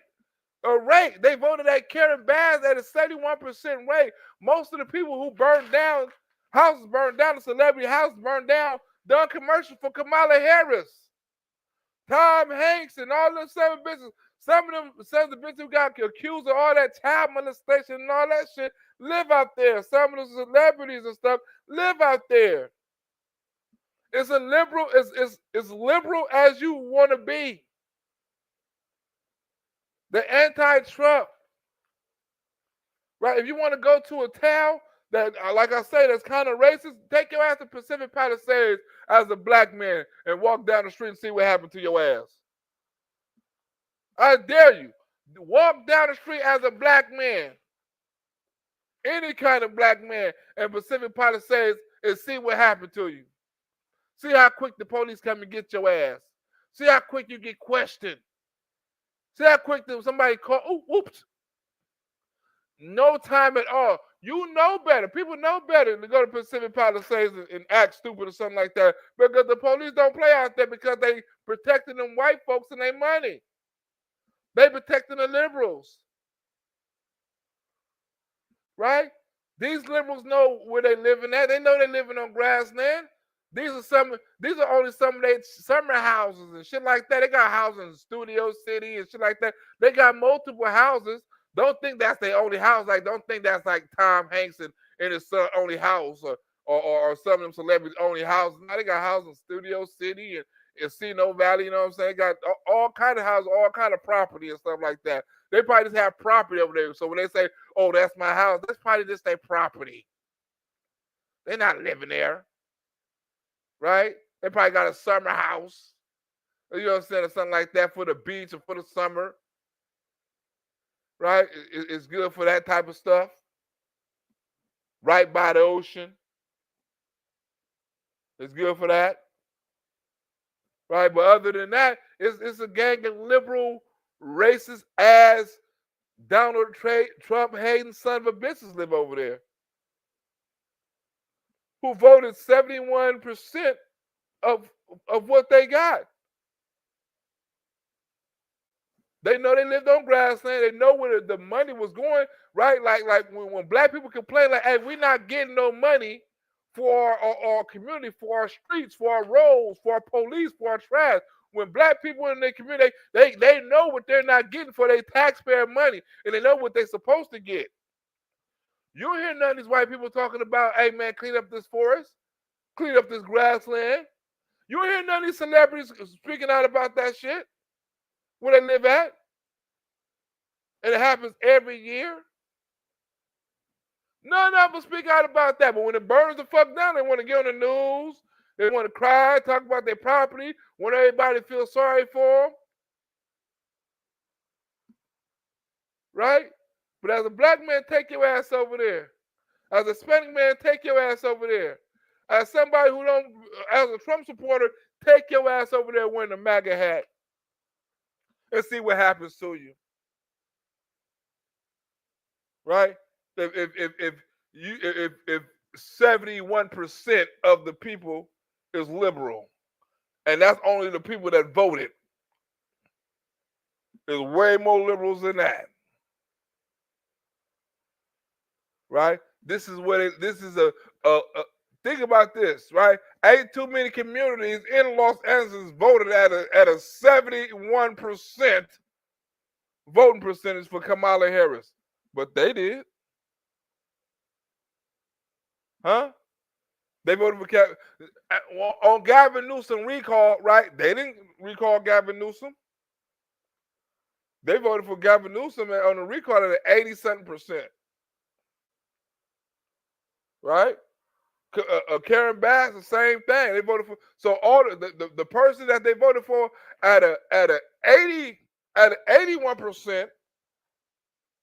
rate, they voted at Karen Bass at a 71% rate. Most of the people who burned down, houses burned down, the celebrity house burned down, done commercials for Kamala Harris, Tom Hanks, and all them seven bitches. Some of the bitches who got accused of all that child molestation and all that shit live out there. Some of the celebrities and stuff live out there. It's a liberal, it's liberal as you want to be. The anti-Trump, right? If you want to go to a town that, like I say, that's kind of racist, take your ass to Pacific Palisades as a black man and walk down the street and see what happened to your ass. I dare you. Walk down the street as a black man, any kind of black man in Pacific Palisades, and see what happened to you. See how quick the police come and get your ass. See how quick you get questioned. See how quick somebody call, oops. No time at all. You know better. People know better than to go to Pacific Palisades and act stupid or something like that, because the police don't play out there because they protecting them white folks and their money. They protecting the liberals. Right? These liberals know where they living at. They know they living on grassland. These are only some of their summer houses and shit like that. They got houses in Studio City and shit like that. They got multiple houses. Don't think that's their only house. Like, don't think that's like Tom Hanks and his son only house or some of them celebrities only houses. Now they got houses in Studio City and Encino Valley, you know what I'm saying? They got all kind of houses, all kind of property and stuff like that. They probably just have property over there. So when they say, oh, that's my house, that's probably just their property. They're not living there. Right? They probably got a summer house, you know what I'm saying, or something like that for the beach or for the summer. Right? It's good for that type of stuff. Right by the ocean. It's good for that. Right? But other than that, it's a gang of liberal, racist ass, Donald Trump hating son of a bitches live over there, who voted 71% of what they got. They know they lived on grassland. They know where the money was going, right? Like when black people complain, like, hey, we're not getting no money for our community, for our streets, for our roads, for our police, for our trash. When black people in their community, they know what they're not getting for their taxpayer money, and they know what they're supposed to get. You don't hear none of these white people talking about, hey, man, clean up this forest, clean up this grassland. You don't hear none of these celebrities speaking out about that shit, where they live at. And it happens every year. None of them speak out about that. But when it burns the fuck down, they want to get on the news. They want to cry, talk about their property, want everybody to feel sorry for them. Right? But as a black man, take your ass over there. As a Hispanic man, take your ass over there. As somebody who don't, as a Trump supporter, take your ass over there wearing a MAGA hat and see what happens to you. Right? If 71% of the people is liberal, and that's only the people that voted, there's way more liberals than that. Right? This is what this is a think about this, right? Ain't too many communities in Los Angeles voted at a 71% voting percentage for Kamala Harris, but they did. Huh? They voted for on Gavin Newsom recall, right? They didn't recall Gavin Newsom. They voted for Gavin Newsom on the recall at 87%. right? Karen Bass, the same thing. They voted for, so all the person that they voted for at a 81%,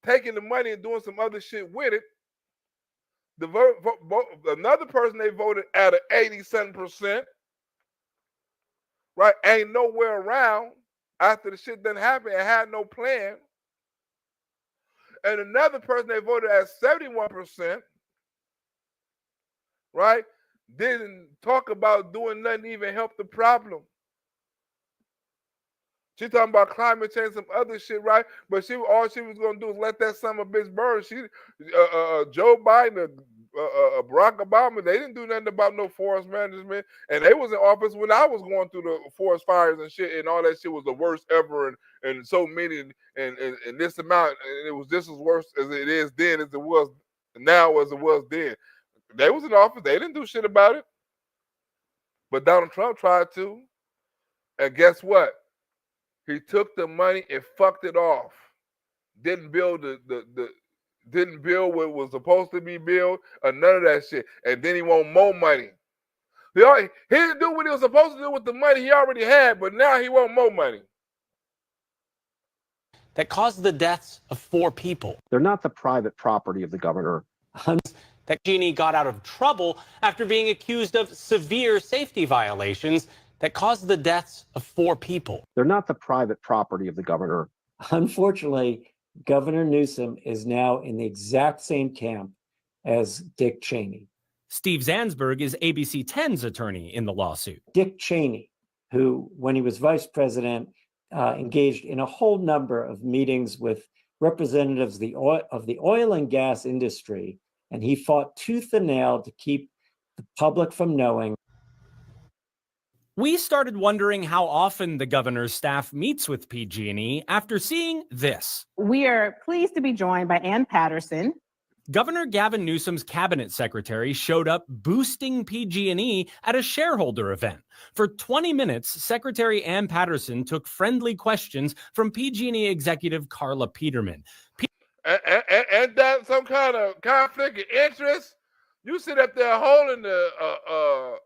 taking the money and doing some other shit with it. Another person they voted at an 87%, right? Ain't nowhere around after the shit done happened and had no plan. And another person they voted at 71%, right? Didn't talk about doing nothing to even help the problem. She talking about climate change, some other shit, right? But all she was gonna do is let that son of a bitch burn. Joe Biden, Barack Obama, they didn't do nothing about no forest management, and they was in office when I was going through the forest fires and shit, and all that shit was the worst ever, and so many, and this amount, and it was just as worse as it is then as it was now as it was then. They was in office, they didn't do shit about it, but Donald Trump tried to, and guess what? He took the money and fucked it off. Didn't build didn't build what was supposed to be built, or none of that shit. And then he want more money. He didn't do what he was supposed to do with the money he already had, but now he want more money. That caused the deaths of 4 people. They're not the private property of the governor. That Genie got out of trouble after being accused of severe safety violations that caused the deaths of 4 people. They're not the private property of the governor. Unfortunately, Governor Newsome is now in the exact same camp as Dick Cheney. Steve Zansberg is ABC 10's attorney in the lawsuit. Dick Cheney, who, when he was vice president, engaged in a whole number of meetings with representatives of the oil and gas industry, and he fought tooth and nail to keep the public from knowing. We started wondering how often the governor's staff meets with PG&E after seeing this. We are pleased to be joined by Ann Patterson. Governor Gavin Newsom's cabinet secretary showed up boosting PG&E at a shareholder event. For 20 minutes, Secretary Ann Patterson took friendly questions from PG&E executive Carla Peterman. And that some kind of conflict of interest? You sit up there holding the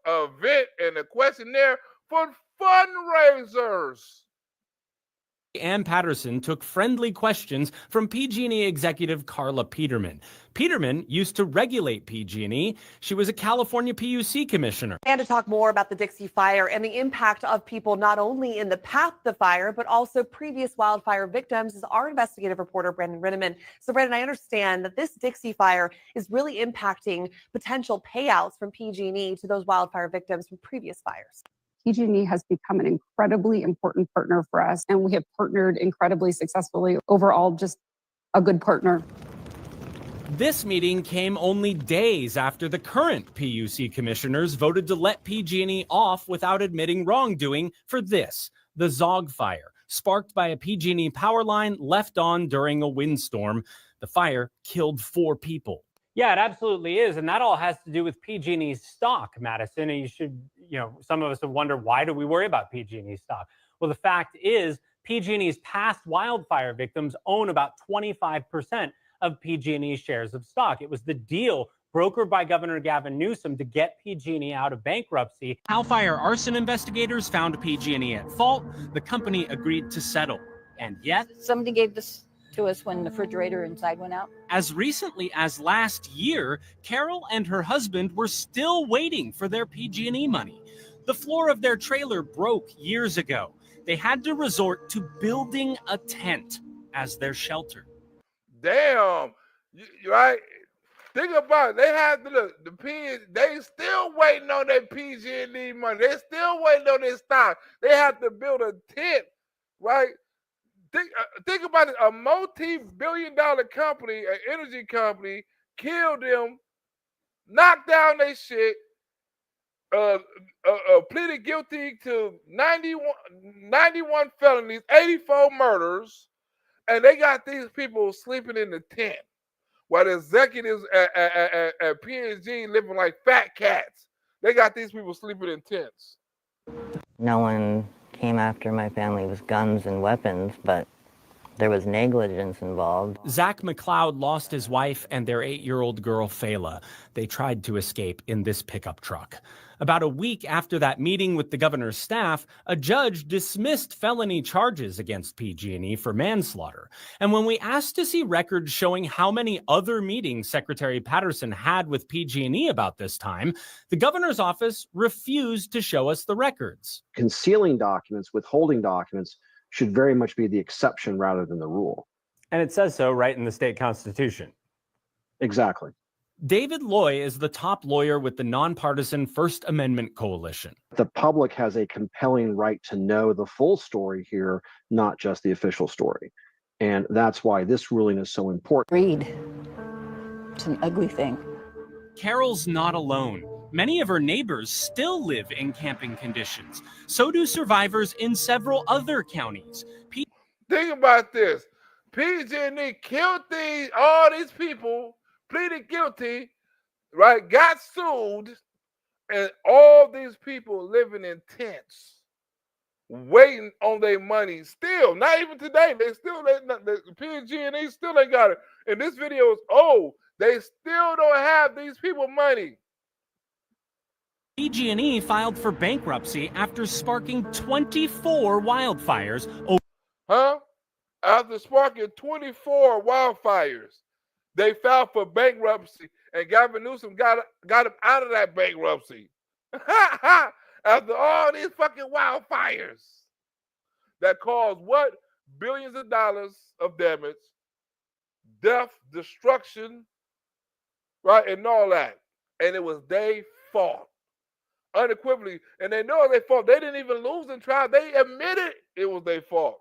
event and the questionnaire for fundraisers. Ann Patterson took friendly questions from PG&E executive Carla Peterman. Peterman used to regulate PG&E. She was a California PUC commissioner. And to talk more about the Dixie Fire and the impact of people not only in the path of the fire, but also previous wildfire victims is our investigative reporter, Brandon Rinneman. So, Brandon, I understand that this Dixie Fire is really impacting potential payouts from PG&E to those wildfire victims from previous fires. PG&E has become an incredibly important partner for us, and we have partnered incredibly successfully. Overall, just a good partner. This meeting came only days after the current PUC commissioners voted to let PG&E off without admitting wrongdoing for this, the Zog fire, sparked by a PG&E power line left on during a windstorm. The fire killed 4 people. Yeah, it absolutely is. And that all has to do with PG&E's stock, Madison. And some of us have wondered, why do we worry about PG&E's stock? Well, the fact is PG&E's past wildfire victims own about 25% of PG&E's shares of stock. It was the deal brokered by Governor Gavin Newsome to get PG&E out of bankruptcy. Cal Fire arson investigators found PG&E at fault. The company agreed to settle. And yet, somebody gave this to us when the refrigerator inside went out. As recently as last year, Carol and her husband were still waiting for their PG&E money. The floor of their trailer broke years ago. They had to resort to building a tent as their shelter. Damn, right? Think about it. They had they still waiting on their PG&E money. They still waiting on their stock. They have to build a tent, right? Think about it. A multi-billion-dollar company, an energy company, killed them, knocked down their shit, pleaded guilty to 91 felonies, 84 murders, and they got these people sleeping in the tent while the executives at P&G living like fat cats. They got these people sleeping in tents. No one came after my family with guns and weapons, but there was negligence involved. Zach McLeod lost his wife and their 8-year-old girl, Fayla. They tried to escape in this pickup truck. About a week after that meeting with the governor's staff, a judge dismissed felony charges against PG&E for manslaughter. And when we asked to see records showing how many other meetings Secretary Patterson had with PG&E about this time, the governor's office refused to show us the records. Concealing documents, withholding documents should very much be the exception rather than the rule. And it says so right in the state constitution. Exactly. David Loy is the top lawyer with the nonpartisan First Amendment Coalition. The public has a compelling right to know the full story here, not just the official story. And that's why this ruling is so important. Greed. It's an ugly thing. Carol's not alone. Many of her neighbors still live in camping conditions. So do survivors in several other counties. Think about this. PG&E killed all these people, pleaded guilty, right? Got sued, and all these people living in tents, waiting on their money. Still, not even today. PG&E still ain't got it. And this video is old. They still don't have these people money. PG&E filed for bankruptcy after sparking 24 wildfires. After sparking 24 wildfires, they filed for bankruptcy, and Gavin Newsome got him out of that bankruptcy. After all these fucking wildfires that caused what? Billions of dollars of damage, death, destruction, right, and all that. And it was their fault. Unequivocally. And they know it's their fault. They didn't even lose in trial. They admitted it was their fault.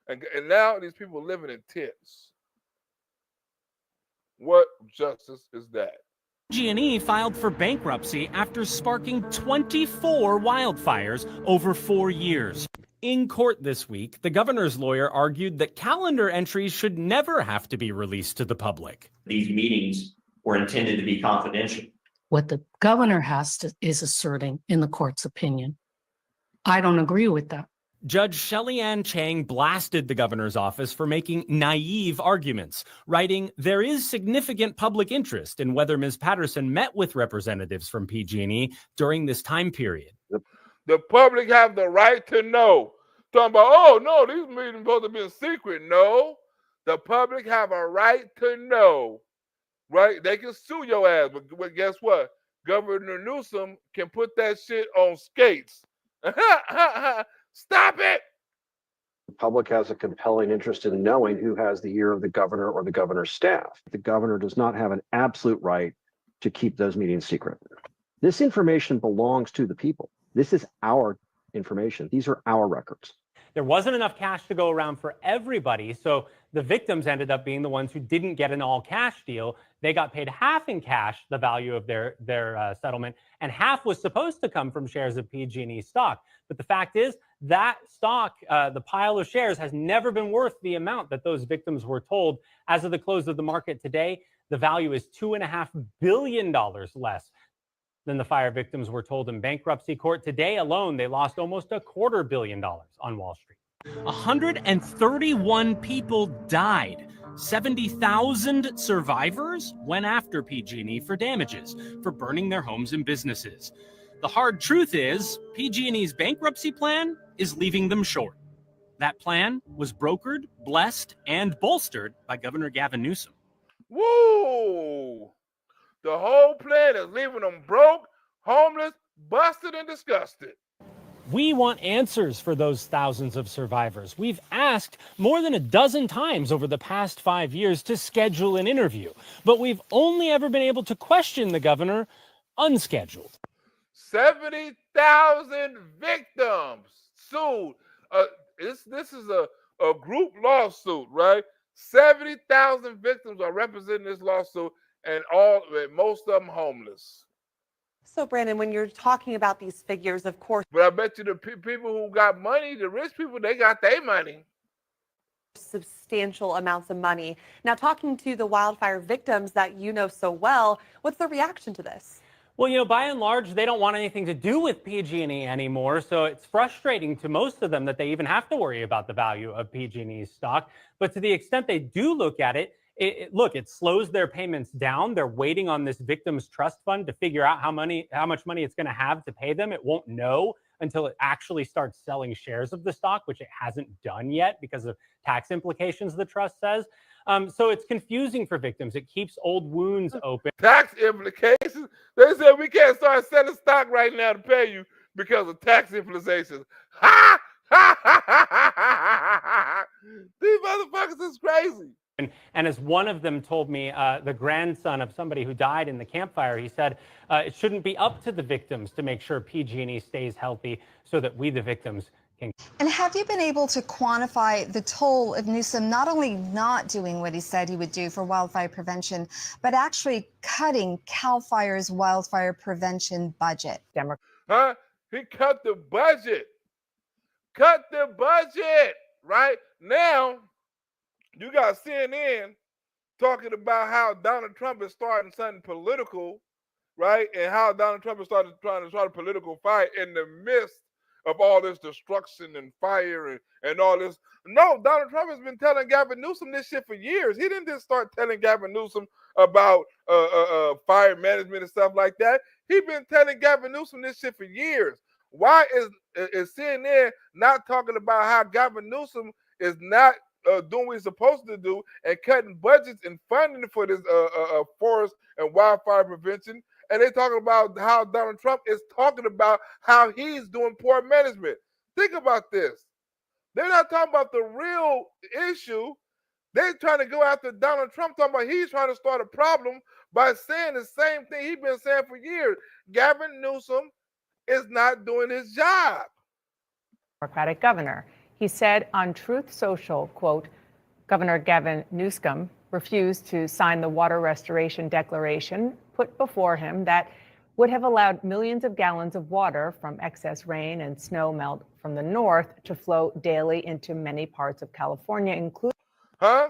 And now these people living in tents. What justice is that? PG&E filed for bankruptcy after sparking 24 wildfires over 4 years. In court this week, the governor's lawyer argued that calendar entries should never have to be released to the public. These meetings were intended to be confidential. What the governor is asserting in the court's opinion. I don't agree with that. Judge Shelley Ann Chang blasted the governor's office for making naive arguments, writing, "There is significant public interest in whether Ms. Patterson met with representatives from PG&E during this time period." The public have the right to know. Talking about, oh, no, these meetings are supposed to be secret. No, the public have a right to know, right? They can sue your ass, but guess what? Governor Newsome can put that shit on skates. Stop it! The public has a compelling interest in knowing who has the ear of the governor or the governor's staff. The governor does not have an absolute right to keep those meetings secret. This information belongs to the people. This is our information. These are our records. There wasn't enough cash to go around for everybody, so the victims ended up being the ones who didn't get an all-cash deal. They got paid half in cash, the value of their settlement, and half was supposed to come from shares of PG&E stock. But the fact is, that stock, the pile of shares, has never been worth the amount that those victims were told. As of the close of the market today, the value is $2.5 billion less than the fire victims were told in bankruptcy court. Today alone, they lost almost $250 million on Wall Street. 131 people died. 70,000 survivors went after PG&E for damages for burning their homes and businesses. The hard truth is, PG&E's bankruptcy plan is leaving them short. That plan was brokered, blessed, and bolstered by Governor Gavin Newsome. Woo! The whole plan is leaving them broke, homeless, busted, and disgusted. We want answers for those thousands of survivors. We've asked more than a dozen times over the past 5 years to schedule an interview, but we've only ever been able to question the governor unscheduled. 70,000 victims sued. This is a group lawsuit, right? 70,000 victims are representing this lawsuit, and most of them homeless. So, Brandon, when you're talking about these figures, of course. But I bet you the people who got money, the rich people, they got their money. Substantial amounts of money. Now, talking to the wildfire victims that you know so well, what's their reaction to this? Well, by and large, they don't want anything to do with PG&E anymore. So it's frustrating to most of them that they even have to worry about the value of PG&E's stock. But to the extent they do look at it, it slows their payments down. They're waiting on this victims trust fund to figure out how much money it's going to have to pay them. It won't know until it actually starts selling shares of the stock, which it hasn't done yet because of tax implications, the trust says. So it's confusing for victims. It keeps old wounds open. Tax implications? They said we can't start selling stock right now to pay you because of tax implications. Ha! Ha! Ha! Ha! Ha! Ha! Ha! These motherfuckers is crazy. And as one of them told me, the grandson of somebody who died in the campfire, he said, it shouldn't be up to the victims to make sure PG&E stays healthy so that we, the victims, can. And have you been able to quantify the toll of Newsome not only not doing what he said he would do for wildfire prevention, but actually cutting CAL FIRE's wildfire prevention budget? Huh? He cut the budget. Cut the budget. Right? Now, you got CNN talking about how Donald Trump is starting something political, right? And how Donald Trump is trying to start a political fight in the midst of all this destruction and fire and all this. No, Donald Trump has been telling Gavin Newsom this shit for years. He didn't just start telling Gavin Newsom about fire management and stuff like that. He's been telling Gavin Newsom this shit for years. Why is CNN not talking about how Gavin Newsom is not doing what he's supposed to do and cutting budgets and funding for this forest and wildfire prevention? And they're talking about how Donald Trump is talking about how he's doing poor management. Think about this. They're not talking about the real issue. They're trying to go after Donald Trump, talking about he's trying to start a problem by saying the same thing he's been saying for years. Gavin Newsom is not doing his job. Democratic governor. He said on Truth Social, quote, Governor Gavin Newsom refused to sign the water restoration declaration put before him that would have allowed millions of gallons of water from excess rain and snow melt from the north to flow daily into many parts of California, including. Huh?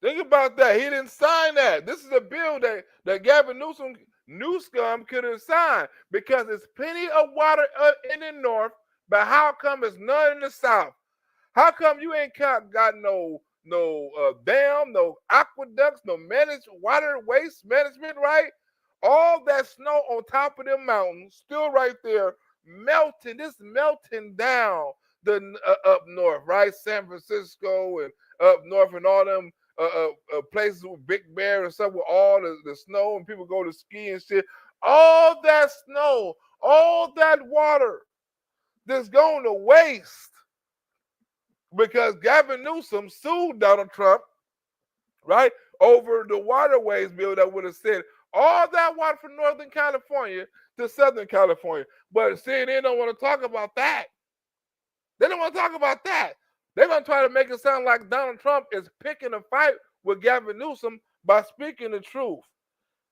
Think about that. He didn't sign that. This is a bill that Gavin Newsom could have signed because there's plenty of water up in the north, but how come it's none in the south? How come you ain't got no dam, no aqueducts, no water waste management, right? All that snow on top of them mountains, still right there, melting. This melting down the up north, right? San Francisco and up north and all them places with Big Bear and stuff with all the snow and people go to ski and shit. All that snow, all that water that's going to waste because Gavin Newsom sued Donald Trump, right, over the waterways bill that would have sent all that water from Northern California to Southern California. But see, they don't want to talk about that. They don't want to talk about that. They're going to try to make it sound like Donald Trump is picking a fight with Gavin Newsom by speaking the truth,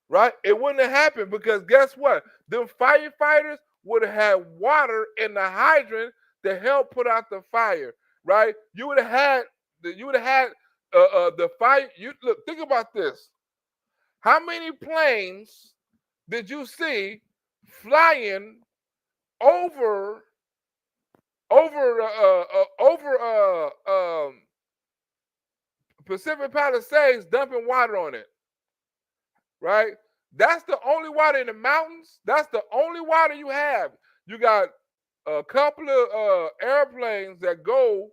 right? It wouldn't have happened because guess what? Them firefighters would have had water in the hydrant to help put out the fire, right? You would have had the fire. You look, think about this. How many planes did you see flying over Pacific Palisades, dumping water on it? Right? That's the only water in the mountains. That's the only water you have. You got a couple of airplanes that go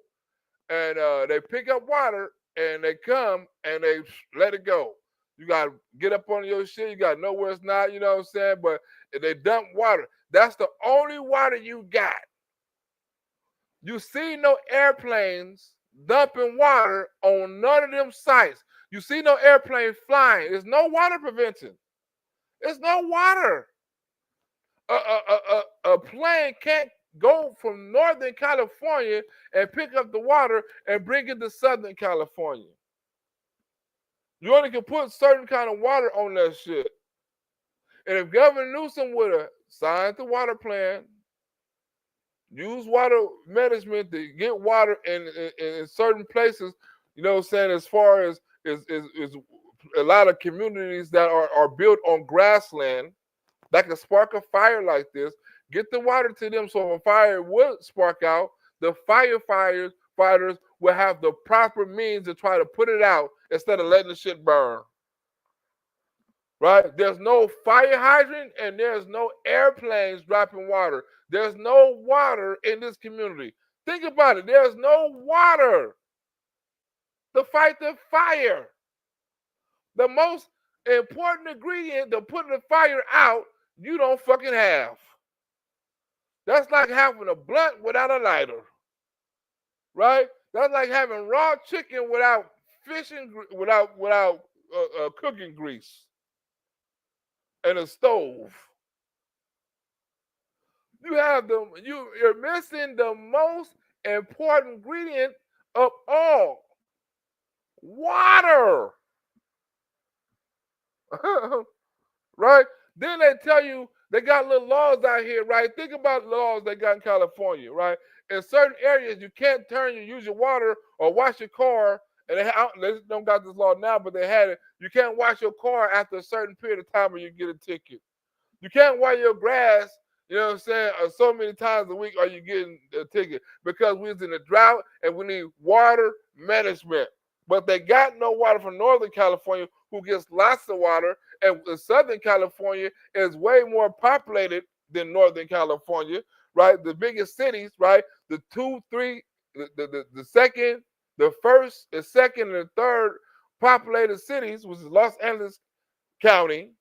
and they pick up water and they come and they let it go. You got to get up on your shit. You got to know where it's not, you know what I'm saying? But they dump water. That's the only water you got. You see no airplanes dumping water on none of them sites. You see no airplane flying. There's no water prevention. There's no water. A plane can't go from Northern California and pick up the water and bring it to Southern California. You only can put certain kind of water on that shit. And if Governor Newsom would have signed the water plan, use water management to get water in certain places, you know what I'm saying, as far as is a lot of communities that are built on grassland, that can spark a fire like this. Get the water to them so if a fire would spark out, the firefighters will have the proper means to try to put it out instead of letting the shit burn. Right? There's no fire hydrant and there's no airplanes dropping water. There's no water in this community. Think about it. There's no water to fight the fire. The most important ingredient to put the fire out, you don't fucking have. That's like having a blunt without a lighter. Right? That's like having raw chicken without cooking grease and a stove. You're missing the most important ingredient of all. Water. Right? Then they tell you they got little laws out here, right? Think about the laws they got in California, right? In certain areas, you can't use your water or wash your car. And they don't got this law now, but they had it. You can't wash your car after a certain period of time or you get a ticket. You can't water your grass, you know what I'm saying, so many times a week or you getting a ticket because we're in a drought and we need water management. But they got no water from Northern California, who gets lots of water, and Southern California is way more populated than Northern California, right? The biggest cities, right? The second, the first, the second, and the third populated cities, which is Los Angeles County,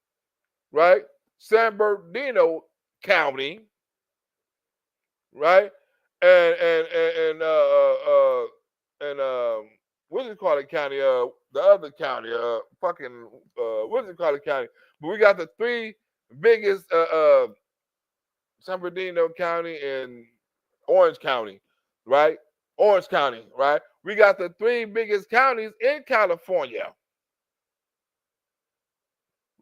right? San Bernardino County, right? And what is it called? County? The other county, what is it called? County? But we got the three biggest, San Bernardino County and Orange County, right? Orange County, right? We got the three biggest counties in California.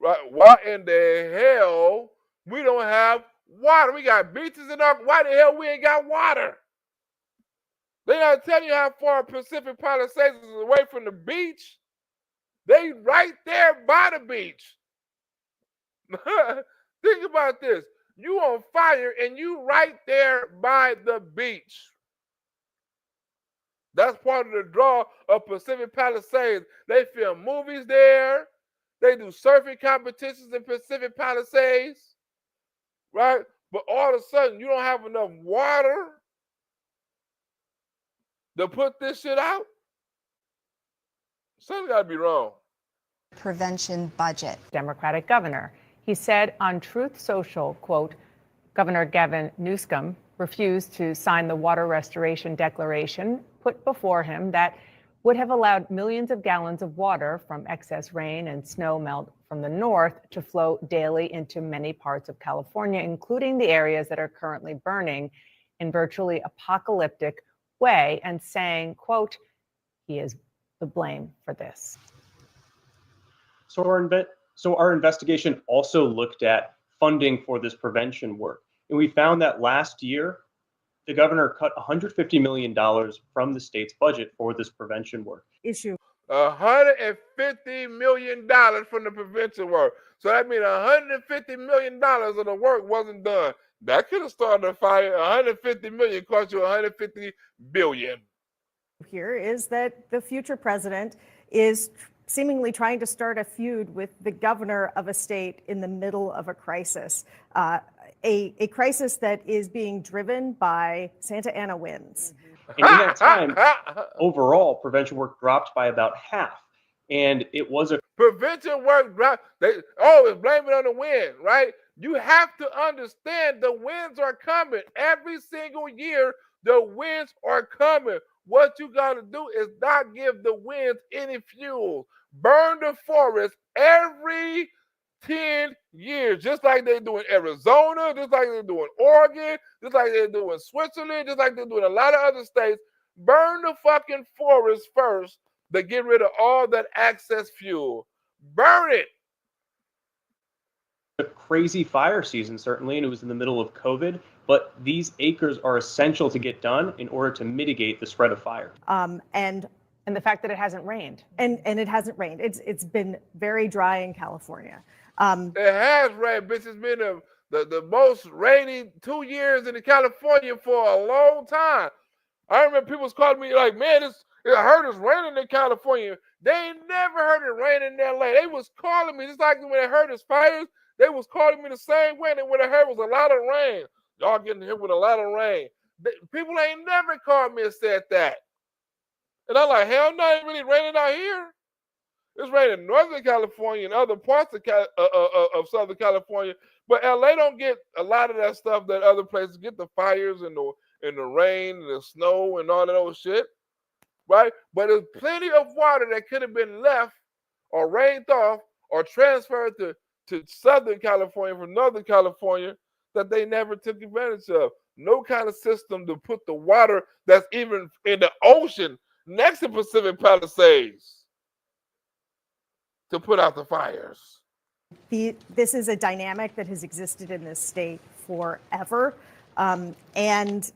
Right? Why in the hell we don't have water? We got beaches and all. Why the hell we ain't got water? They not telling you how far Pacific Palisades is away from the beach. They right there by the beach. Think about this. You on fire and you right there by the beach. That's part of the draw of Pacific Palisades. They film movies there. They do surfing competitions in Pacific Palisades, right? But all of a sudden, you don't have enough water to put this shit out? Something got to be wrong. Prevention budget. Democratic governor. He said on Truth Social, quote, Governor Gavin Newsome refused to sign the water restoration declaration put before him that would have allowed millions of gallons of water from excess rain and snow melt from the north to flow daily into many parts of California, including the areas that are currently burning in virtually apocalyptic way, and saying, quote, he is the blame for this. So our investigation also looked at funding for this prevention work. And we found that last year, the governor cut $150 million from the state's budget for this prevention work. Issue. $150 million from the prevention work. So that means $150 million of the work wasn't done. That could have started a fire. $150 million cost you $150 billion. Here is that the future president is seemingly trying to start a feud with the governor of a state in the middle of a crisis. A crisis that is being driven by Santa Ana winds. And in that time, overall, prevention work dropped by about half. And it was a prevention work dropped. They always blame it on the wind, right? You have to understand the winds are coming. Every single year, the winds are coming. What you got to do is not give the winds any fuel. Burn the forest every 10 years, just like they do in Arizona, just like they do in Oregon, just like they do in Switzerland, just like they do in a lot of other states. Burn the fucking forest first to get rid of all that excess fuel. Burn it. A crazy fire season, certainly, and it was in the middle of COVID, but these acres are essential to get done in order to mitigate the spread of fire. And the fact that it hasn't rained. And it hasn't rained. It's been very dry in California. It has rained, bitch. It's been the most rainy 2 years in California for a long time. I remember people was calling me like, man, it heard it's raining in California. They ain't never heard it rain in LA. They was calling me, just like when they heard it's fires, they was calling me the same way. And what they heard was a lot of rain. Y'all getting hit with a lot of rain. People ain't never called me and said that. And I'm like, hell no, it ain't really raining out here. It's raining in Northern California and other parts of Southern California. But LA don't get a lot of that stuff that other places get, the fires and the rain and the snow and all that old shit. Right? But there's plenty of water that could have been left or rained off or transferred to Southern California from Northern California that they never took advantage of. No kind of system to put the water that's even in the ocean next to Pacific Palisades to put out the fires. This is a dynamic that has existed in this state forever. It's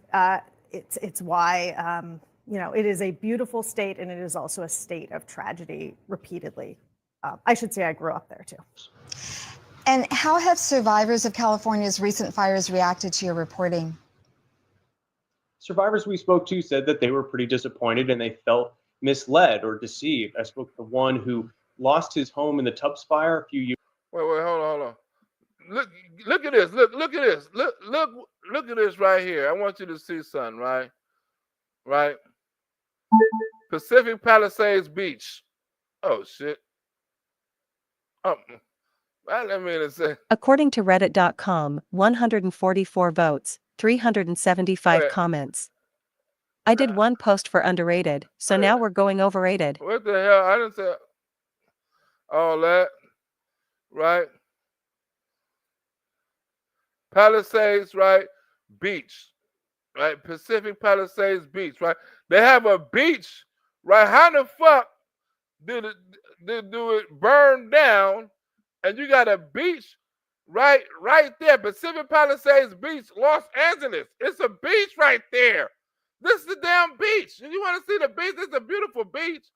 why, it is a beautiful state, and it is also a state of tragedy repeatedly. I should say I grew up there too. And how have survivors of California's recent fires reacted to your reporting? Survivors we spoke to said that they were pretty disappointed and they felt misled or deceived. I spoke to one who lost his home in the Tubbs fire a few years. Wait, hold on. Look at this. Look at this. Look at this right here. I want you to see something, right? Right? Pacific Palisades Beach. Oh shit. I mean, according to Reddit.com, 144 votes, 375 comments. I did one post for underrated, so now we're going overrated. What the hell? I didn't say all that. Right? Palisades, right? Beach. Right? Pacific Palisades Beach, right? They have a beach, right? How the fuck do it burn down and you got a beach right there? Pacific Palisades Beach, Los Angeles. It's a beach right there. This is the damn beach. And you want to see the beach? It's a beautiful beach,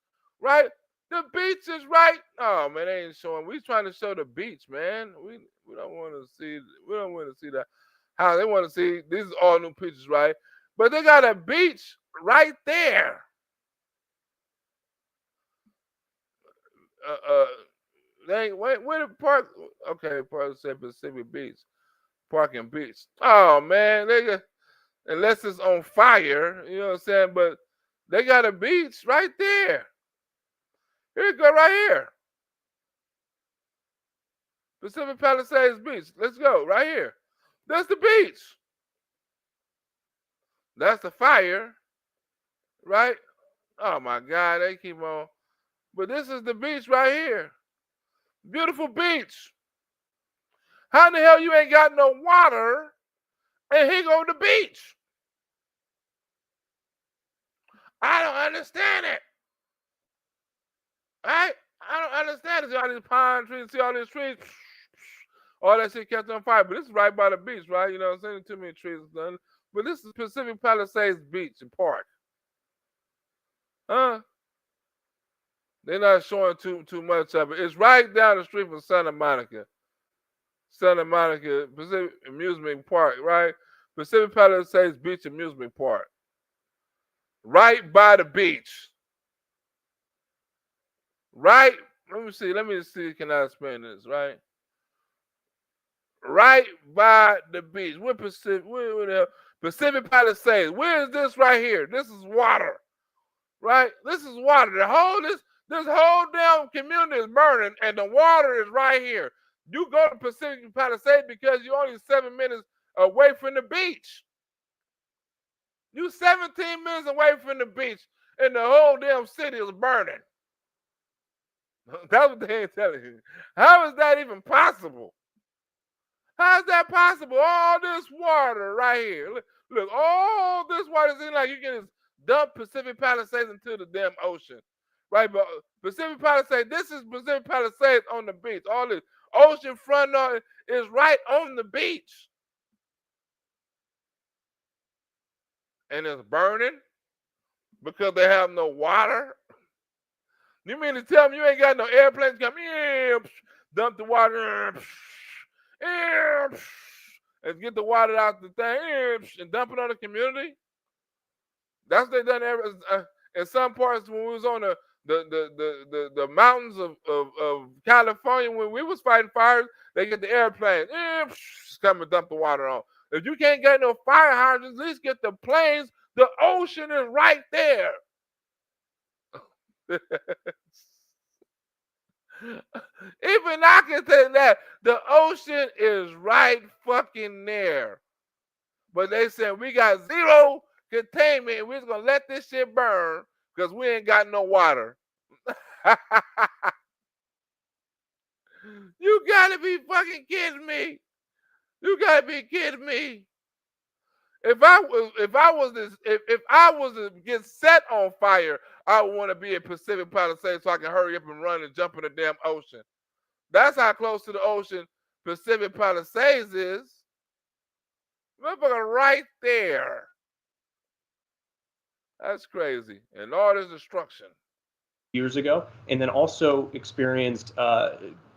right? The beach is right. Oh man, they ain't showing. We trying to show the beach, man. We don't want to see. We don't want to see that. How they want to see. These are all new pictures, right? But they got a beach right there. Where the park? Okay, park say Pacific Beach, Park and Beach. Oh man, unless it's on fire, you know what I'm saying? But they got a beach right there. Here you go, right here. Pacific Palisades Beach. Let's go, right here. That's the beach. That's the fire, right? Oh my God, they keep on. But this is the beach right here. Beautiful beach. How in the hell you ain't got no water and here go the beach? I don't understand it. Right? I don't understand it. See all these pine trees, see all these trees, all that shit catch on fire. But this is right by the beach, right? You know what I'm saying? Too many trees done. But this is Pacific Palisades Beach and Park. Huh? They're not showing too much of it. It's right down the street from Santa Monica. Santa Monica Pacific Amusement Park, right? Pacific Palisades Beach Amusement Park. Right by the beach. Right? Let me see. Can I explain this, right? Right by the beach. Where the hell? Pacific Palisades. Where is this right here? This is water. Right? This is water. This whole damn community is burning, and the water is right here. You go to Pacific Palisades because you're only 7 minutes away from the beach. You 17 minutes away from the beach, and the whole damn city is burning. That's what they ain't telling you. How is that even possible? How is that possible? All this water right here. Look, all this water seems like you can just dump Pacific Palisades into the damn ocean. Right, but Pacific Palisades, this is Pacific Palisades on the beach. All this ocean front is right on the beach. And it's burning because they have no water. You mean to tell me you ain't got no airplanes coming? dump the water, and get the water out the thing, and dump it on the community. That's what they done in some parts when we was on the mountains of California when we was fighting fires. They get the airplanes, come and dump the water on. If you can't get no fire hydrants, at least get the planes. The ocean is right there. Even I can say that the ocean is right fucking there. But they said we got zero containment and we're just gonna let this shit burn because we ain't got no water. You gotta be fucking kidding me. You gotta be kidding me. If I was to get set on fire, I would want to be in Pacific Palisades so I can hurry up and run and jump in the damn ocean. That's how close to the ocean Pacific Palisades is. Motherfucker right there. That's crazy. And all this destruction. Years ago, and then also experienced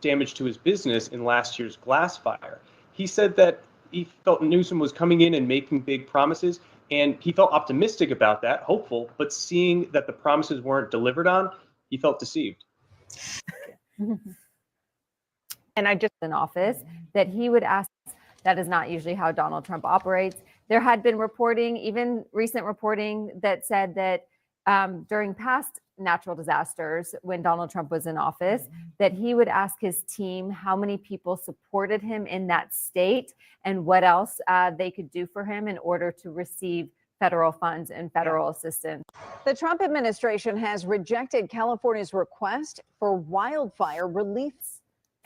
damage to his business in last year's glass fire. He said that he felt Newsome was coming in and making big promises, and he felt optimistic about that, hopeful, but seeing that the promises weren't delivered on, he felt deceived. And I just in office that he would ask, that is not usually how Donald Trump operates. There had been reporting, even recent reporting, that said that during past natural disasters, when Donald Trump was in office, that he would ask his team how many people supported him in that state and what else they could do for him in order to receive federal funds and federal assistance. The Trump administration has rejected California's request for wildfire relief.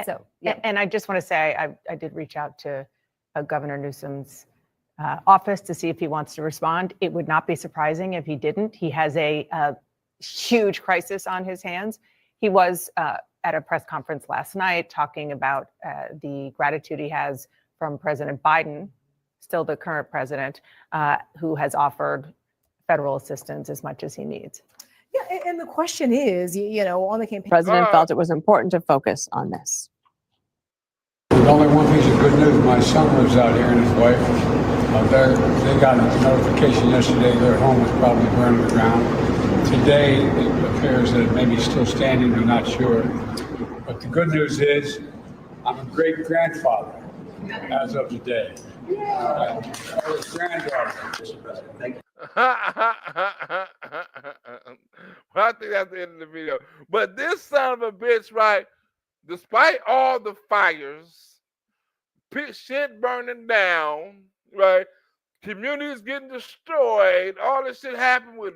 So, and I just want to say, I did reach out to Governor Newsom's office to see if he wants to respond. It would not be surprising if he didn't. He has a huge crisis on his hands. He was at a press conference last night talking about the gratitude he has from President Biden, still the current president, who has offered federal assistance as much as he needs. Yeah, and the question is, on the campaign. The president felt it was important to focus on this. There's only one piece of good news. My son lives out here and his wife. They got a notification yesterday their home was probably burned to the ground. Today, it appears that it may be still standing, we're not sure. But the good news is, I'm a great-grandfather as of today. Granddaughter. Thank you. Well, I think that's the end of the video. But this son of a bitch, right, despite all the fires, shit burning down, right, communities getting destroyed, all this shit happened with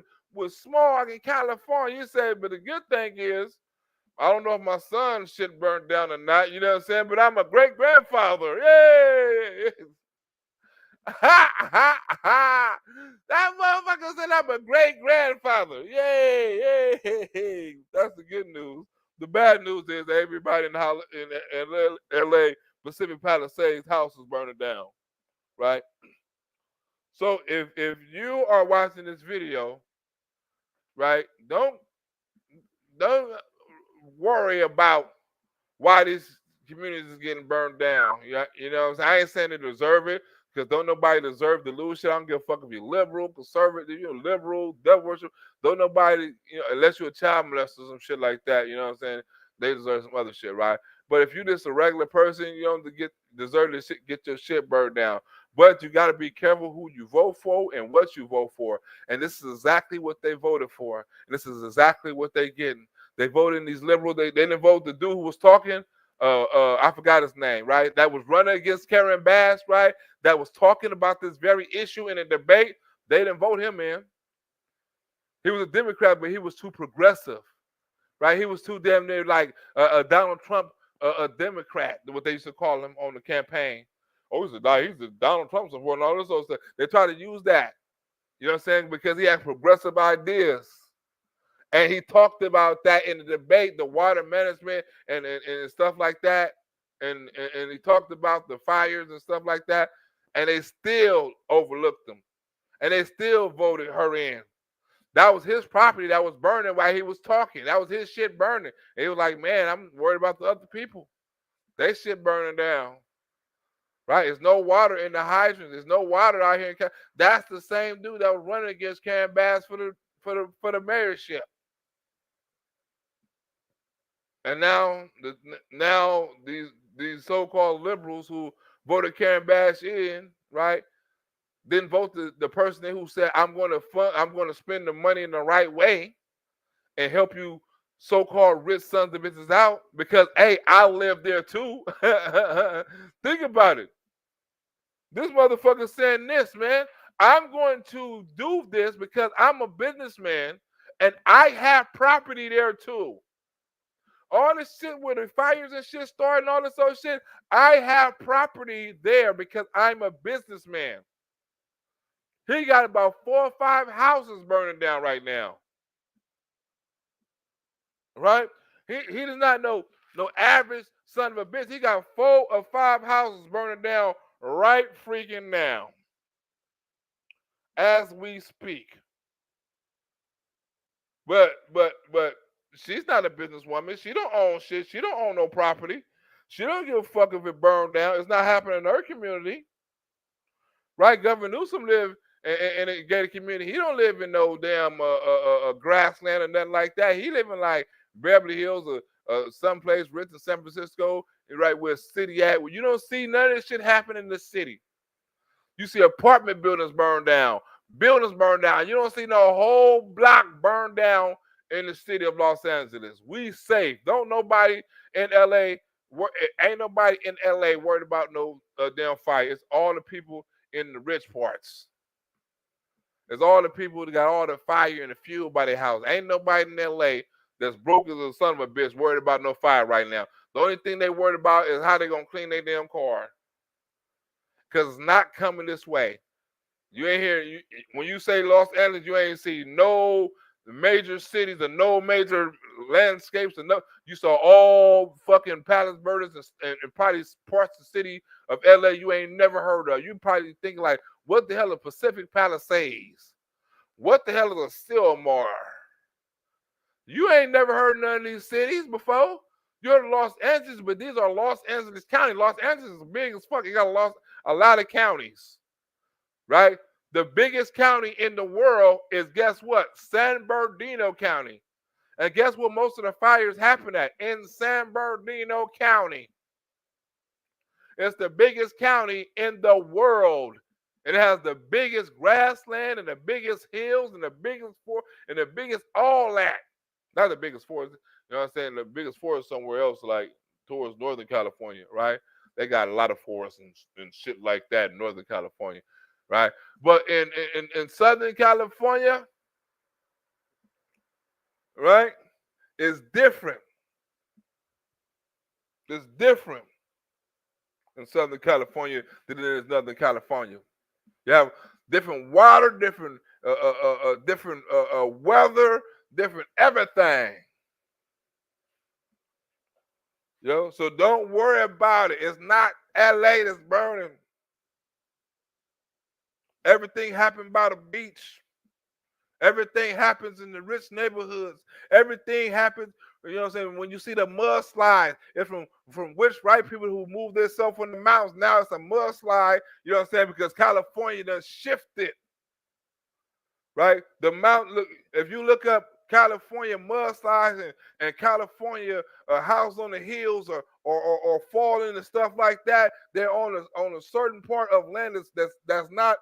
smog in California. You say, but the good thing is, I don't know if my son's shit burned down or not, you know what I'm saying? But I'm a great-grandfather. Yay! That motherfucker said I'm a great-grandfather. Yay! Yay! That's the good news. The bad news is that everybody in LA, Pacific Palisades house is burning down, right? So if you are watching this video, right, don't worry about why these communities is getting burned down. You know what I'm saying? I ain't saying they deserve it, because don't nobody deserve to lose shit. I don't give a fuck if you're liberal, conservative, you're liberal, devil worship. Don't nobody, unless you're a child molester or some shit like that, you know what I'm saying? They deserve some other shit, right? But if you're just a regular person, you don't deserve to get your shit burned down. But you got to be careful who you vote for and what you vote for. And this is exactly what they voted for. And this is exactly what they're getting. They voted in these liberals. They didn't vote the dude who was talking. I forgot his name, right? That was running against Karen Bass, right? That was talking about this very issue in a debate. They didn't vote him in. He was a Democrat, but he was too progressive, right? He was too damn near like Donald Trump, a Democrat, what they used to call him on the campaign. Oh, he's a Donald Trump supporter and all this other stuff. They try to use that, you know what I'm saying? Because he had progressive ideas. And he talked about that in the debate, the water management and stuff like that. And he talked about the fires and stuff like that. And they still overlooked him. And they still voted her in. That was his property that was burning while he was talking. That was his shit burning. And he was like, man, I'm worried about the other people. They shit burning down. Right? There's no water in the hydrants. There's no water out here. That's the same dude that was running against Karen Bass for the mayorship. And now these so-called liberals who voted Karen Bass in, right, didn't vote the person who said, I'm going to spend the money in the right way and help you so-called rich sons of bitches out because, hey, I live there too. Think about it. This motherfucker saying this, man. I'm going to do this because I'm a businessman and I have property there too. All this shit where the fires and shit starting, all this other shit, I have property there because I'm a businessman. He got about 4 or 5 houses burning down right now. Right? He does not know no average son of a bitch. He got 4 or 5 houses burning down right freaking now. As we speak. But she's not a businesswoman. She don't own shit. She don't own no property. She don't give a fuck if it burned down. It's not happening in her community. Right? Governor Newsome live in a gated community. He don't live in no damn grassland or nothing like that. He live in like Beverly Hills or someplace rich in San Francisco, right where city at. Where you don't see none of this shit happen in the city. You see apartment buildings burned down. Buildings burned down. You don't see no whole block burned down in the city of Los Angeles. We safe. Don't nobody in LA, ain't nobody in LA worried about no damn fire. It's all the people in the rich parts. It's all the people that got all the fire and the fuel by their house. Ain't nobody in LA that's broke as a son of a bitch worried about no fire right now. The only thing they worried about is how they gonna clean their damn car. Because it's not coming this way. You ain't hear when you say Los Angeles, you ain't see no major cities or no major landscapes or no. You saw all fucking palace burners and probably parts of the city of LA you ain't never heard of. You probably think like, what the hell is Pacific Palisades? What the hell is a Silmar? You ain't never heard none of these cities before. You heard of Los Angeles, but these are Los Angeles County. Los Angeles is big as fuck. You got a lot of counties. Right? The biggest county in the world is, guess what? San Bernardino County. And guess what most of the fires happen at? In San Bernardino County. It's the biggest county in the world. It has the biggest grassland and the biggest hills and the biggest forest and the biggest all that. Not the biggest forest. You know what I'm saying? The biggest forest somewhere else, like towards Northern California, right? They got a lot of forests and shit like that in Northern California. Right, but in Southern California, right, it's different. It's different in Southern California than it is Northern California. You have different water, different weather, different everything. You know, so don't worry about it. It's not LA that's burning. Everything happened by the beach. Everything happens in the rich neighborhoods. Everything happens, you know what I'm saying? When you see the mudslides, it's from rich white people who moved themselves from the mountains. Now it's a mudslide, you know what I'm saying? Because California done shifted. Right? The mountain, look, if you look up California mudslides and California house on the hills or falling and stuff like that, they're on a certain part of land that's not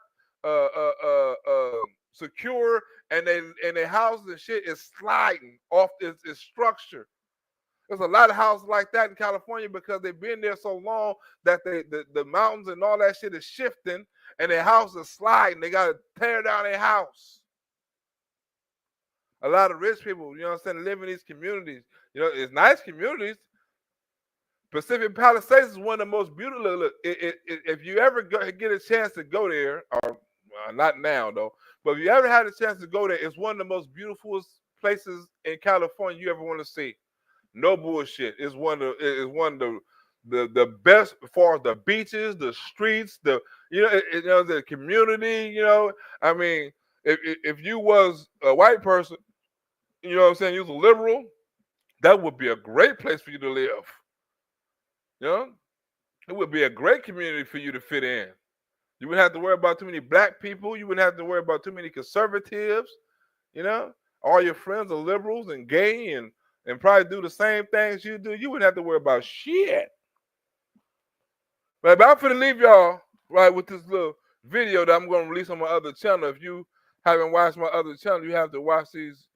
secure, and their houses and shit is sliding off its structure. There's a lot of houses like that in California because they've been there so long that the mountains and all that shit is shifting and their house is sliding. They got to tear down their house. A lot of rich people, you know what I'm saying, live in these communities. You know, it's nice communities. Pacific Palisades is one of the most beautiful. Look, if you ever get a chance to go there, or not now though, but if you ever had a chance to go there, it's one of the most beautiful places in California you ever want to see. No bullshit. It's one of the best as far as the beaches, the streets, the community. You know, I mean, if you was a white person, you know what I'm saying, you was a liberal, that would be a great place for you to live. You know, it would be a great community for you to fit in. You wouldn't have to worry about too many black people. You wouldn't have to worry about too many conservatives. You know, all your friends are liberals and gay and probably do the same things you do. You wouldn't have to worry about shit. But I'm finna leave y'all right with this little video that I'm going to release on my other channel. If you haven't watched my other channel, you have to watch these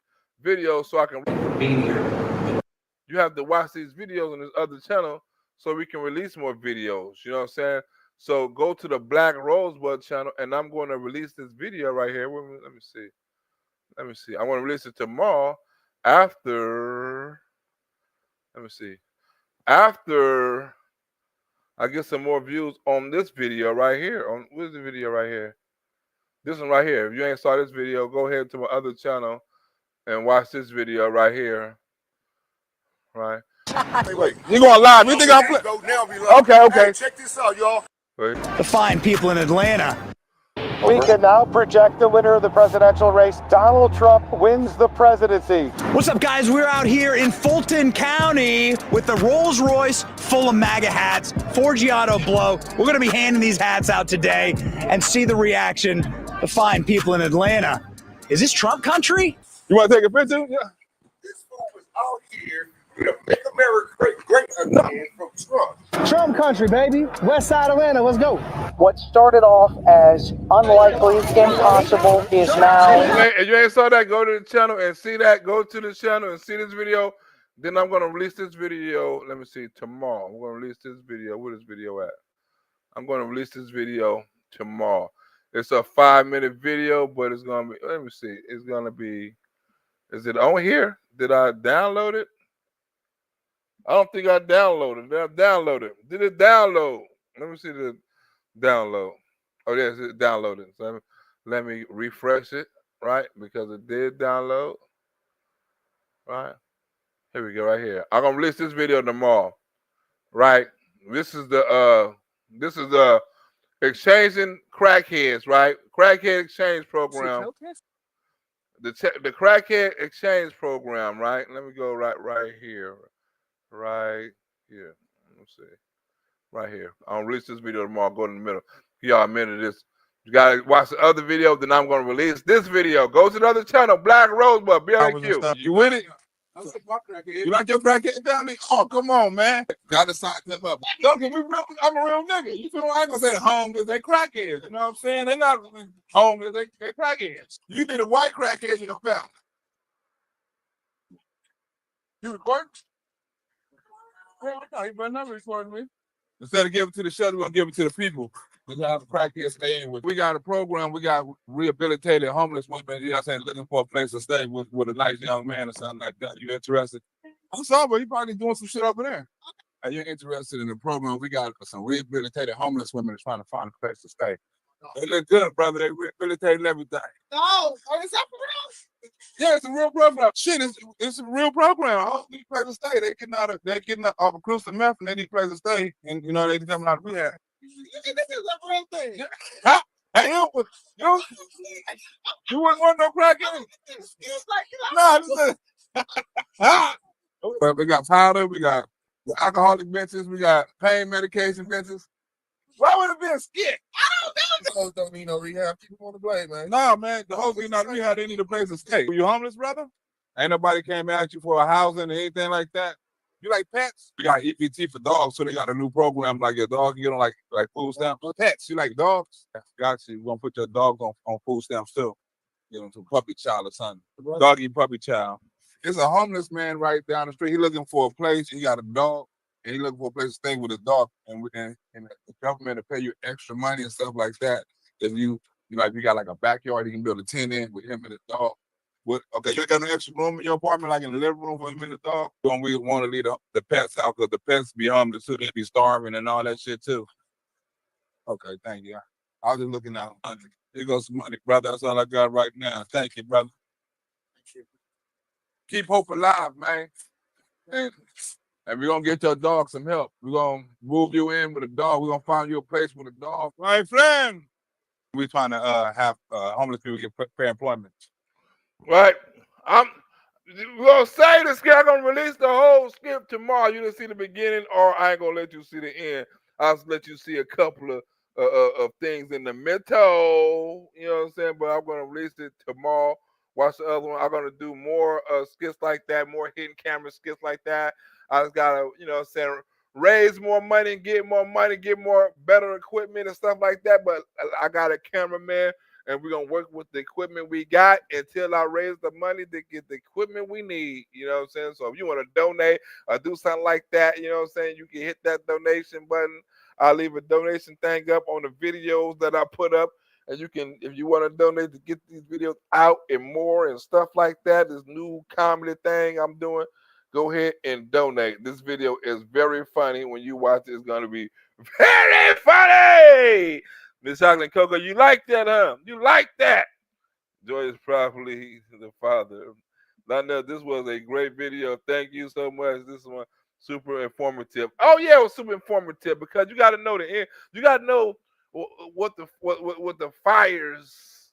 videos so I can be here. You have to watch these videos on this other channel so we can release more videos. You know what I'm saying? So go to the Black Rosebud channel, and I'm going to release this video right here. Let me see. Let me see. I want to release it tomorrow after. Let me see. After I get some more views on this video right here. Where's the video right here? This one right here. If you ain't saw this video, go ahead to my other channel and watch this video right here. Right? Wait, you going live? You think I'm playing? Okay. Hey, check this out, y'all. The fine people in Atlanta. We can now project the winner of the presidential race. Donald Trump wins the presidency. What's up, guys? We're out here in Fulton County with the Rolls Royce full of MAGA hats, Forgiato blow. We're going to be handing these hats out today and see the reaction. The fine people in Atlanta. Is this Trump country? You want to take a picture? Yeah. This fool was out here to make America great again from Trump. Trump country, baby. West side Atlanta, let's go. What started off as unlikely, impossible, is now. If you ain't saw that, go to the channel and see that. Go to the channel and see this video. Then I'm going to release this video. Let me see, tomorrow. I'm going to release this video. Where is this video at? I'm going to release this video tomorrow. It's a 5-minute video, but it's going to be, let me see. It's going to be, is it on here? Did I download it? I don't think I downloaded it. Did I download it? Did it download? Let me see the download. Oh, yes, it downloaded. So let me refresh it, right? Because it did download. Right? Here we go, right here. I'm gonna release this video tomorrow. Right? This is the exchanging crackheads, right? Crackhead exchange program. The crackhead exchange program, right? Let me go right here. Right here. Let's see. Right here. I'll release this video tomorrow. Go in the middle. Give y'all a minute of this. You gotta watch the other video, then I'm gonna release this video. Go to the other channel, Black Rosebud, BLQ. You with it? You like your crackhead family? Oh, come on, man. Gotta sign them up. Don't get me real. I'm a real nigga. You feel? I ain't gonna say homeless, they crackheads. You know what I'm saying? They're not homeless, they crackheads. You need a white crackhead in your family. You recording? No, you better not record me. Instead of giving it to the shelter, we're gonna give it to the people. We got a crackhead staying with. We got a program. We got rehabilitated homeless women. You know what I'm saying? Looking for a place to stay with a nice young man or something like that. You interested? I'm sorry, but you probably doing some shit over there. Are you interested in the program? We got some rehabilitated homeless women that's trying to find a place to stay. They look good, brother. They rehabilitated everything. No, is that for real? Yeah, it's a real program. Shit, it's a real program. I don't need a place to stay. They getting off of crystal meth and they need a place to stay. And you know, they coming out of rehab. This is a real thing. You wouldn't want no crackhead? No, this is but we got powder, we got alcoholic benches, we got pain medication benches. Why would it be a skit? I don't know. Don't need no rehab. People want to play, man. No, man. The whole thing not rehab. They need a place to stay. You homeless, brother? Ain't nobody came at you for a housing or anything like that. You like pets? We got EPT for dogs, so they got a new program like your dog. You know, like food stamps. Pets. You like dogs? Got you. We're gonna put your dogs on food stamps too. You know, some puppy child or something. Doggy puppy child. It's a homeless man right down the street. He looking for a place. He got a dog. And he looking for a place to stay with his dog, and the government will pay you extra money and stuff like that. If you got like a backyard, you can build a tent in with him and his dog. Okay, you got an extra room in your apartment, like in the living room for him and the dog. Don't we want to leave the pets out because the pets be homeless too, they be starving and all that shit too. Okay, thank you. I was just looking out. Here goes some money, brother. That's all I got right now. Thank you, brother. Thank you. Keep hope alive, man. And we're going to get your dog some help. We're going to move you in with a dog. We're going to find you a place with a dog. My friend. We're trying to have homeless people get fair employment. Right. We're gonna say the skit. I'm gonna release the whole skit tomorrow. You didn't see the beginning, or I ain't gonna let you see the end. I'll just let you see a couple of things in the middle. You know what I'm saying? But I'm gonna release it tomorrow. Watch the other one. I'm gonna do more skits like that, more hidden camera skits like that. I just gotta, you know what I'm saying, raise more money, get more better equipment and stuff like that. But I got a cameraman, and we're gonna work with the equipment we got until I raise the money to get the equipment we need. You know what I'm saying? So if you want to donate or do something like that, you know what I'm saying, you can hit that donation button. I'll leave a donation thing up on the videos that I put up. And you can, if you want to donate to get these videos out and more and stuff like that, this new comedy thing I'm doing, go ahead and donate. This video is very funny. When you watch it, it's going to be very funny. Miss Chocolate Coco, you like that, huh? You like that? Joy is probably the father. Lionel, this was a great video. Thank you so much. This one super informative. Oh yeah, it was super informative because you got to know the end. You got to know what the fires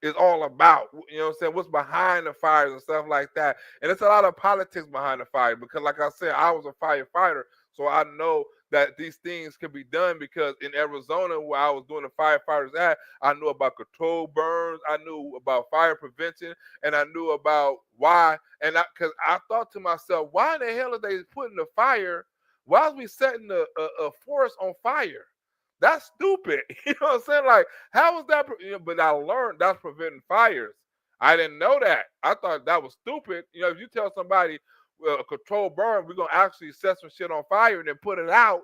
is all about. You know what I'm saying? What's behind the fires and stuff like that. And it's a lot of politics behind the fire because, like I said, I was a firefighter, so I know that these things can be done because in Arizona, where I was doing the firefighters at, I knew about controlled burns, I knew about fire prevention, and I knew about why. And because I thought to myself, why in the hell are they putting the fire? Why are we setting a forest on fire? That's stupid. You know what I'm saying? Like, how is that? But I learned that's preventing fires. I didn't know that. I thought that was stupid. You know, if you tell somebody a controlled burn, we're gonna actually set some shit on fire and then put it out.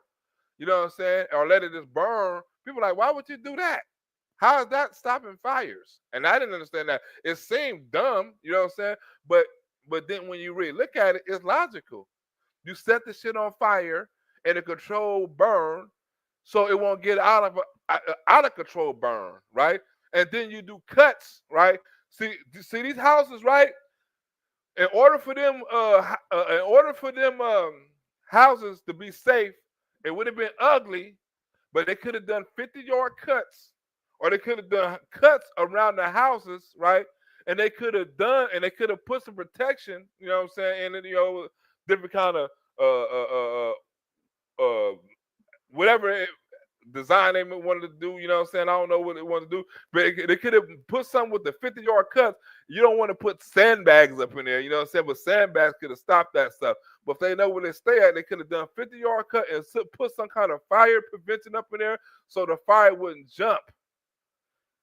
You know what I'm saying? Or let it just burn. People are like, why would you do that? How is that stopping fires? And I didn't understand that. It seemed dumb. You know what I'm saying? But then when you really look at it, it's logical. You set the shit on fire and a controlled burn so it won't get out of control burn, right? And then you do cuts, right? See these houses, right? In order for them, houses to be safe, it would have been ugly, but they could have done 50-yard cuts, or they could have done cuts around the houses, right? And they could have put some protection, you know what I'm saying, and different kind of whatever design they wanted to do, you know what I'm saying? I don't know what they wanted to do, but they could have put something with the 50-yard cuts. You don't want to put sandbags up in there, you know what I'm saying? But sandbags could have stopped that stuff. But if they know where they stay at, they could have done 50-yard cut and put some kind of fire prevention up in there so the fire wouldn't jump.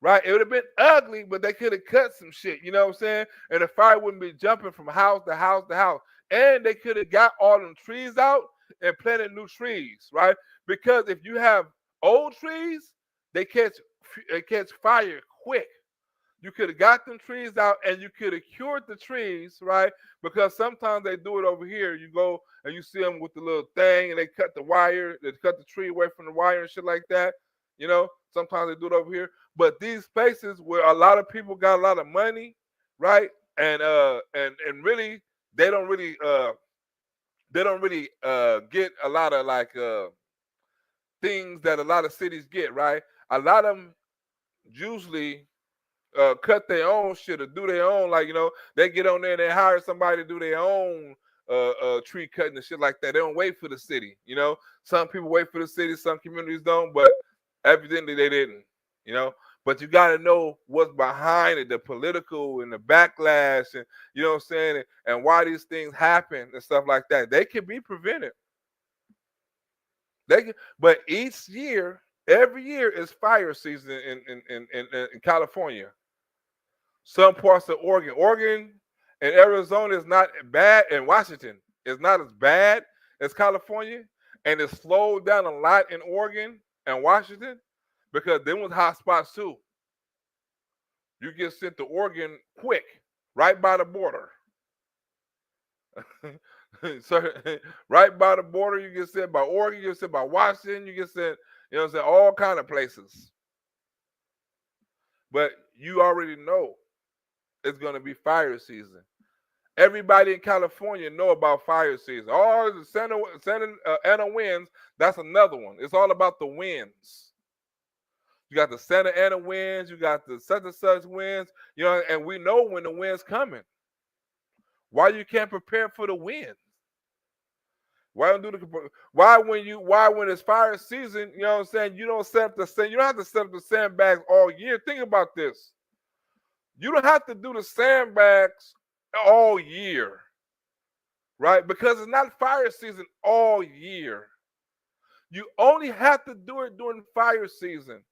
Right? It would have been ugly, but they could have cut some shit, you know what I'm saying? And the fire wouldn't be jumping from house to house to house. And they could have got all them trees out and planted new trees, right? Because if you have old trees, they catch fire quick. You could have got them trees out and you could have cured the trees, right? Because sometimes they do it over here. You go and you see them with the little thing and they cut the wire, they cut the tree away from the wire and shit like that. You know, sometimes they do it over here. But these places where a lot of people got a lot of money, right? And really they don't really get a lot of like things that a lot of cities get, right? A lot of them usually cut their own shit or do their own, like, you know, they get on there and they hire somebody to do their own tree cutting and shit like that. They don't wait for the city, you know. Some people wait for the city, some communities don't, but evidently they didn't, you know. But you got to know what's behind it, the political and the backlash, and you know what I'm saying, and why these things happen and stuff like that. They can be prevented. But each year, every year is fire season in California. Some parts of Oregon and Arizona is not bad, and Washington is not as bad as California, and it's slowed down a lot in Oregon and Washington because them was hot spots too. You get sent to Oregon quick, right by the border. So right by the border, you get sent by Oregon, you get sent by Washington, you get sent, you know what I'm saying, all kind of places. But you already know it's gonna be fire season. Everybody in California know about fire season. Oh, the Santa Ana winds, that's another one. It's all about the winds. You got the Santa Ana winds, you got the such and such winds, you know, and we know when the wind's coming. Why you can't prepare for the wind? Why don't do the why when it's fire season, you know what I'm saying, you don't set up the sand, you don't have to set up the sandbags all year. Think about this. You don't have to do the sandbags all year, right? Because it's not fire season all year. You only have to do it during fire season.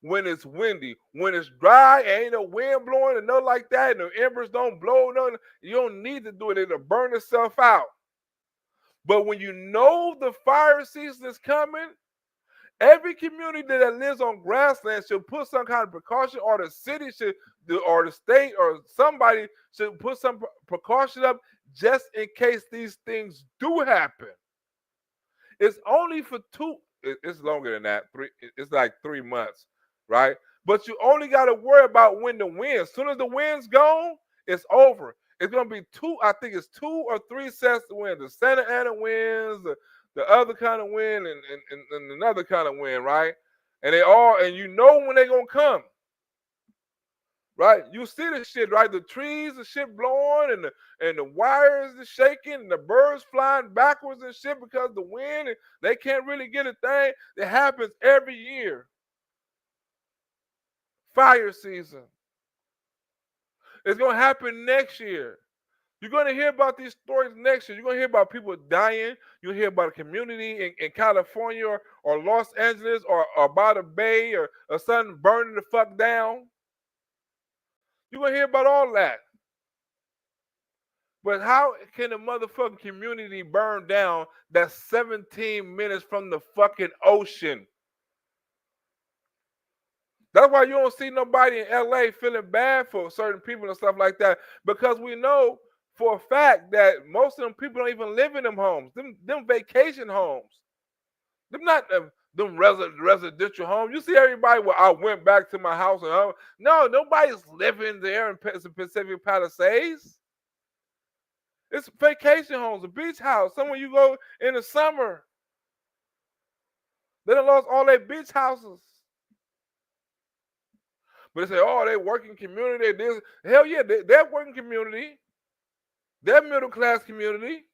When it's windy, when it's dry, ain't no wind blowing and nothing like that, and the embers don't blow, nothing, you don't need to do it. It'll burn itself out. But when you know the fire season is coming, every community that lives on grassland should put some kind of precaution, or the city should, or the state, or somebody should put some precaution up just in case these things do happen. It's only for it's longer than that. It's like 3 months, right? But you only got to worry about when the wind. As soon as the wind's gone, it's over. It's going to be I think it's 2 or 3 sets of wind. The Santa Ana winds, the other kind of wind, and another kind of wind, right? And you know when they're going to come, right? You see the shit, right? The trees, the shit blowing, and the wires are shaking, and the birds flying backwards and shit because the wind, and they can't really get a thing. It happens every year. Fire season. It's going to happen next year. You're going to hear about these stories next year. You're going to hear about people dying. You'll hear about a community in California or Los Angeles or by the Bay or something burning the fuck down. You're going to hear about all that. But how can a motherfucking community burn down that's 17 minutes from the fucking ocean? That's why you don't see nobody in LA feeling bad for certain people and stuff like that, because we know for a fact that most of them people don't even live in them homes, them vacation homes. Them not them residential homes. You see everybody, well, I went back to my house. And no, nobody's living there in Pacific Palisades. It's vacation homes, a beach house, somewhere you go in the summer. They done lost all their beach houses. But they say, oh, they working community. Hell yeah, they're working community. They're middle class community,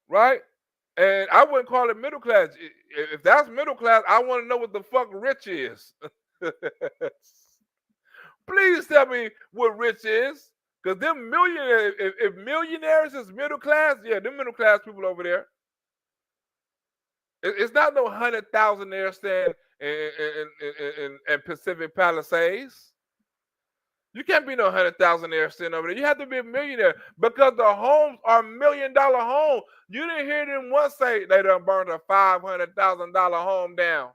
right? And I wouldn't call it middle class. If that's middle class, I want to know what the fuck rich is. Please tell me what rich is. Because them millionaires, if millionaires is middle class, yeah, them middle class people over there. It's not no 100,000 there staying in Pacific Palisades. You can't be no 100,000 there sitting over there. You have to be a millionaire because the homes are $1 million homes. You didn't hear them once say they done burned a $500,000 home down.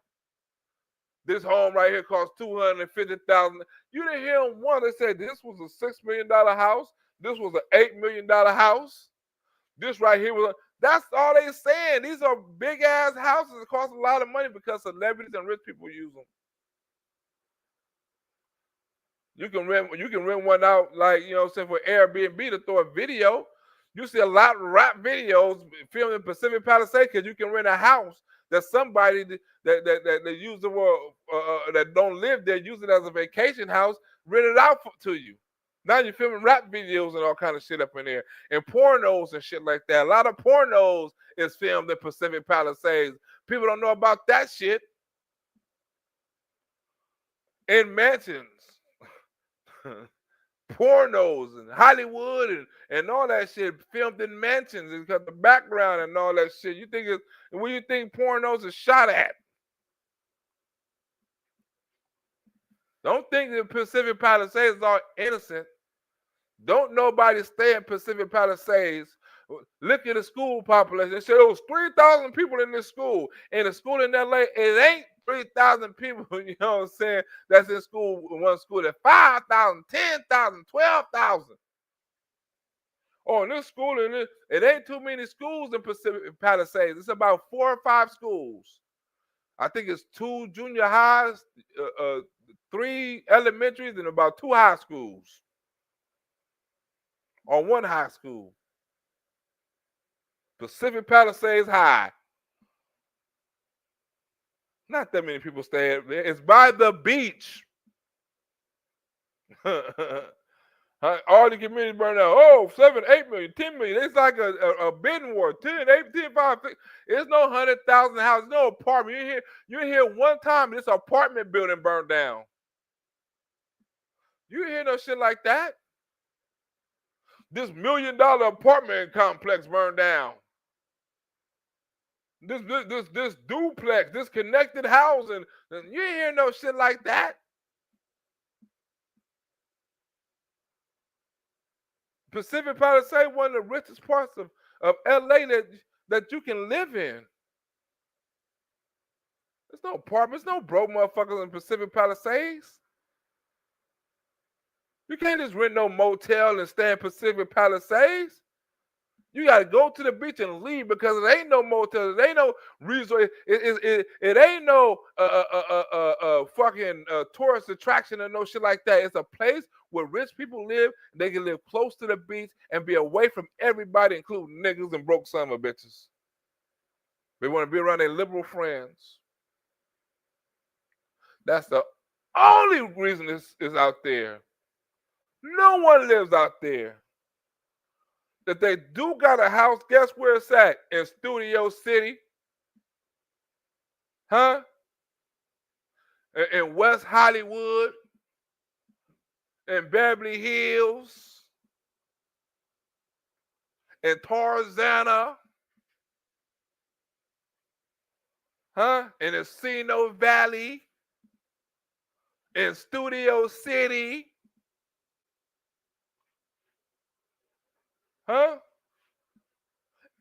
This home right here costs $250,000. You didn't hear them once. They said this was a $6 million house. This was an $8 million house. This right here was. That's all they saying. These are big ass houses that cost a lot of money because celebrities and rich people use them. You can rent one out, like, you know what I'm saying, for Airbnb to throw a video. You see a lot of rap videos filmed in Pacific Palisades because you can rent a house that somebody that use the word that don't live there, use it as a vacation house, rent it out to you. Now you're filming rap videos and all kind of shit up in there, and pornos and shit like that. A lot of pornos is filmed in Pacific Palisades. People don't know about that shit. In mansions. Pornos and Hollywood and all that shit filmed in mansions and got the background and all that shit. You think what do you think pornos is shot at? Don't think the Pacific Palisades is all innocent. Don't nobody stay in Pacific Palisades. Look at the school population. They said there was 3,000 people in this school. In a school in LA, it ain't 3,000 people, you know what I'm saying, that's in school, one school. There's 5,000, 10,000, 12,000. Oh, in this school, it ain't too many schools in Pacific Palisades. It's about 4 or 5 schools. I think it's 2 junior highs, 3 elementaries, and about 2 high schools. Or 1 high school. Pacific Palisades High. Not that many people stay there. It's by the beach. All the communities burned out. Oh, 7, 8 million, 10 million. It's like a bidding war. 10, 8, 10, 5, 6. There's no 100,000 houses, no apartment. You hear one time this apartment building burned down. You hear no shit like that. This $1 million apartment complex burned down. This duplex, this connected housing. You ain't hear no shit like that. Pacific Palisades, one of the richest parts of LA that you can live in. There's no apartments, no broke motherfuckers in Pacific Palisades. You can't just rent no motel and stay in Pacific Palisades. You got to go to the beach and leave because it ain't no motel. It ain't no resort. It ain't no fucking tourist attraction or no shit like that. It's a place where rich people live. They can live close to the beach and be away from everybody, including niggas and broke son of bitches. They want to be around their liberal friends. That's the only reason this is out there. No one lives out there. That they do got a house, guess where it's at? In Studio City. Huh? In West Hollywood. In Beverly Hills. In Tarzana. Huh? In Encino Valley. In Studio City. Huh?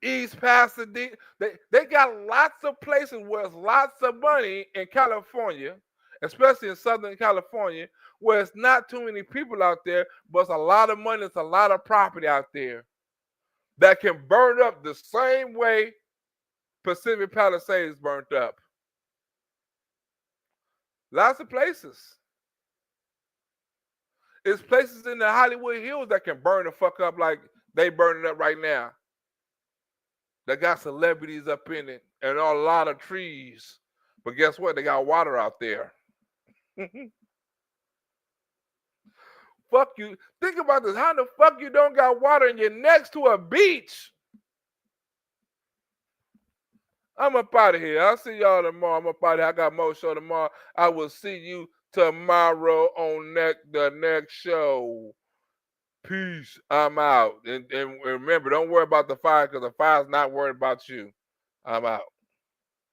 East Pasadena. They got lots of places where there's lots of money in California, especially in Southern California, where it's not too many people out there, but it's a lot of money, it's a lot of property out there that can burn up the same way Pacific Palisades burnt up. Lots of places. It's places in the Hollywood Hills that can burn the fuck up like they burning up right now. They got celebrities up in it and a lot of trees. But guess what? They got water out there. Fuck you. Think about this. How the fuck you don't got water and you're next to a beach? I'm up out of here. I'll see y'all tomorrow. I'm up out of here. I got more show tomorrow. I will see you tomorrow on the next show. Peace. I'm out. And remember, don't worry about the fire because the fire's not worried about you. I'm out.